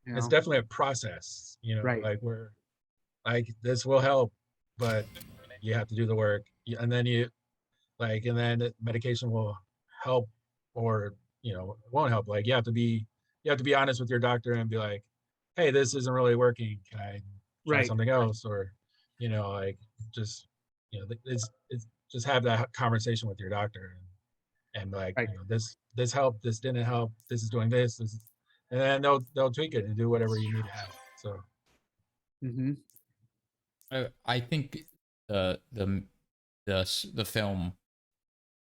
You know? It's definitely a process, you know, Right. like we're like, this will help, but you have to do the work. And then and then medication will help, or, you know, it won't help. Like you have to be honest with your doctor and be like, hey, this isn't really working. Can I try Right. something else? Or, you know, like just, you know, it's just have that conversation with your doctor and like, Right. you know, this helped, this didn't help, this is doing this, and then they'll tweak it and do whatever you need to have. So. Mm-hmm. I think the film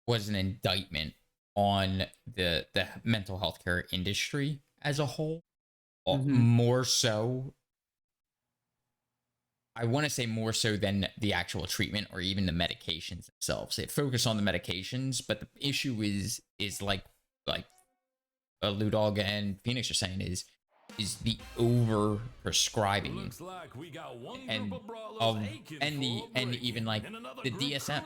was an indictment on the mental health care industry as a whole. More so, I want to say more so than the actual treatment or even the medications themselves. It focused on the medications, but the issue is like Ludog and Phoenix are saying is the over prescribing and even like the DSM.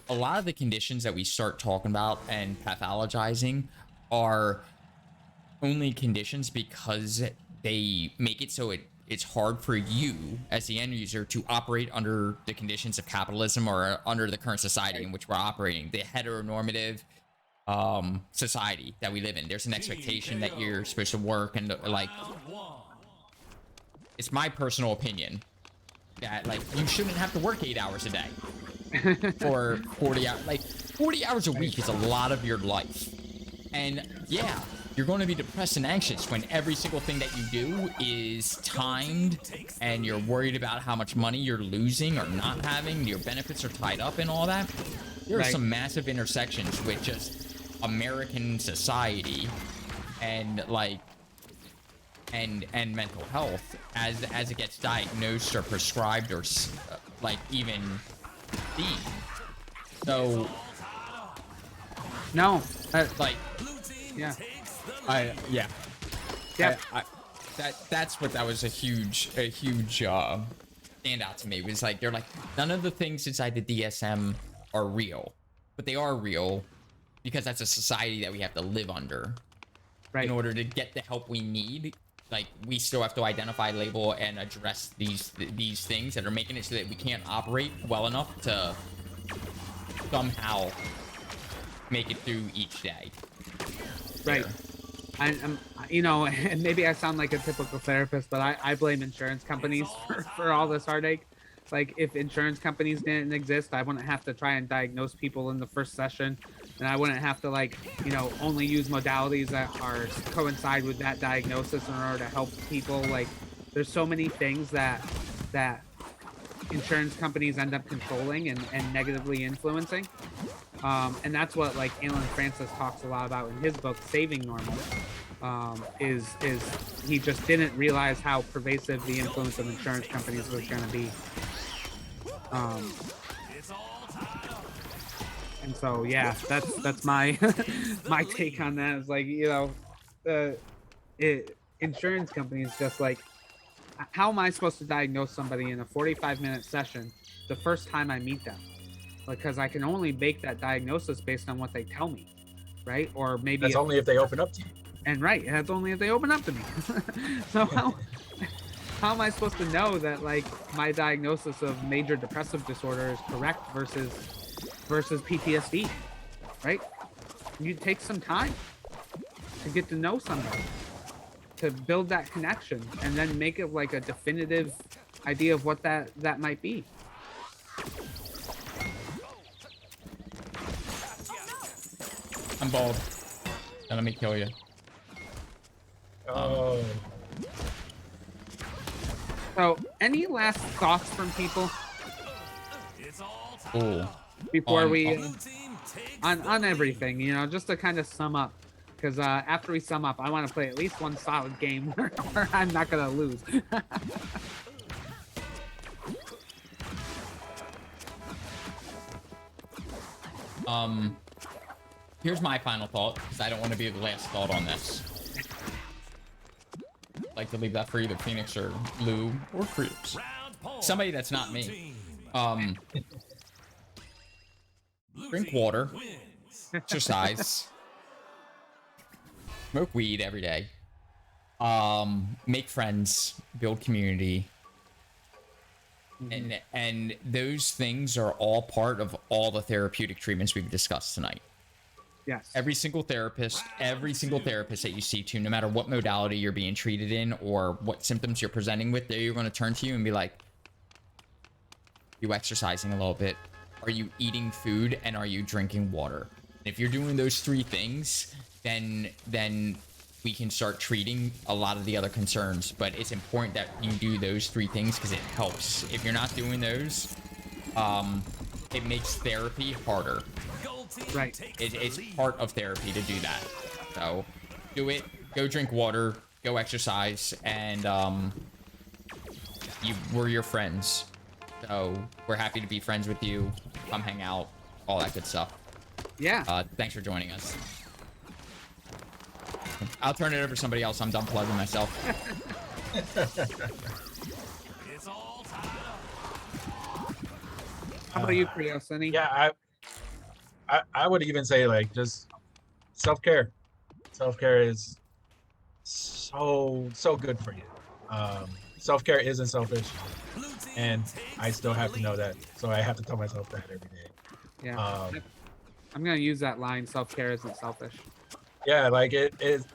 A lot of the conditions that we start talking about and pathologizing are only conditions because they make it so it's hard for you as the end user to operate under the conditions of capitalism or under the current society in which we're operating, the heteronormative society that we live in. There's an expectation that you're supposed to work, and like, it's my personal opinion that like you shouldn't have to work 8 hours a day for 40 hours. Like 40 hours a week is a lot of your life, and yeah, you're going to be depressed and anxious when every single thing that you do is timed and you're worried about how much money you're losing or not having, your benefits are tied up and all that. There are some massive intersections with just American society and like and mental health as it gets diagnosed or prescribed or like even seen. So no, like yeah. That's what that was a huge standout to me. It was like they're like, none of the things inside the DSM are real, but they are real because that's a society that we have to live under. In order to get the help we need. Like, we still have to identify, label, and address these things that are making it so that we can't operate well enough to somehow make it through each day. Right. I'm, you know, and maybe I sound like a typical therapist, but I blame insurance companies for all this heartache. Like, if insurance companies didn't exist, I wouldn't have to try and diagnose people in the first session, and I wouldn't have to, like, you know, only use modalities that are coincide with that diagnosis in order to help people. Like, there's so many things that insurance companies end up controlling and negatively influencing. And that's what, like, Alan Francis talks a lot about in his book, Saving Normal. Is he just didn't realize how pervasive the influence of insurance companies was going to be. And so, yeah, that's my my take on that. Is like, you know, insurance companies just like, how am I supposed to diagnose somebody in a 45-minute session the first time I meet them? Because I can only make that diagnosis based on what they tell me, right? Or maybe that's only if they open up to you. And that's only if they open up to me. So how am I supposed to know that, like, my diagnosis of major depressive disorder is correct versus PTSD, right? You take some time to get to know somebody, to build that connection, and then make it like a definitive idea of what that might be. I'm bald. Now let me kill you. Oh. So, any last thoughts from people? Ooh. Before we on everything, you know, just to kind of sum up, because after we sum up, I want to play at least one solid game where I'm not gonna lose. Here's my final thought, because I don't want to be the last thought on this. I'd like to leave that for either Phoenix or Lou or Cruz. Somebody that's not me. Drink water, exercise, smoke weed every day, make friends, build community, and those things are all part of all the therapeutic treatments we've discussed tonight. Yes. Every single therapist that you see to, no matter what modality you're being treated in or what symptoms you're presenting with, they're going to turn to you and be like, you exercising a little bit? Are you eating food? And are you drinking water? If you're doing those three things, then we can start treating a lot of the other concerns. But it's important that you do those three things because it helps. If you're not doing those, it makes therapy harder. Right. It's part of therapy to do that. So do it. Go drink water. Go exercise. And we're your friends. So we're happy to be friends with you. Come hang out. All that good stuff. Yeah. Thanks for joining us. I'll turn it over to somebody else. I'm done plugging myself. How about you, Priosini? Yeah, I would even say like just self-care. Self-care is so good for you. Self-care isn't selfish, and I still have to know that. So I have to tell myself that every day. Yeah. I'm gonna use that line. Self-care isn't selfish. Yeah, like it is.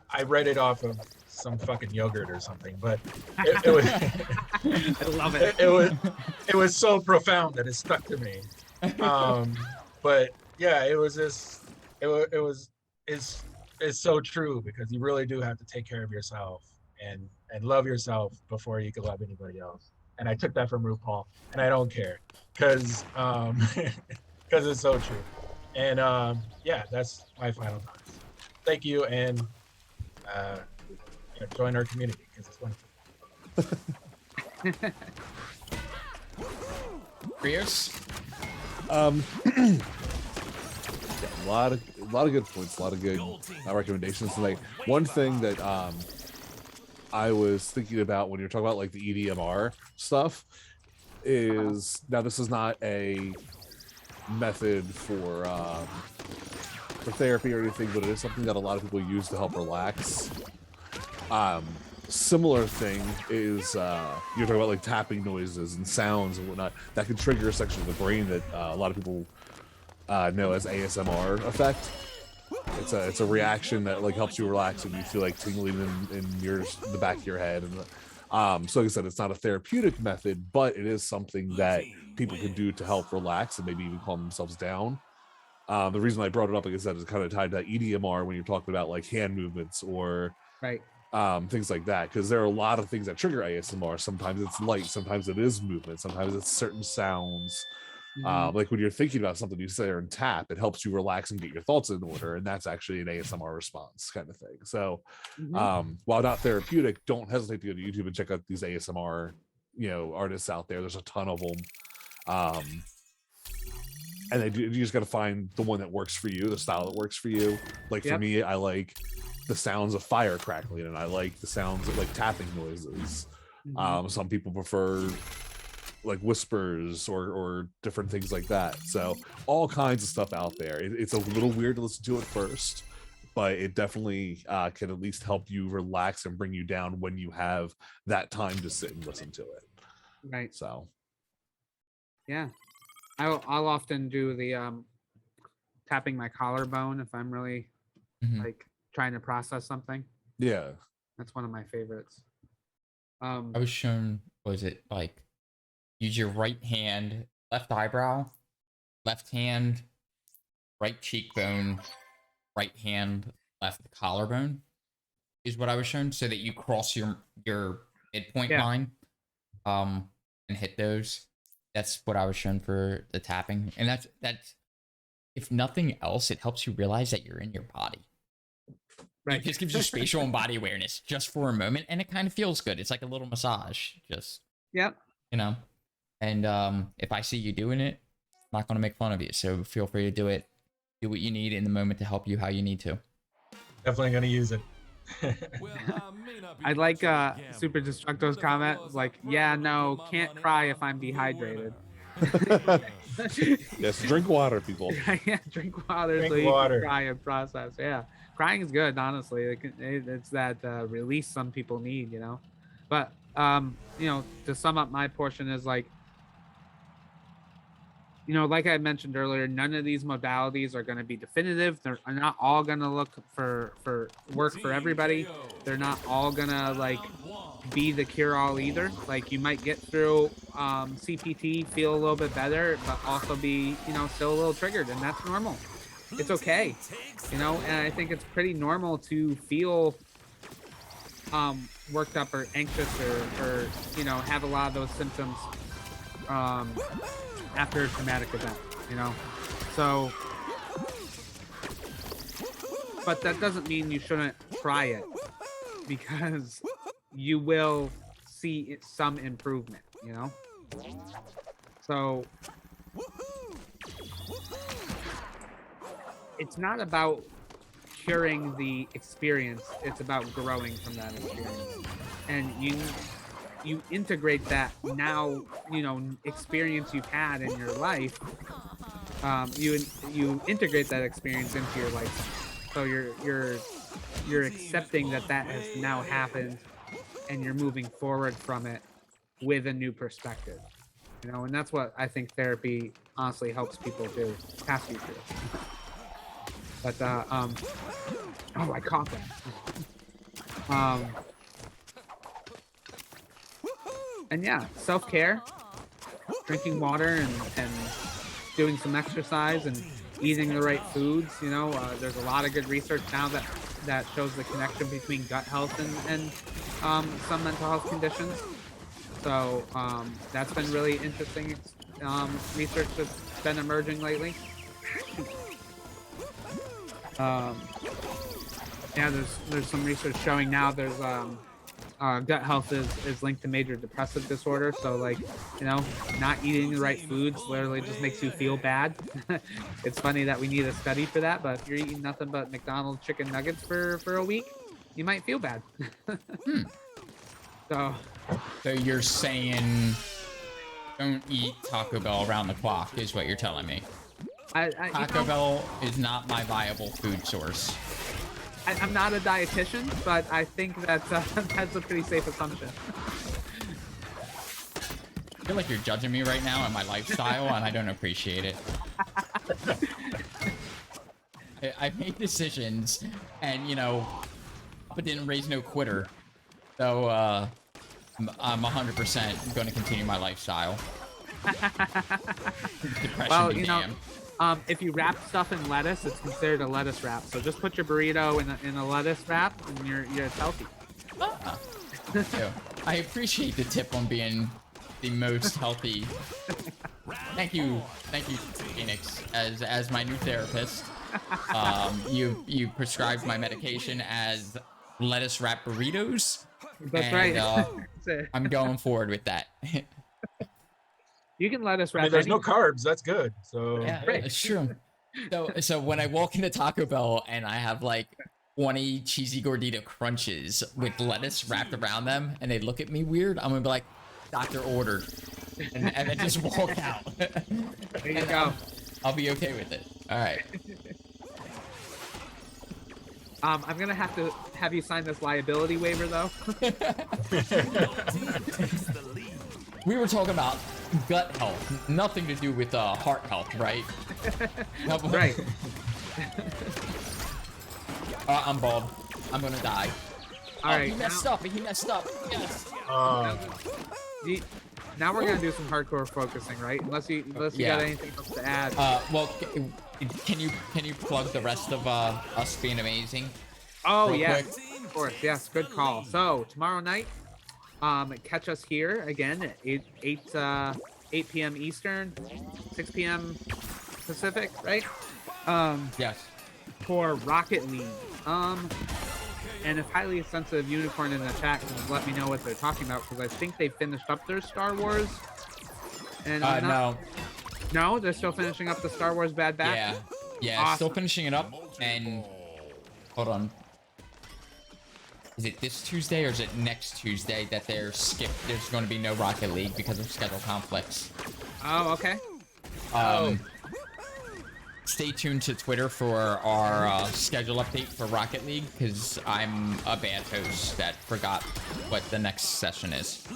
I read it off of some fucking yogurt or something, but it was. I love it. It was so profound that it stuck to me. But yeah, it was just. It's so true because you really do have to take care of yourself and love yourself before you can love anybody else. And I took that from RuPaul, and I don't care because it's so true. And yeah, that's my final thoughts. Thank you, and join our community because it's wonderful. Rios? A lot of good points, a lot of good recommendations tonight. One thing that I was thinking about when you're talking about like the EDMR stuff is now this is not a method for therapy or anything, but it is something that a lot of people use to help relax. Similar thing is you're talking about like tapping noises and sounds and whatnot that can trigger a section of the brain that a lot of people know as ASMR effect. It's a reaction that like helps you relax and you feel like tingling in the back of your head. And so like I said, it's not a therapeutic method, but it is something that people can do to help relax and maybe even calm themselves down. The reason I brought it up, like I said, is kind of tied to that EDMR when you're talking about like hand movements or right. Things like that, because there are a lot of things that trigger ASMR. Sometimes it's light, sometimes it is movement, sometimes it's certain sounds. Like when you're thinking about something, you sit there and tap, it helps you relax and get your thoughts in order, and that's actually an ASMR response kind of thing. So while not therapeutic, don't hesitate to go to YouTube and check out these ASMR artists out there. There's a ton of them, and you just got to find the one that works for you, the style that works for you. Like for me, I like the sounds of fire crackling, and I like the sounds of like tapping noises. Some people prefer like whispers or different things like that. So all kinds of stuff out there. It's a little weird to listen to at first, but it definitely can at least help you relax and bring you down when you have that time to sit and listen to it. Right. So yeah, I'll often do the tapping my collarbone if I'm really like trying to process something. Yeah, that's one of my favorites. I was shown, was it like use your right hand, left eyebrow, left hand, right cheekbone, right hand, left collarbone is what I was shown, so that you cross your midpoint line and hit those. That's what I was shown for the tapping. And that's if nothing else, it helps you realize that you're in your body. It just gives you spatial and body awareness just for a moment, and it kind of feels good. It's like a little massage, just Yep. you know. And if I see you doing it, I'm not gonna make fun of you. So feel free to do it. Do what you need in the moment to help you how you need to. Definitely gonna use it. I like Super Destructo's comment. Like, yeah, no, can't cry if I'm dehydrated. Yes, drink water, people. Yeah, drink water Drink so you water. can cry and process. Yeah, crying is good, honestly. It's that release some people need, you know. But you know, to sum up my portion is like, you know, like I mentioned earlier, none of these modalities are going to be definitive. They're not all going to look for work for everybody. They're not all going to like be the cure all either. Like you might get through CPT, feel a little bit better, but also be, you know, still a little triggered, and that's normal. It's okay, you know. And I think it's pretty normal to feel worked up or anxious or you know, have a lot of those symptoms after a traumatic event, you know. So, but that doesn't mean you shouldn't try it, because you will see some improvement, you know. So it's not about curing the experience, it's about growing from that experience. And you integrate that now, you know, experience you've had in your life. You integrate that experience into your life, so you're accepting that has now happened, and you're moving forward from it with a new perspective, you know. And that's what I think therapy honestly helps people do, pass you through. But oh, I caught that. And yeah, self-care, drinking water and doing some exercise and eating the right foods. You know, there's a lot of good research now that shows the connection between gut health and some mental health conditions. So that's been really interesting research that's been emerging lately. Yeah, there's some research showing now there's gut health is linked to major depressive disorder. So like, you know, not eating the right foods literally just makes you feel bad. It's funny that we need a study for that, but if you're eating nothing but McDonald's chicken nuggets for a week, you might feel bad. So you're saying don't eat Taco Bell around the clock is what you're telling me. Taco Bell is not my viable food source. I'm not a dietitian, but I think that's a pretty safe assumption. I feel like you're judging me right now on my lifestyle, and I don't appreciate it. I made decisions, and you know, but didn't raise no quitter. So I'm 100% going to continue my lifestyle. Depression, well, be you know. damned. If you wrap stuff in lettuce, it's considered a lettuce wrap. So just put your burrito in a lettuce wrap, and you're healthy. I appreciate the tip on being the most healthy. Thank you, Phoenix, as my new therapist. You prescribed my medication as lettuce wrap burritos. That's right. I'm going forward with that. You can let us wrap. I mean, there's no carbs. That's good. So yeah, it's true. So when I walk into Taco Bell and I have like 20 cheesy gordita crunches with lettuce wrapped around them, and they look at me weird, I'm gonna be like, "Doctor ordered," and then just walk out. There you go. I'll be okay with it. All right. I'm gonna have to have you sign this liability waiver, though. We were talking about gut health, nothing to do with heart health, right? Right. I'm bald. I'm gonna die. All right. He messed up. Yes. Now we're gonna do some hardcore focusing, right? Unless you got anything else to add. Well, can you plug the rest of us being amazing? Oh real yes, quick? Of course. Yes, good call. So tomorrow night, catch us here again at 8 p.m. Eastern, 6 p.m. Pacific, right? Yes. For Rocket League. And if Highly Sensitive Unicorn in the chat can let me know what they're talking about, because I think they finished up their Star Wars. And no, they're still finishing up the Star Wars Bad Batch. Yeah, Awesome. Still finishing it up. And hold on, is it this Tuesday or is it next Tuesday that they're skipped? There's going to be no Rocket League because of schedule conflicts. Oh, okay. Stay tuned to Twitter for our schedule update for Rocket League, because I'm a bad host that forgot what the next session is.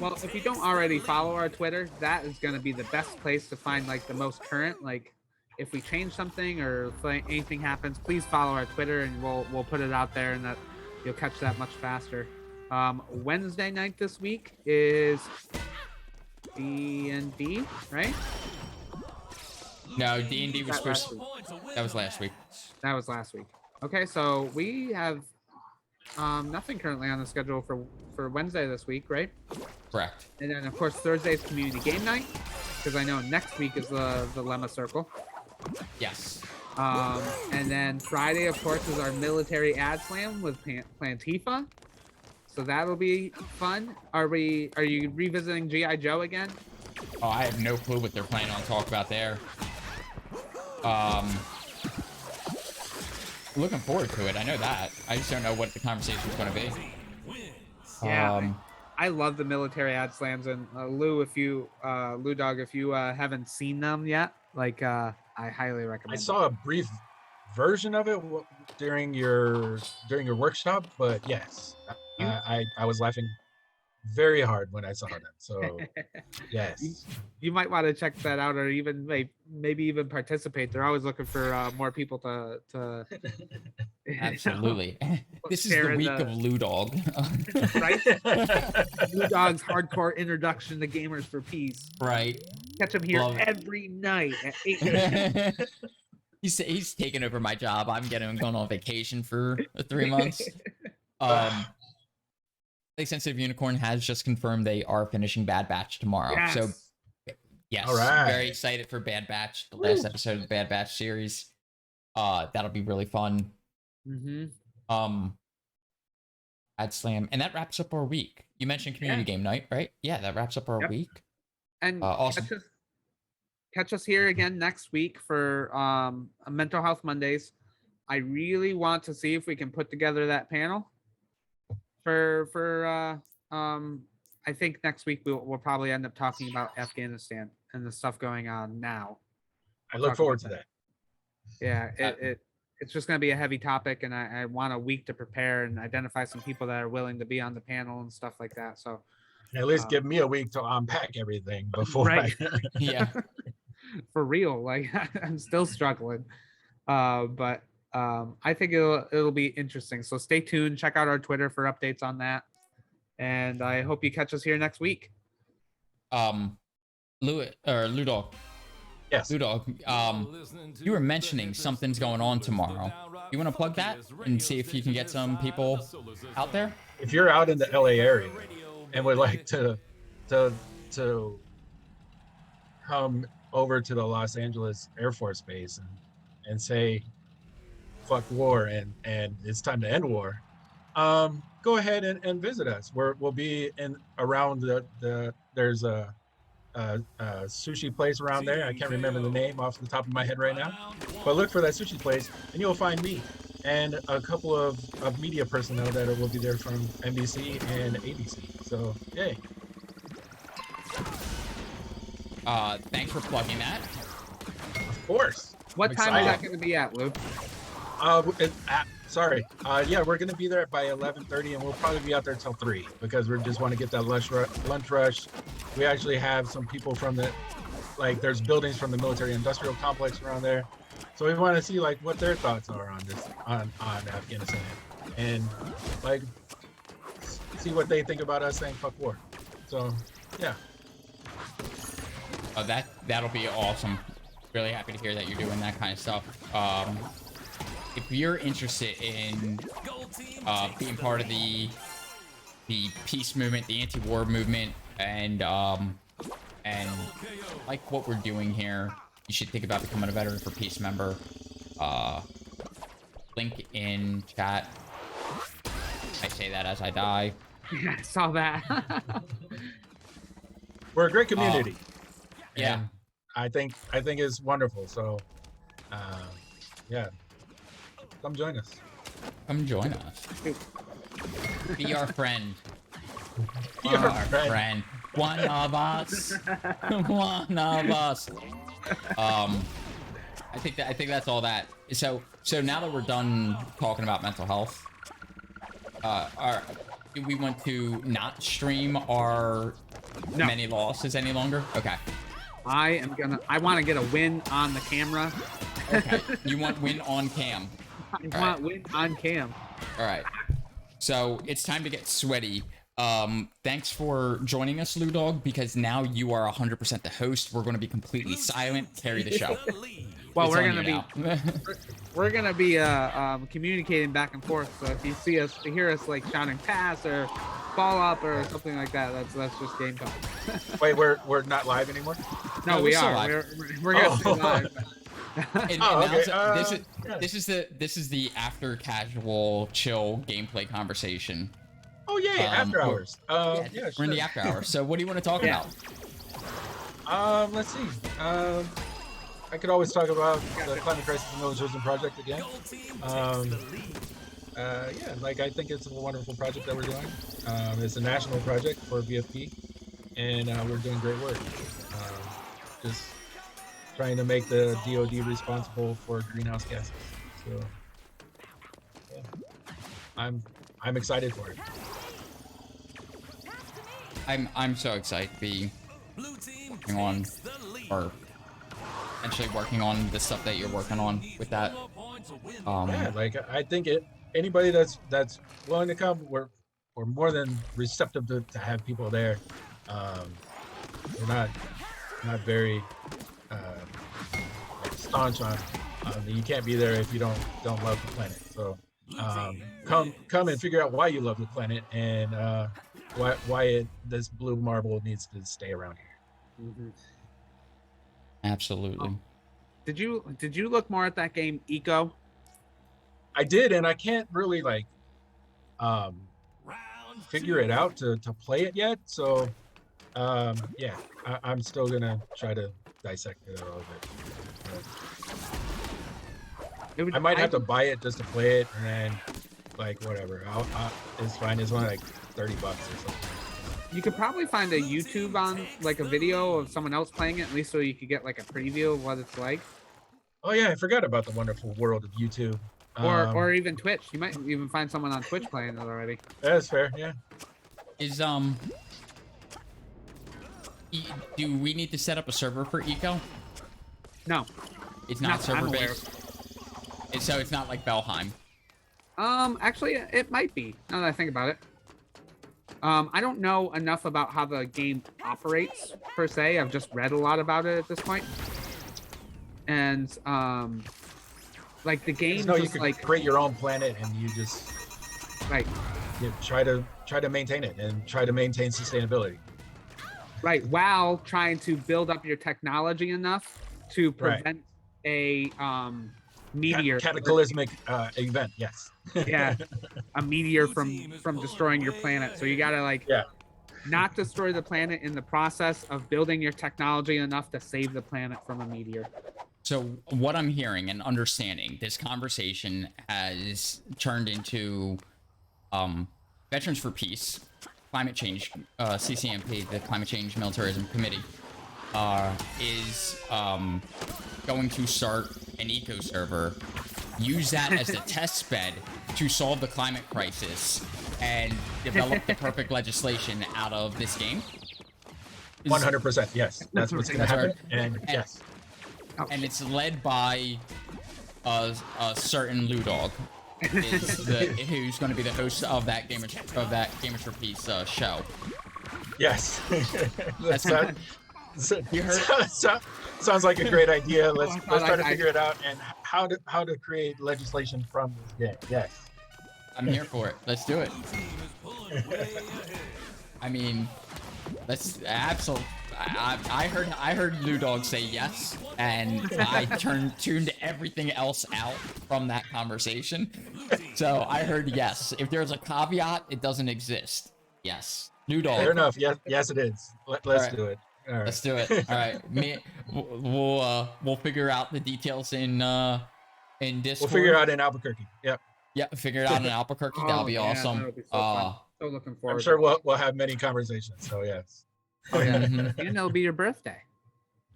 Well, if you don't already follow our Twitter, that is going to be the best place to find like the most current. Like, if we change something or if anything happens, please follow our Twitter, and we'll put it out there, and that you'll catch that much faster. Wednesday night this week is D&D, right? No, D&D was supposed. That was last week. That was last week. Okay, so we have nothing currently on the schedule for Wednesday this week, right? Correct. And then of course Thursday is community game night, because I know next week is the Lemma Circle. Yes. And then Friday, of course, is our military ad slam with Plantifa. So that'll be fun. Are you revisiting G.I. Joe again? Oh, I have no clue what they're planning on talking about there. Looking forward to it. I know that. I just don't know what the conversation's going to be. Yeah, I love the military ad slams, and Lou Dog, if you haven't seen them yet, like I highly recommend. I saw a brief version of it during your workshop, but yes, I was laughing very hard when I saw them. So yes, you might want to check that out, or even maybe even participate. They're always looking for more people to Absolutely. This is the week of Lou Dog. Right? Lou Dog's hardcore introduction to Gamers for Peace. Right. Catch him here every night at 8. He's taking over my job. I'm going on vacation for 3 months. Sensitive Unicorn has just confirmed they are finishing Bad Batch tomorrow. Yes. So yes, all right. Very excited for Bad Batch, the last episode of the Bad Batch series. That'll be really fun. Mm-hmm. Ad Slam, and that wraps up our week. You mentioned community game night, right? Yeah, that wraps up our week. And awesome. Catch us here again next week for Mental Health Mondays. I really want to see if we can put together that panel for I think next week we'll probably end up talking about Afghanistan and the stuff going on now. I look forward to that. Yeah, it's just going to be a heavy topic, and I want a week to prepare and identify some people that are willing to be on the panel and stuff like that. So at least give me a week to unpack everything before right. Yeah. For real, like I'm still struggling. But I think it'll be interesting. So stay tuned. Check out our Twitter for updates on that. And I hope you catch us here next week. Ludog. Yes. Ludog, you were mentioning something's going on tomorrow. You want to plug that and see if you can get some people out there? If you're out in the LA area and would like to come over to the Los Angeles Air Force Base and say fuck war and it's time to end war, go ahead and visit us. We'll be in around there's a sushi place around there. I can't remember the name off the top of my head right now, but look for that sushi place and you'll find me and a couple of media personnel that will be there from NBC and ABC. So yay. Thanks for plugging that. Of course. What time is that going to be at, Lou? Sorry. Yeah, we're going to be there by 11:30, and we'll probably be out there till 3 because we just want to get that lunch rush. We actually have some people from there's buildings from the military industrial complex around there. So we want to see what their thoughts are on this, on Afghanistan, and see what they think about us saying fuck war. So yeah. That'll be awesome. Really happy to hear that you're doing that kind of stuff. If you're interested in being part of the peace movement, the anti-war movement, and like what we're doing here, you should think about becoming a Veteran for Peace member. Link in chat. I say that as I die. Yeah, I saw that. We're a great community. Yeah. And I think it's wonderful. So, yeah, come join us. Come join us. Be our friend. Be our friend. One of us. One of us. I think that's all that. So now that we're done talking about mental health, do we want to not stream our many losses any longer? Okay. I want to get a win on the camera. Okay. You want win on cam. I want win on cam. All right. So it's time to get sweaty. Thanks for joining us, Lou Dog, because now you are 100% the host. We're going to be completely silent. Carry the show. Well, It's we're on gonna you be now. we're gonna be communicating back and forth. So if you hear us like shouting pass or ball up or something like that, that's just game time. Wait, we're not live anymore? No, No, we we're still are. live. We're gonna stay live. And okay. now, this is the after casual chill gameplay conversation. Oh yeah, after hours. Yeah, Yeah, we're in the sure. after hours. So what do you want to talk Yeah. about? Let's see. I could always talk about the Climate Crisis and Militarism Project again. Yeah, like I think it's a wonderful project that we're doing. It's a national project for VFP, and we're doing great work. Just trying to make the DoD responsible for greenhouse gases. So, yeah, I'm excited for it. I'm so excited to be working on, or essentially working on the stuff that you're working on with that. Yeah, like I think anybody that's willing to come, we're more than receptive to have people there. We're not very staunch on you can't be there if you don't love the planet. So come and figure out why you love the planet and why this blue marble needs to stay around here. Mm-hmm. Absolutely. Did you look more at that game Eco? I did, and I can't really like figure it out to play it yet. So yeah, I'm still gonna try to dissect it a little bit. I might have to buy it just to play it, and then like whatever. It's fine. It's only like $30 or something. You could probably find a YouTube on like a video of someone else playing it, at least so you could get like a preview of what it's like. Oh yeah, I forgot about the wonderful world of YouTube. Or even Twitch. You might even find someone on Twitch playing it already. That's fair, yeah. Is do we need to set up a server for Eco? No. It's not server based. So it's not like Valheim. Actually it might be, now that I think about it. I don't know enough about how the game operates per se. I've just read a lot about it at this point. And like the game you just can like create your own planet and you just try to maintain it and try to maintain sustainability. Right, while trying to build up your technology enough to prevent a meteor cataclysmic event. Yes. Yeah, a meteor from destroying your planet. So you gotta not destroy the planet in the process of building your technology enough to save the planet from a meteor. So what I'm hearing and understanding, this conversation has turned into Veterans for Peace, Climate Change, CCMP, the Climate Change Militarism Committee, is going to start an eco server, use that as the test bed to solve the climate crisis and develop the perfect legislation out of this game. 100%, yes. That's what's going to happen. And yes. And it's led by a certain Lou Dog, who's going to be the host of that Gamers for Peace show. Yes. You heard? Sounds like a great idea. Let's try to figure it out and how to create legislation from this game. Yes. I'm here for it. Let's do it. I mean, let's I heard Lou Dog say yes, and I tuned everything else out from that conversation. So I heard yes. If there's a caveat, it doesn't exist. Yes, Lou Dog. Fair enough. Yes, it is. Let's do it. All right. Let's do it. All right, we'll figure out the details in Discord. We'll figure it out in Albuquerque. Yep. Yeah, figure it out in Albuquerque. That'll be awesome. That'll be so fun. So looking forward. I'm sure we'll have many conversations. So yes. Oh yeah, and it'll be your birthday.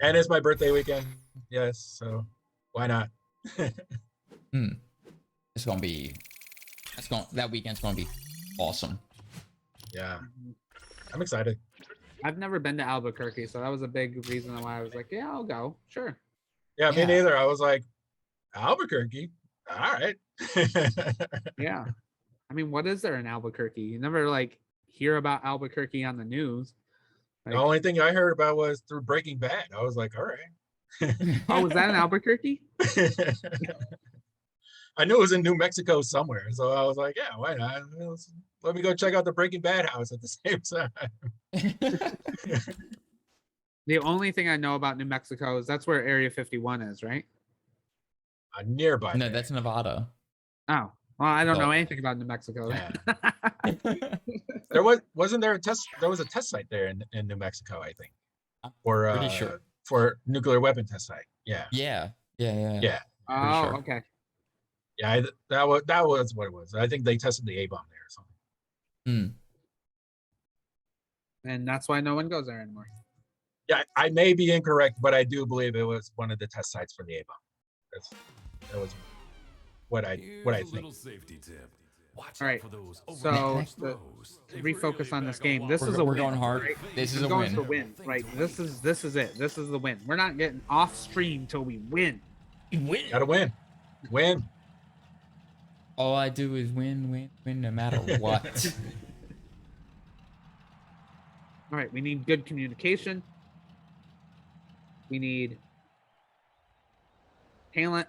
And it's my birthday weekend. Yes, so why not? It's gonna be. That weekend's gonna be awesome. Yeah, I'm excited. I've never been to Albuquerque, so that was a big reason why I was like, yeah, I'll go. Sure. Yeah, me neither. I was like, Albuquerque. All right. Yeah. I mean, what is there in Albuquerque? You never like hear about Albuquerque on the news. Like, the only thing I heard about was through Breaking Bad. I was like, all right. oh, was that in Albuquerque? I knew it was in New Mexico somewhere. So I was like, yeah, why not? Let me go check out the Breaking Bad house at the same time. The only thing I know about New Mexico is that's where Area 51 is, right? Nearby. No, that's Nevada. Oh, well, I don't know anything about New Mexico. Yeah. Wasn't there a test? There was a test site there in New Mexico, I think, for pretty sure for nuclear weapon test site. Yeah. Yeah. Oh, sure. Okay. Yeah, that was what it was. I think they tested the A bomb there or something. And that's why no one goes there anymore. Yeah, I may be incorrect, but I do believe it was one of the test sites for the A bomb. That was what I think. Safety tip. Watch All right, out for those so to refocus on this game, this is a we're win, going hard. Right? This is we're a going win. for win, right? This is it. This is the win. We're not getting off stream till we win. Gotta win. Win. All I do is win, no matter what. All right, we need good communication. We need talent.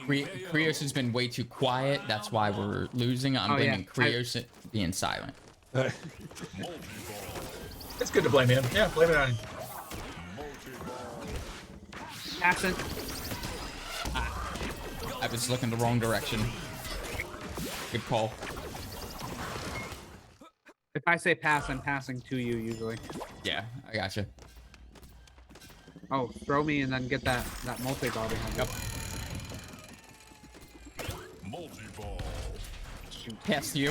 Krios has been way too quiet. That's why we're losing. I'm blaming Krios being silent. It's good to blame him. Yeah, blame it on him. Accent. I was looking the wrong direction. Good call. If I say pass, I'm passing to you usually. Yeah, I gotcha. Oh, throw me and then get that multi-ball behind. Yep. Multi-ball. Pass to you.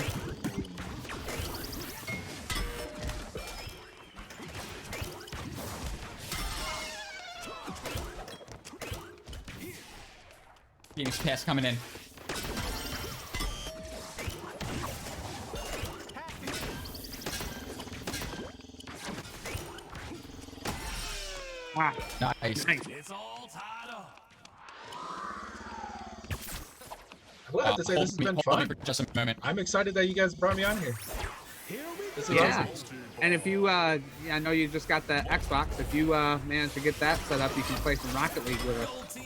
Phoenix pass coming in. Wow. Nice. It's all tied up. I will have to say this has been fun. For just a moment. I'm excited that you guys brought me on here. This is Yeah. awesome. And if you, I know you just got the Xbox. If you manage to get that set up, you can play some Rocket League with us.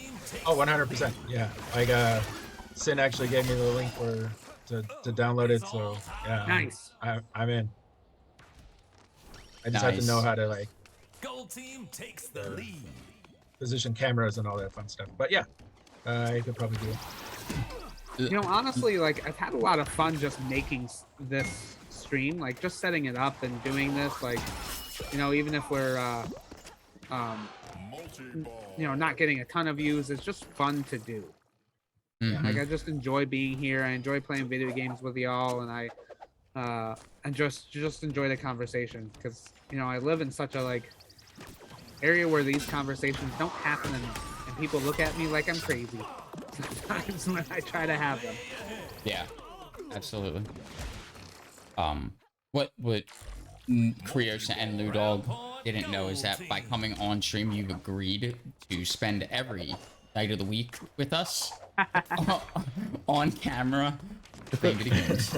Oh, 100%. Yeah. Like, Sin actually gave me the link to download it. So, yeah. Nice. I'm in. I just have to know how to, like, Gold team takes the lead. position cameras and all that fun stuff. But yeah, I could probably do it. You know, honestly, like I've had a lot of fun just making this stream, like just setting it up and doing this. Like, you know, even if we're, you know, not getting a ton of views, it's just fun to do. Like I just enjoy being here. I enjoy playing video games with y'all, and I just enjoy the conversation because you know I live in such a like area where these conversations don't happen enough, and people look at me like I'm crazy sometimes when I try to have them. Yeah, absolutely. What Krios and Ludog didn't know is that by coming on stream, you've agreed to spend every night of the week with us on camera playing video games.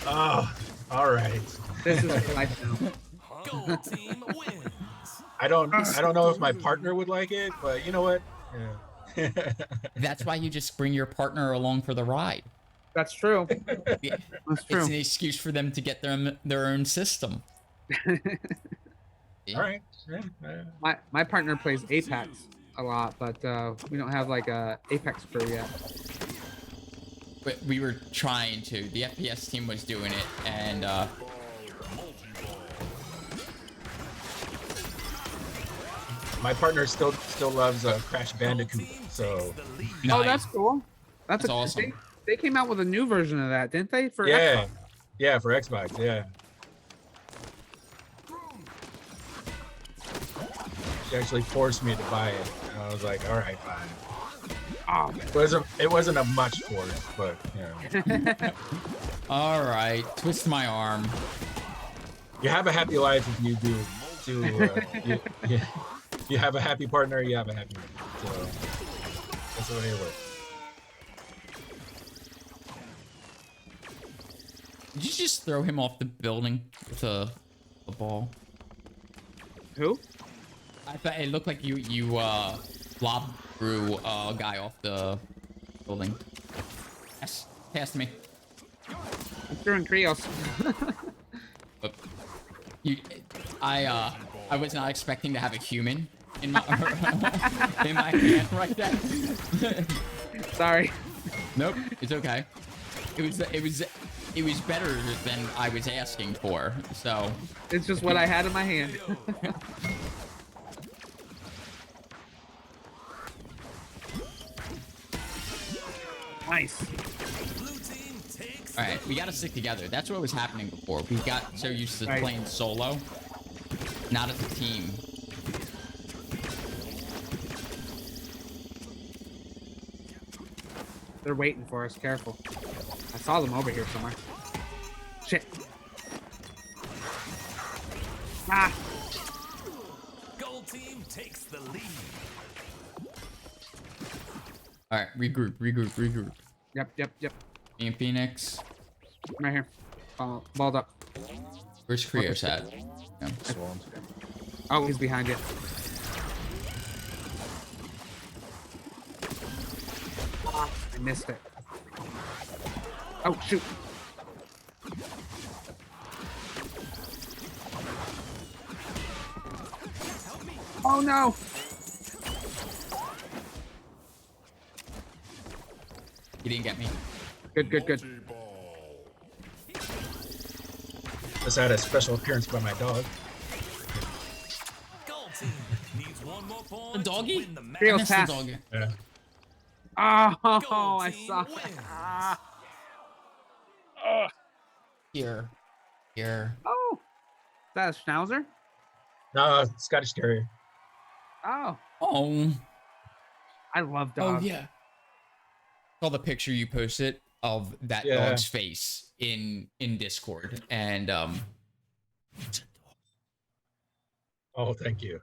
Oh, all right. This is life now. Gold team wins. I don't know if my partner would like it, but you know what? Yeah. That's why you just bring your partner along for the ride. That's true. Yeah. That's true. It's an excuse for them to get their own system. All right. Yeah. My partner plays Apex a lot, but we don't have like a Apex crew yet. But we were trying to. The FPS team was doing it, and My partner still loves Crash Bandicoot, so. Nice. Oh, that's cool. That's awesome. They came out with a new version of that, didn't they? For yeah, Xbox? yeah, for Xbox, yeah. She actually forced me to buy it, and I was like, all right, fine. Oh, it wasn't a much force, but yeah. All right, twist my arm. You have a happy life if you do. You have a happy partner, you have a happy life. So that's the way it works. Did you just throw him off the building with a ball? Who? I thought it looked like you lob threw a guy off the building. Yes, pass me. I'm throwing trios. But I was not expecting to have a human in my in my hand right there. Sorry. Nope, it's okay. It was better than I was asking for, so. It's just what I had in my hand. Nice. All right, we gotta stick together. That's what was happening before. We got so used to playing solo, not as a team. They're waiting for us. Careful. I saw them over here somewhere. Shit. Ah. Gold team takes the lead. All right, regroup. Yep. And Phoenix. Right here. Balled up. Where's Krios at? Yeah. Oh, he's behind you. I missed it. Oh, shoot. Oh, no. He didn't get me. Good. Just had a special appearance by my dog. Gold team needs one more point. The doggy? Real I missed the fast. doggy. Yeah. Oh, I saw it. Here. Oh, is that a schnauzer? No, Scottish Terrier. Oh, I love dogs. Oh yeah. Saw the picture you posted of that Yeah. dog's face in Discord, and Oh, thank you.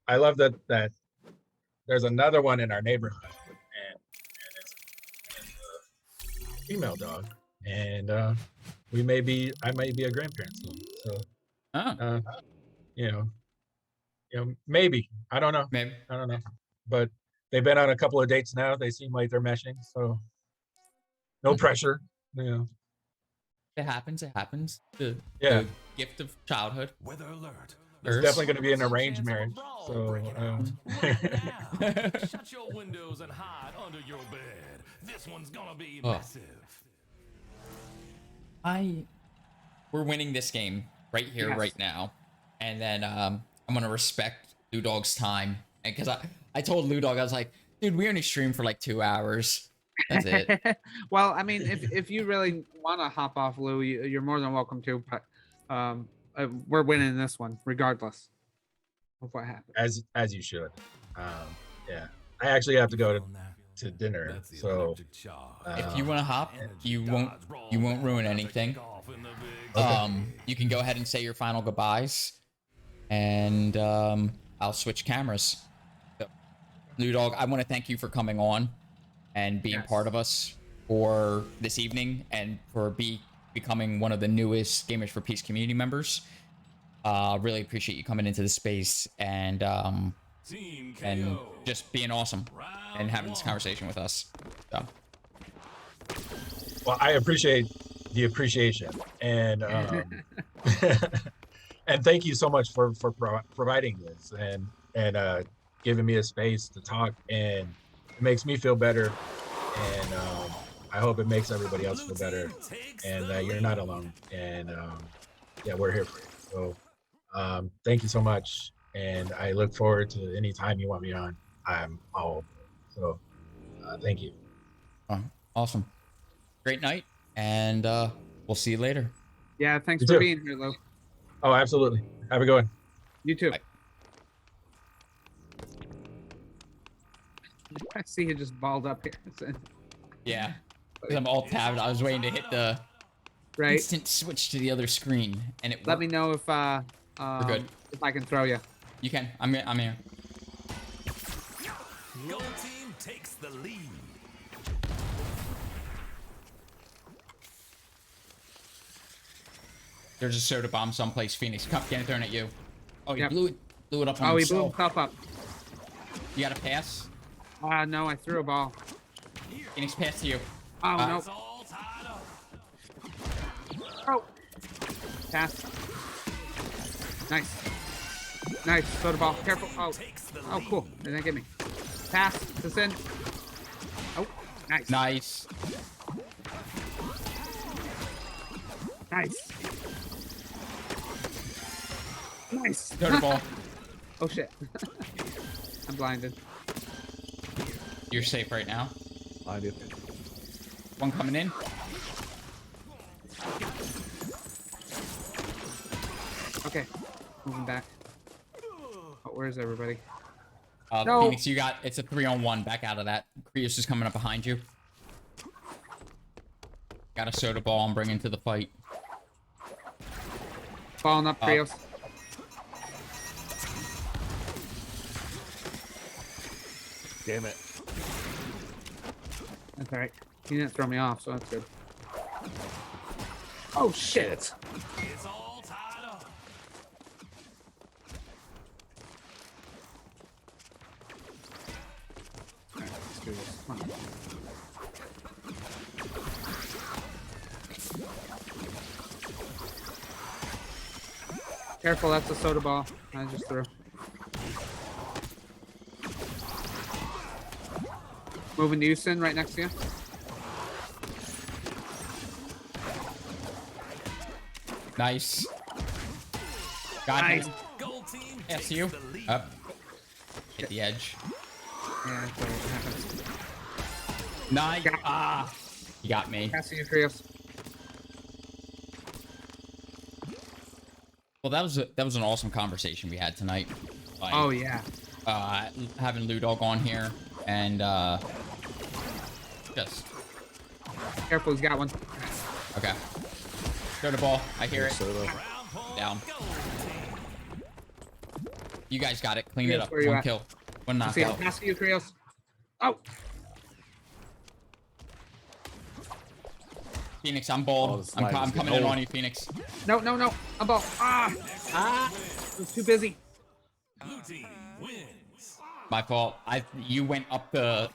I love that there's another one in our neighborhood, and it's a female dog, and I may be a grandparent soon. So, you know, maybe I don't know. Maybe. I don't know, but they've been on a couple of dates now. They seem like they're meshing, so no pressure. You know. It happens. The gift of childhood. Weather alert. It's definitely going to be an arranged marriage. So, Shut your windows and hide under your bed. This one's gonna be massive. We're winning this game right here, Yes. right now, and then I'm gonna respect Lou Dog's time, and because I told Lou Dog, I was like, dude, we only stream for like 2 hours. That's it. Well, I mean, if you really want to hop off, Lou, you're more than welcome to. But we're winning this one regardless of what happens. as you should. Yeah, I actually have to go to dinner. So If you want to hop, you won't ruin anything. You can go ahead and say your final goodbyes, and I'll switch cameras. So, Lou Dog, I want to thank you for coming on and being part of us for this evening, and for becoming one of the newest Gamers for Peace community members. Really appreciate you coming into the space and just being awesome and having this conversation with us. So. Well, I appreciate the appreciation, and And thank you so much for providing this and giving me a space to talk, and it makes me feel better, and I hope it makes everybody else feel better, and that you're not alone, and yeah, we're here for you. So thank you so much, and I look forward to any time you want me on. I'm all so thank you. Awesome, great night, and we'll see you later. Yeah, thanks You for too. being here, Lou. Oh, absolutely. Have a good one. You too. Bye. I see you just balled up here. Yeah, because I'm alt tabbed. I was waiting to hit the Right. instant switch to the other screen, and it. Let me know if We're good. if I can throw you. You can. I'm here. Gold team takes the lead. There's a soda bomb someplace. Phoenix, cup getting thrown at you. Oh, he Yep. blew it up on Oh, he blew himself. himself up. You got a pass? No, I threw a ball. Phoenix, pass to you. Oh, no. It's all tied up. Oh. Pass. Nice. Nice. Soda ball. Careful. Oh. Oh, cool. Didn't get me. Pass. This in. Oh. Nice. Nice. Nice. Nice. Soda ball. Oh, shit. I'm blinded. You're safe right now. I do. One coming in. Okay. Moving back. Oh, where's everybody? No. Phoenix, it's a 3-on-1. Back out of that. Krios is coming up behind you. Got a soda ball I'm bringing to the fight. Falling up, Krios. Damn it. That's alright. He didn't throw me off, so that's good. Oh, shit. It's all tied up. Alright, let's do this. Come on. Careful, that's a soda ball. I just threw. Moving to Houston, right next to you. Nice. Got Nice. him. Gold team Pass takes to you. the lead. Up. Hit the edge. Yeah, that's what happens. Nice. Ah. You got me. Pass to you, Krios. Well, that was an awesome conversation we had tonight. Like, Oh, yeah. having Lou Dog on here and just Careful, he's got one. okay. Soda ball. I hear it. Soda. Down. You guys got it. Clean it Krios, up. where you One at? kill. One See, knockout. pass to you, Krios. Oh, Phoenix, I'm bald. this I'm line is coming getting in old. on you, Phoenix. no. I'm ball. Ah! I was too busy. Blue team wins. My fault. You went up the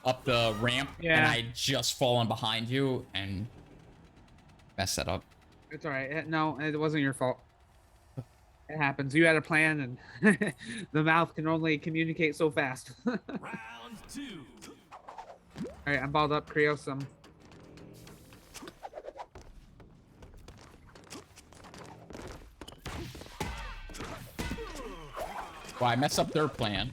ramp and Yeah. I just fallen behind you and messed that up. It's alright. No, it wasn't your fault. It happens. You had a plan, and the mouth can only communicate so fast. Round 2. Alright, I'm balled up, Krios. Well, I messed up their plan.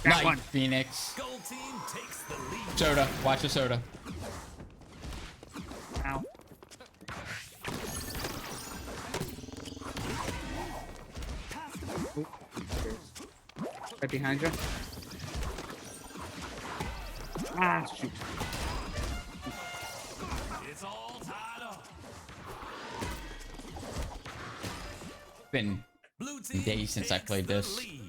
Got Nice, one. Phoenix. Gold team takes the lead. Soda. Watch the soda. Ow. Ooh, right behind you. Ah, shoot. It's all tied up. Been Blue team days since I takes played the this. lead.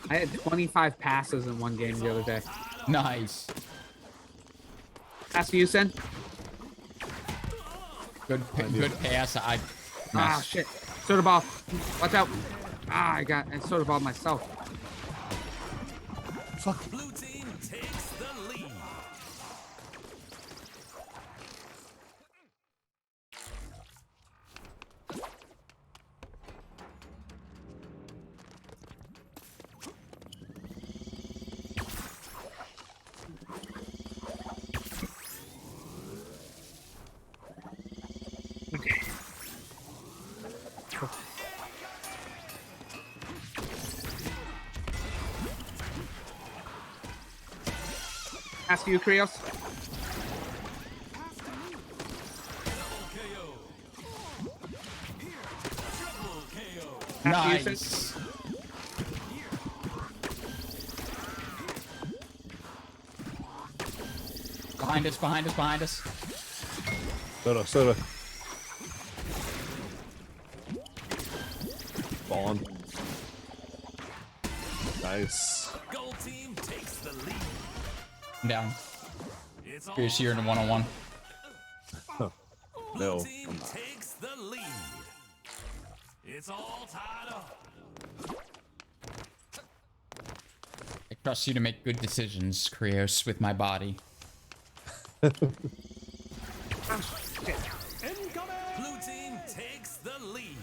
I had 25 passes in one game the other day. Nice. Pass to you, Sen. Good pass. I Ah, missed. shit. Soda ball. Watch out. Ah, I sort of all myself. Fuck. Blue team takes the lead. Ask you, Krios. Nice. Behind us, behind us, behind us. Soda. Fallen. Nice. Gold team takes the lead. I'm down. It's Here's here in a one-on-one. No. team takes the lead. It's all tied up. I trust you to make good decisions, Krios, with my body. Blue team takes the lead.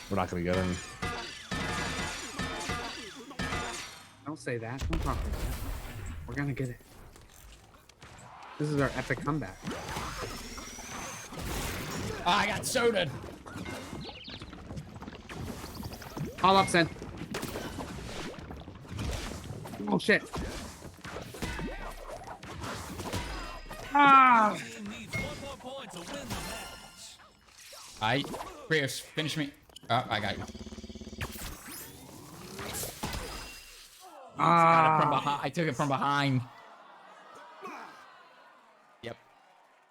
We're not gonna get any. Don't say that. Don't talk like that. We're gonna get it. This is our epic comeback. Oh, I got soda. All up, Sen. Oh shit. Ah! Team needs one more point to win the match. Alright, Krios, finish me. Oh, I got you. Ah! I took it from behind.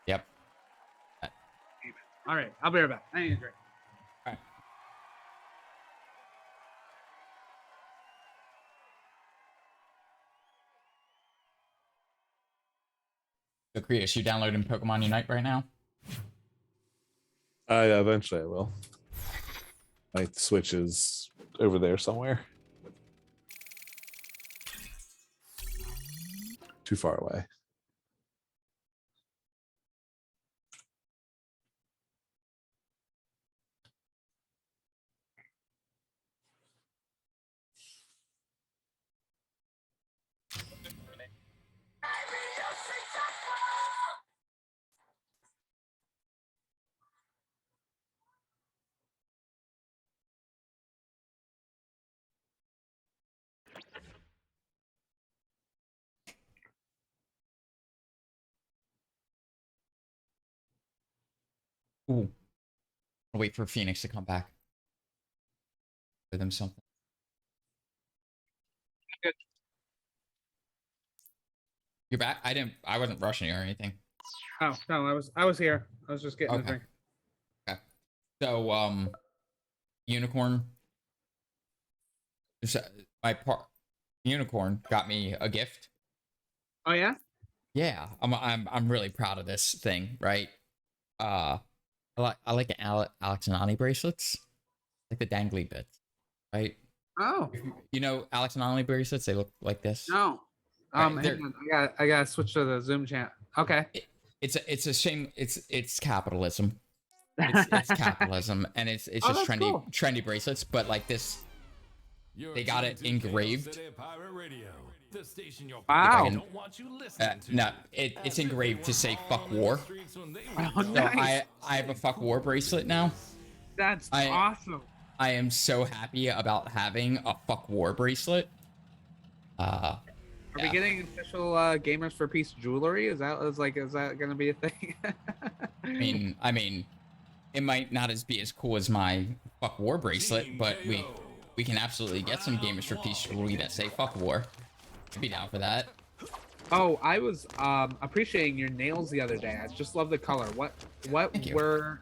Yep. All right, I'll be right back. I need a drink. Alright. So, Krios, you downloading Pokemon Unite right now? Yeah, eventually I will. My Switch is over there somewhere. Too far away. Ooh. I'll wait for Phoenix to come back. Give them something. Good. You're back? I wasn't rushing you or anything. Oh no, I was here. I was just getting a Okay. drink. Okay. So, Unicorn. Unicorn got me a gift. Oh yeah? Yeah, I'm really proud of this thing, right? I like the Alex and Ani bracelets, like the dangly bits, right? Oh You know Alex and Ani bracelets? They look like this. no. Right, Hang on. I gotta switch to the Zoom chat. Okay. It's a shame. It's capitalism. It's capitalism, and it's Oh, just that's trendy cool. trendy bracelets. But like this, they got it engraved. The station your Wow. people don't want you listening to. No, it's engraved to say "fuck war." Oh, So nice. I have a "fuck war" bracelet now. That's I- awesome. I am so happy about having a "fuck war" bracelet. Are we getting official Gamers for Peace jewelry? Is that gonna be a thing? I mean, it might not be as cool as my "fuck war" bracelet, but we can absolutely get some Gamers for Peace jewelry that say "fuck war." I'd be down for that. Oh, I was appreciating your nails the other day. I just love the color. What Thank you. are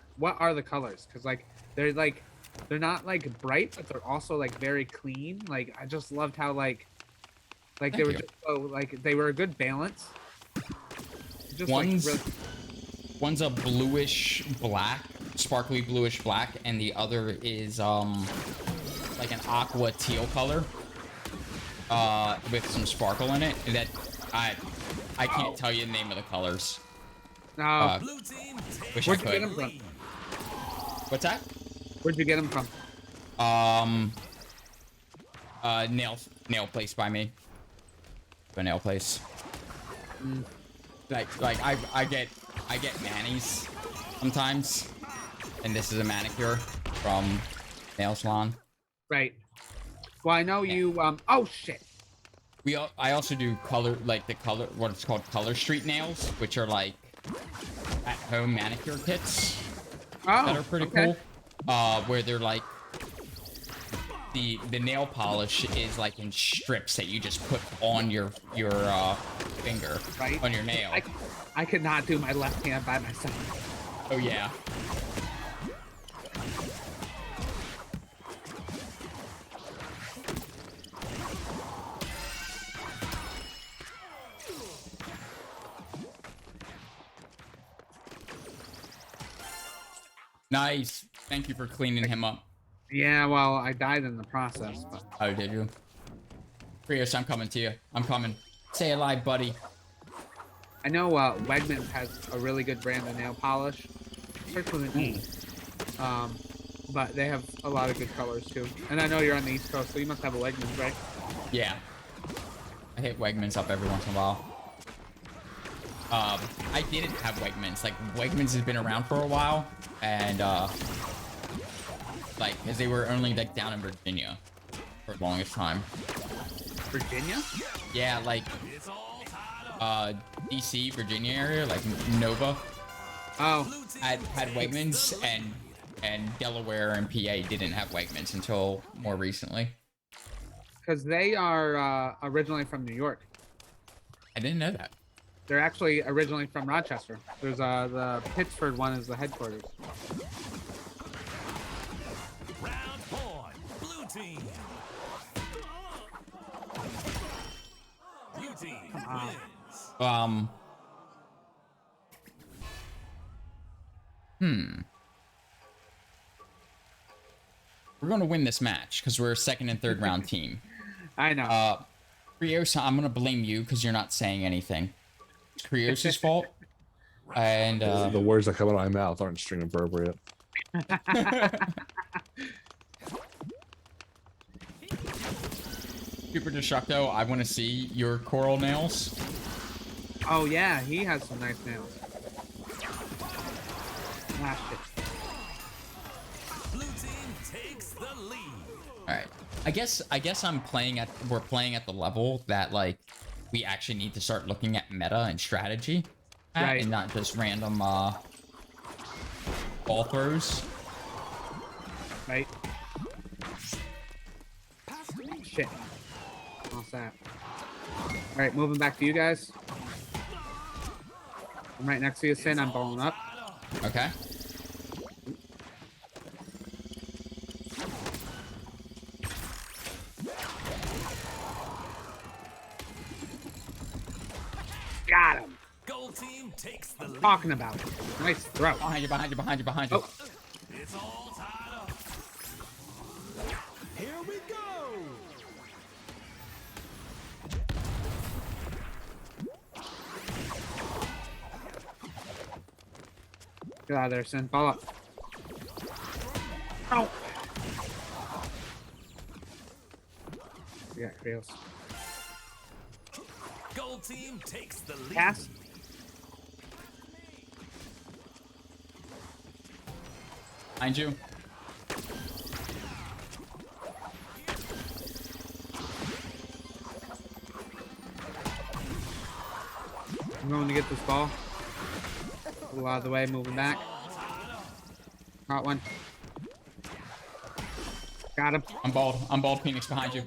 the colors? Because they're not like bright, but they're also like very clean. Like I just loved how like they Thank were you. just they were a good balance. Just One's like really, one's a bluish black, sparkly bluish black, and the other is like an aqua teal color, with some sparkle in it. That I can't tell you the name of the colors. No. Wish I Where'd you get could. them from? What's that? Where'd you get them from? Nail place by me. A nail place. Like I get manis sometimes, and this is a manicure from nail salon. Right. Well, I know you. Oh shit. I also do what it's called color street nails, which are like at home manicure kits that are pretty cool. Where they're like the nail polish is like in strips that you just put on your finger, right on your nail. I could not do my left hand by myself. Oh yeah. Nice. Thank you for cleaning him up. Yeah, well, I died in the process. But... Oh, did you? Prius, I'm coming to you. I'm coming. Stay alive, buddy. I know Wegmans has a really good brand of nail polish. Starts with an E. But they have a lot of good colors too. And I know you're on the East Coast, so you must have a Wegmans, right? Yeah. I hit Wegmans up every once in a while. I didn't have Wegmans. Like, Wegmans has been around for a while, and like, because they were only like down in Virginia for the longest time. Virginia? Yeah, like DC, Virginia area, like Nova. Oh, had Wegmans, and Delaware and PA didn't have Wegmans until more recently. Because they are originally from New York. I didn't know that. They're actually originally from Rochester. There's the Pittsford one is the headquarters. Round point, blue team. Blue team wins. We're gonna win this match because we're a second and third round team. I know. Krios, I'm gonna blame you because you're not saying anything. It's Krios' fault. And the words that come out of my mouth aren't string appropriate. Super Destructo, I want to see your coral nails. Oh yeah, he has some nice nails. Ah, shit. Blue team takes the lead. All right. I guess we're playing at the level that like we actually need to start looking at meta and strategy, right, and not just random ball throws. Right. Shit. What's that? All right, moving back to you guys. I'm right next to you, Sin. I'm balling up. Okay. Got him. Gold team takes the lead. Talking about. Nice throw. Behind you. Oh. It's all tied up. Here we go. Get out of there, Sin. Ball up. Oh. We got Creos. Gold team takes the lead. Pass. Behind you. I'm going to get this ball. A little out of the way, moving back. Caught one. Got him. I'm bald, Phoenix behind you.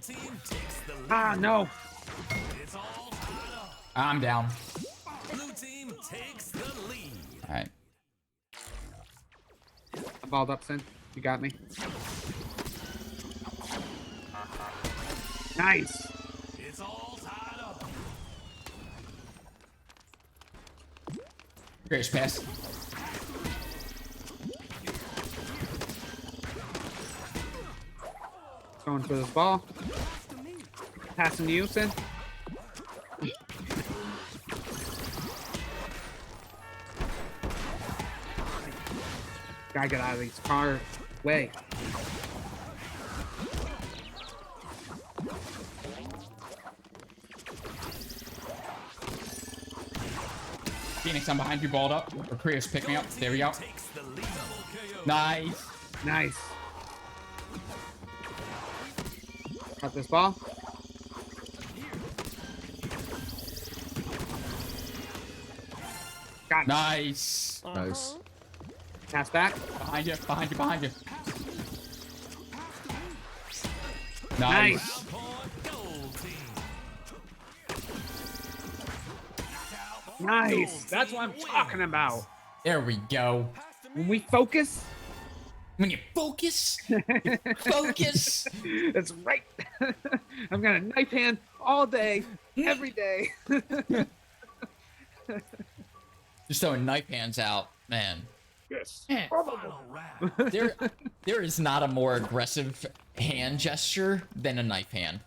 Ah, no. It's all tied up. I'm down. Blue team takes the lead. All right. I'm balled up, Sin. You got me. Nice. It's all tied up. Grace pass. Going for this ball. Passing to you, Sin. Gotta get out of these car way. Phoenix, I'm behind you, balled up. Or Krios, pick me up. There we go. Nice. Nice. Got this ball. Got it. Nice. Nice. Pass back. Behind you, behind you, behind you. Nice. Nice. That's what I'm talking about. There we go. When we focus. When you focus. Focus. That's right. I'm gonna knife hand all day, every day. Just throwing knife hands out, man. Yes. Man. There is not a more aggressive hand gesture than a knife hand.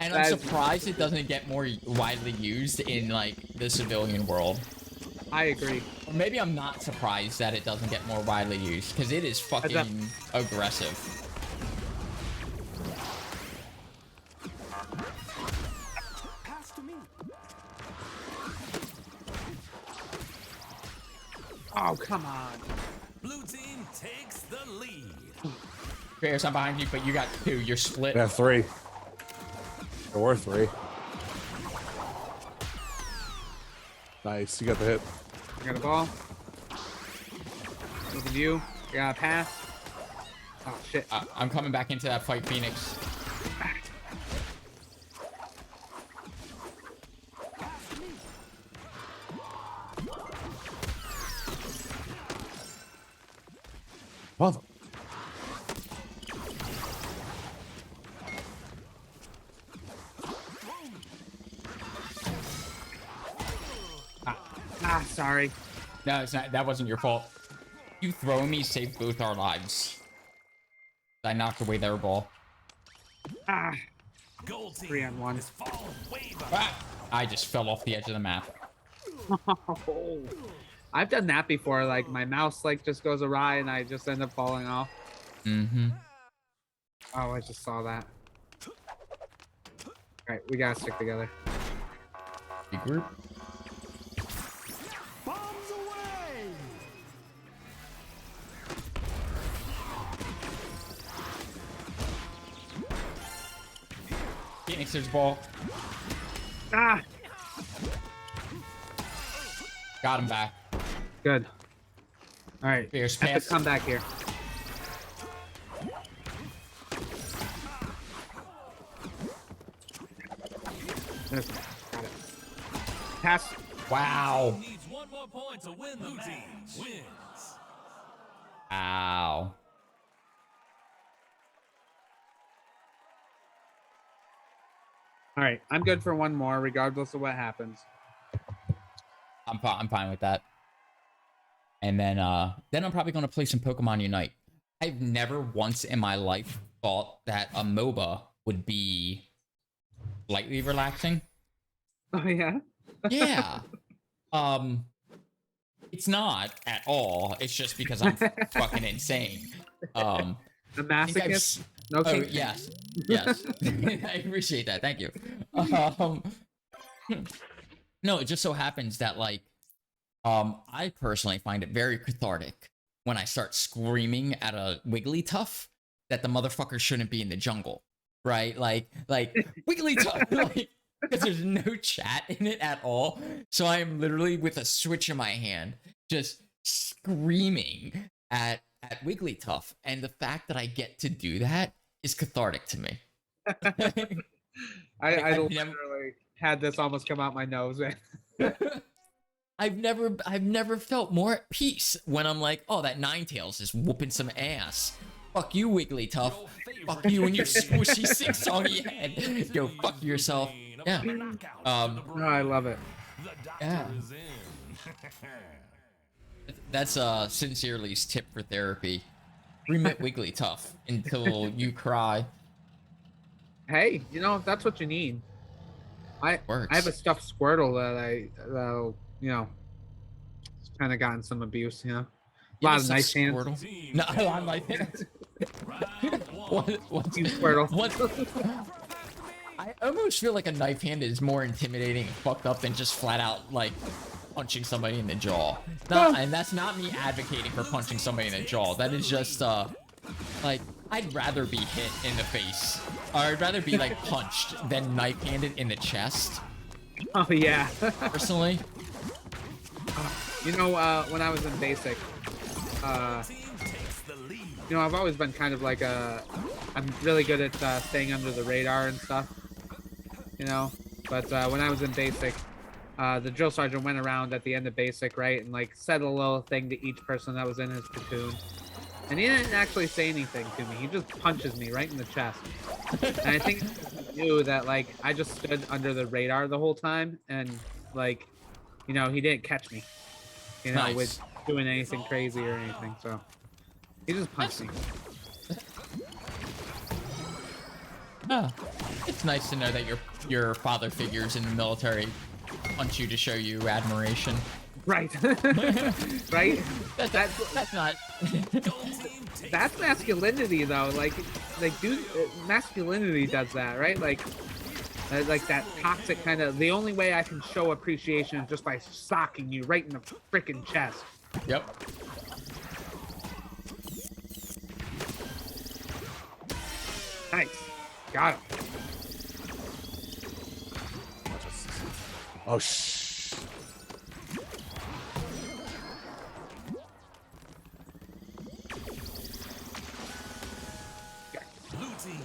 And I'm surprised it doesn't get more widely used in like the civilian world. I agree. Or maybe I'm not surprised that it doesn't get more widely used because it is fucking aggressive. Oh, come on. Blue team takes the lead. Krios, I'm behind you, but you got 2. You're split. Yeah, 3. There were 3. Nice. You got the hit. I got a ball. Look at you. I got a pass. Oh, shit. I'm coming back into that fight, Phoenix. Mother. Sorry. No, it's not. That wasn't your fault. You throwing me saved both our lives. I knocked away their ball. Ah. Gold team 3 on 1. is falling way behind. Ah, I just fell off the edge of the map. Oh. I've done that before. Like my mouse like just goes awry and I just end up falling off. Mm-hmm. Oh, I just saw that. All right, we gotta stick together. Big group. Bombs away. Phoenix, there's ball. Ah. Got him back. Good. All right. Fierce Have pass. to come back here. Got it. Pass. Wow. Needs one more point to win the match. Wins. Ow. All right. I'm good for one more, regardless of what happens. I'm fine with that. And then I'm probably gonna play some Pokemon Unite. I've never once in my life thought that a MOBA would be slightly relaxing. Oh yeah. Yeah. It's not at all. It's just because I'm fucking insane. The masochist. No Oh kink. yes, yes. I appreciate that. Thank you. No, it just so happens that like, I personally find it very cathartic when I start screaming at a Wigglytuff that the motherfucker shouldn't be in the jungle, right? Like Wigglytuff, like, because there's no chat in it at all. So I am literally with a switch in my hand, just screaming at Wigglytuff, and the fact that I get to do that is cathartic to me. I literally had this almost come out my nose. I've never felt more at peace when I'm like, oh, that Ninetales is whooping some ass. Fuck you, Wigglytuff. Fuck you and your squishy sing-songy head. Go fuck yourself. Yeah. Oh, I love it. Yeah. That's Sincerely's tip for therapy. Remit Wigglytuff until you cry. Hey, if that's what you need. I have a stuffed Squirtle that kind of gotten some abuse, A lot of nice hands. Squirtle? No, a lot of nice hands. What's you Squirtle? I almost feel like a knife hand is more intimidating and fucked up than just flat out like punching somebody in the jaw. And that's not me advocating for punching somebody in the jaw. That is just like I'd rather be hit in the face, or I'd rather be like punched than knife-handed in the chest. Oh yeah. Personally. When I was in basic, I've always been kind of like I'm really good at staying under the radar and stuff, But when I was in basic, the drill sergeant went around at the end of basic, right, and like said a little thing to each person that was in his platoon. And he didn't actually say anything to me. He just punches me right in the chest. And I think he knew that, like, I just stood under the radar the whole time. And, like, he didn't catch me, Nice. with doing anything crazy or anything. So he just punched me. Oh, it's nice to know that your father figures in the military punch you to show you admiration. Right. Right? That's not... That's masculinity, though. Like, dude, masculinity does that, right? Like that toxic kind of... The only way I can show appreciation is just by socking you right in the freaking chest. Yep. Nice. Got him. Oh, shh.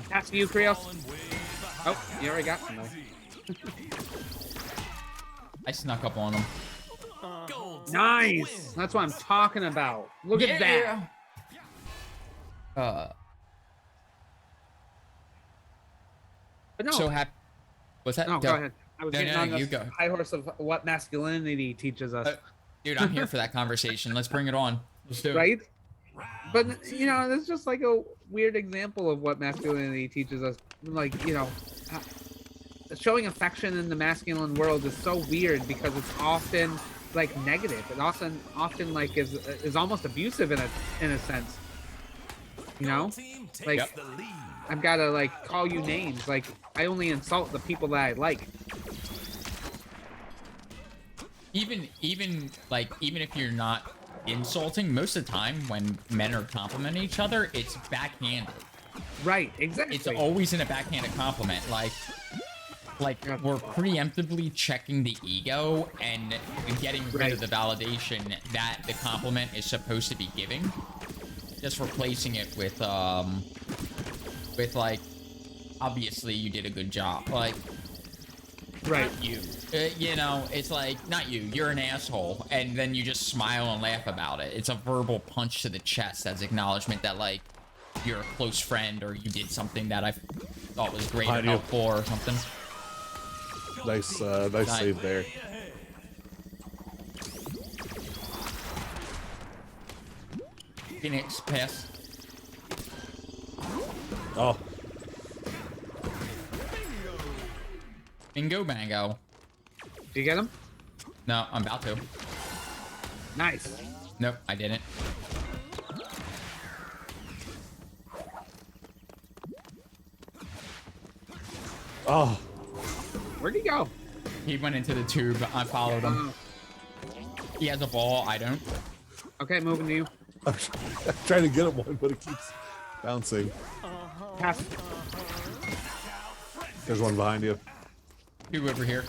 That's you, Krios. Oh, you already got somebody. I snuck up on him. Nice. That's what I'm talking about. Look at that. But no. So happy. What's that? No, go ahead. I was getting on you the go. high horse of what masculinity teaches us. Dude, I'm here for that conversation. Let's bring it on. Let's do it. Right? But, that's just like a weird example of what masculinity teaches us. Like, showing affection in the masculine world is so weird because it's often like negative. It often like is almost abusive in a sense. Like I've got to like call you names. Like I only insult the people that I like. Even if you're not insulting, most of the time when men are complimenting each other, it's backhanded. Right, exactly. It's always in a backhanded compliment. Like we're preemptively checking the ego and getting rid of the validation that the compliment is supposed to be giving. Just replacing it with like, obviously you did a good job. Like, right, not you. It's like, not you. You're an asshole, and then you just smile and laugh about it. It's a verbal punch to the chest as acknowledgement that like you're a close friend or you did something that I thought was great or helpful or something. Nice save there. Phoenix, pass. Oh. Bingo bango. Did you get him? No, I'm about to. Nice. Nope, I didn't. Oh. Where'd he go? He went into the tube. I followed him. He has a ball. I don't. Okay, moving to you. I'm trying to get him one, but it keeps bouncing. Pass. There's one behind you. Two over here.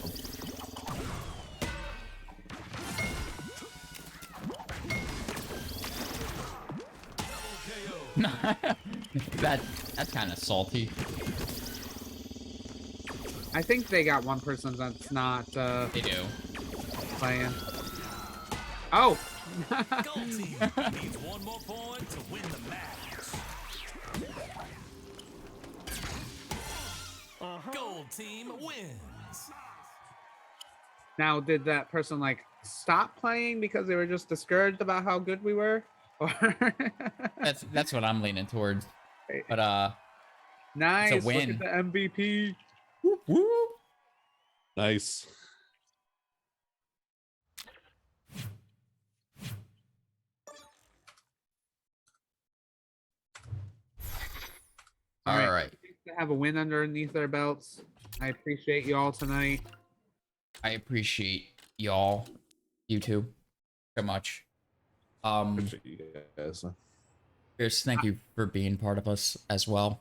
That's kind of salty. I think they got one person that's not They do. playing. Oh! Gold team needs one more point to win the match. Gold team wins. Now, did that person like stop playing because they were just discouraged about how good we were? That's what I'm leaning towards. But nice. it's a win. Look at the MVP. Whoop, whoop. Nice. All right. To have a win underneath their belts. I appreciate you all tonight. I appreciate y'all, you two, so much. Appreciate you guys. Chris, thank you for being part of us as well.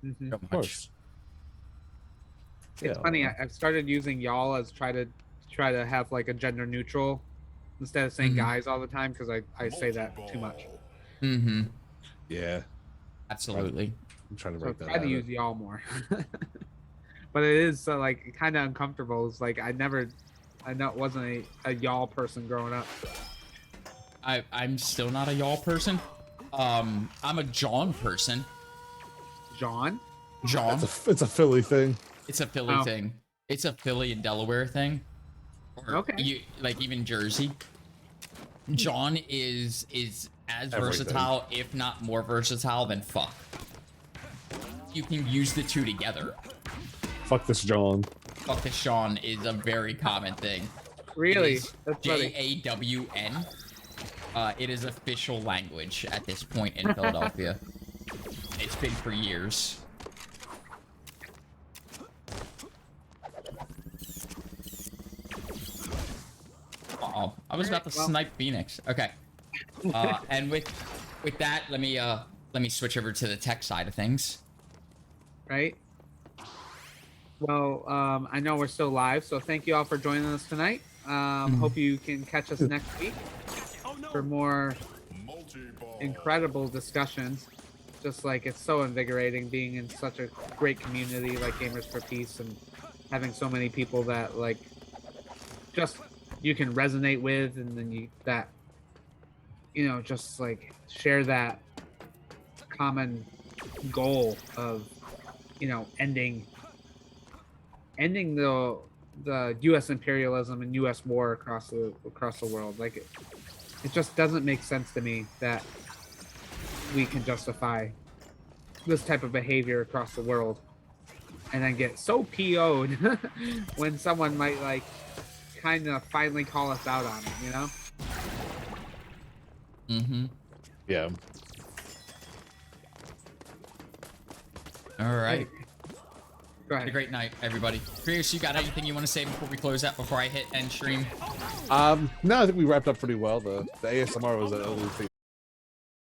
So Of much. course. It's funny. I've started using y'all as try to have like a gender neutral instead of saying guys all the time because I say that too much. Mm-hmm. Yeah. Absolutely. I'm trying to So break that try to out. use y'all more. But it is like kind of uncomfortable. It's like I know it wasn't a y'all person growing up. I'm still not a y'all person. I'm a John person. John? John. It's a Philly thing. It's a Philly thing. It's a Philly and Delaware thing. Or okay. Like even Jersey. John is as Everything. versatile, if not more versatile than fuck. You can use the two together. Fuck this John. Fuck this Sean is a very common thing. Really? That's funny. JAWN. It is official language at this point in Philadelphia. It's been for years. Uh-oh. I was about to snipe Phoenix. Okay. And with that, let me switch over to the tech side of things. Right. Well, I know we're still live, so thank you all for joining us tonight. Hope you can catch us next week for more incredible discussions. Just like it's so invigorating being in such a great community like Gamers for Peace and having so many people that like just you can resonate with, and then just like share that common goal of ending the U.S. imperialism and U.S. war across the world. Like it just doesn't make sense to me that we can justify this type of behavior across the world and then get so PO'd when someone might like kind of finally call us out on it, Mm-hmm. Yeah. All right. Go ahead. Have a great night, everybody. Chris, you got anything you want to say before we close out, before I hit end stream? No, I think we wrapped up pretty well. The ASMR was a little thing.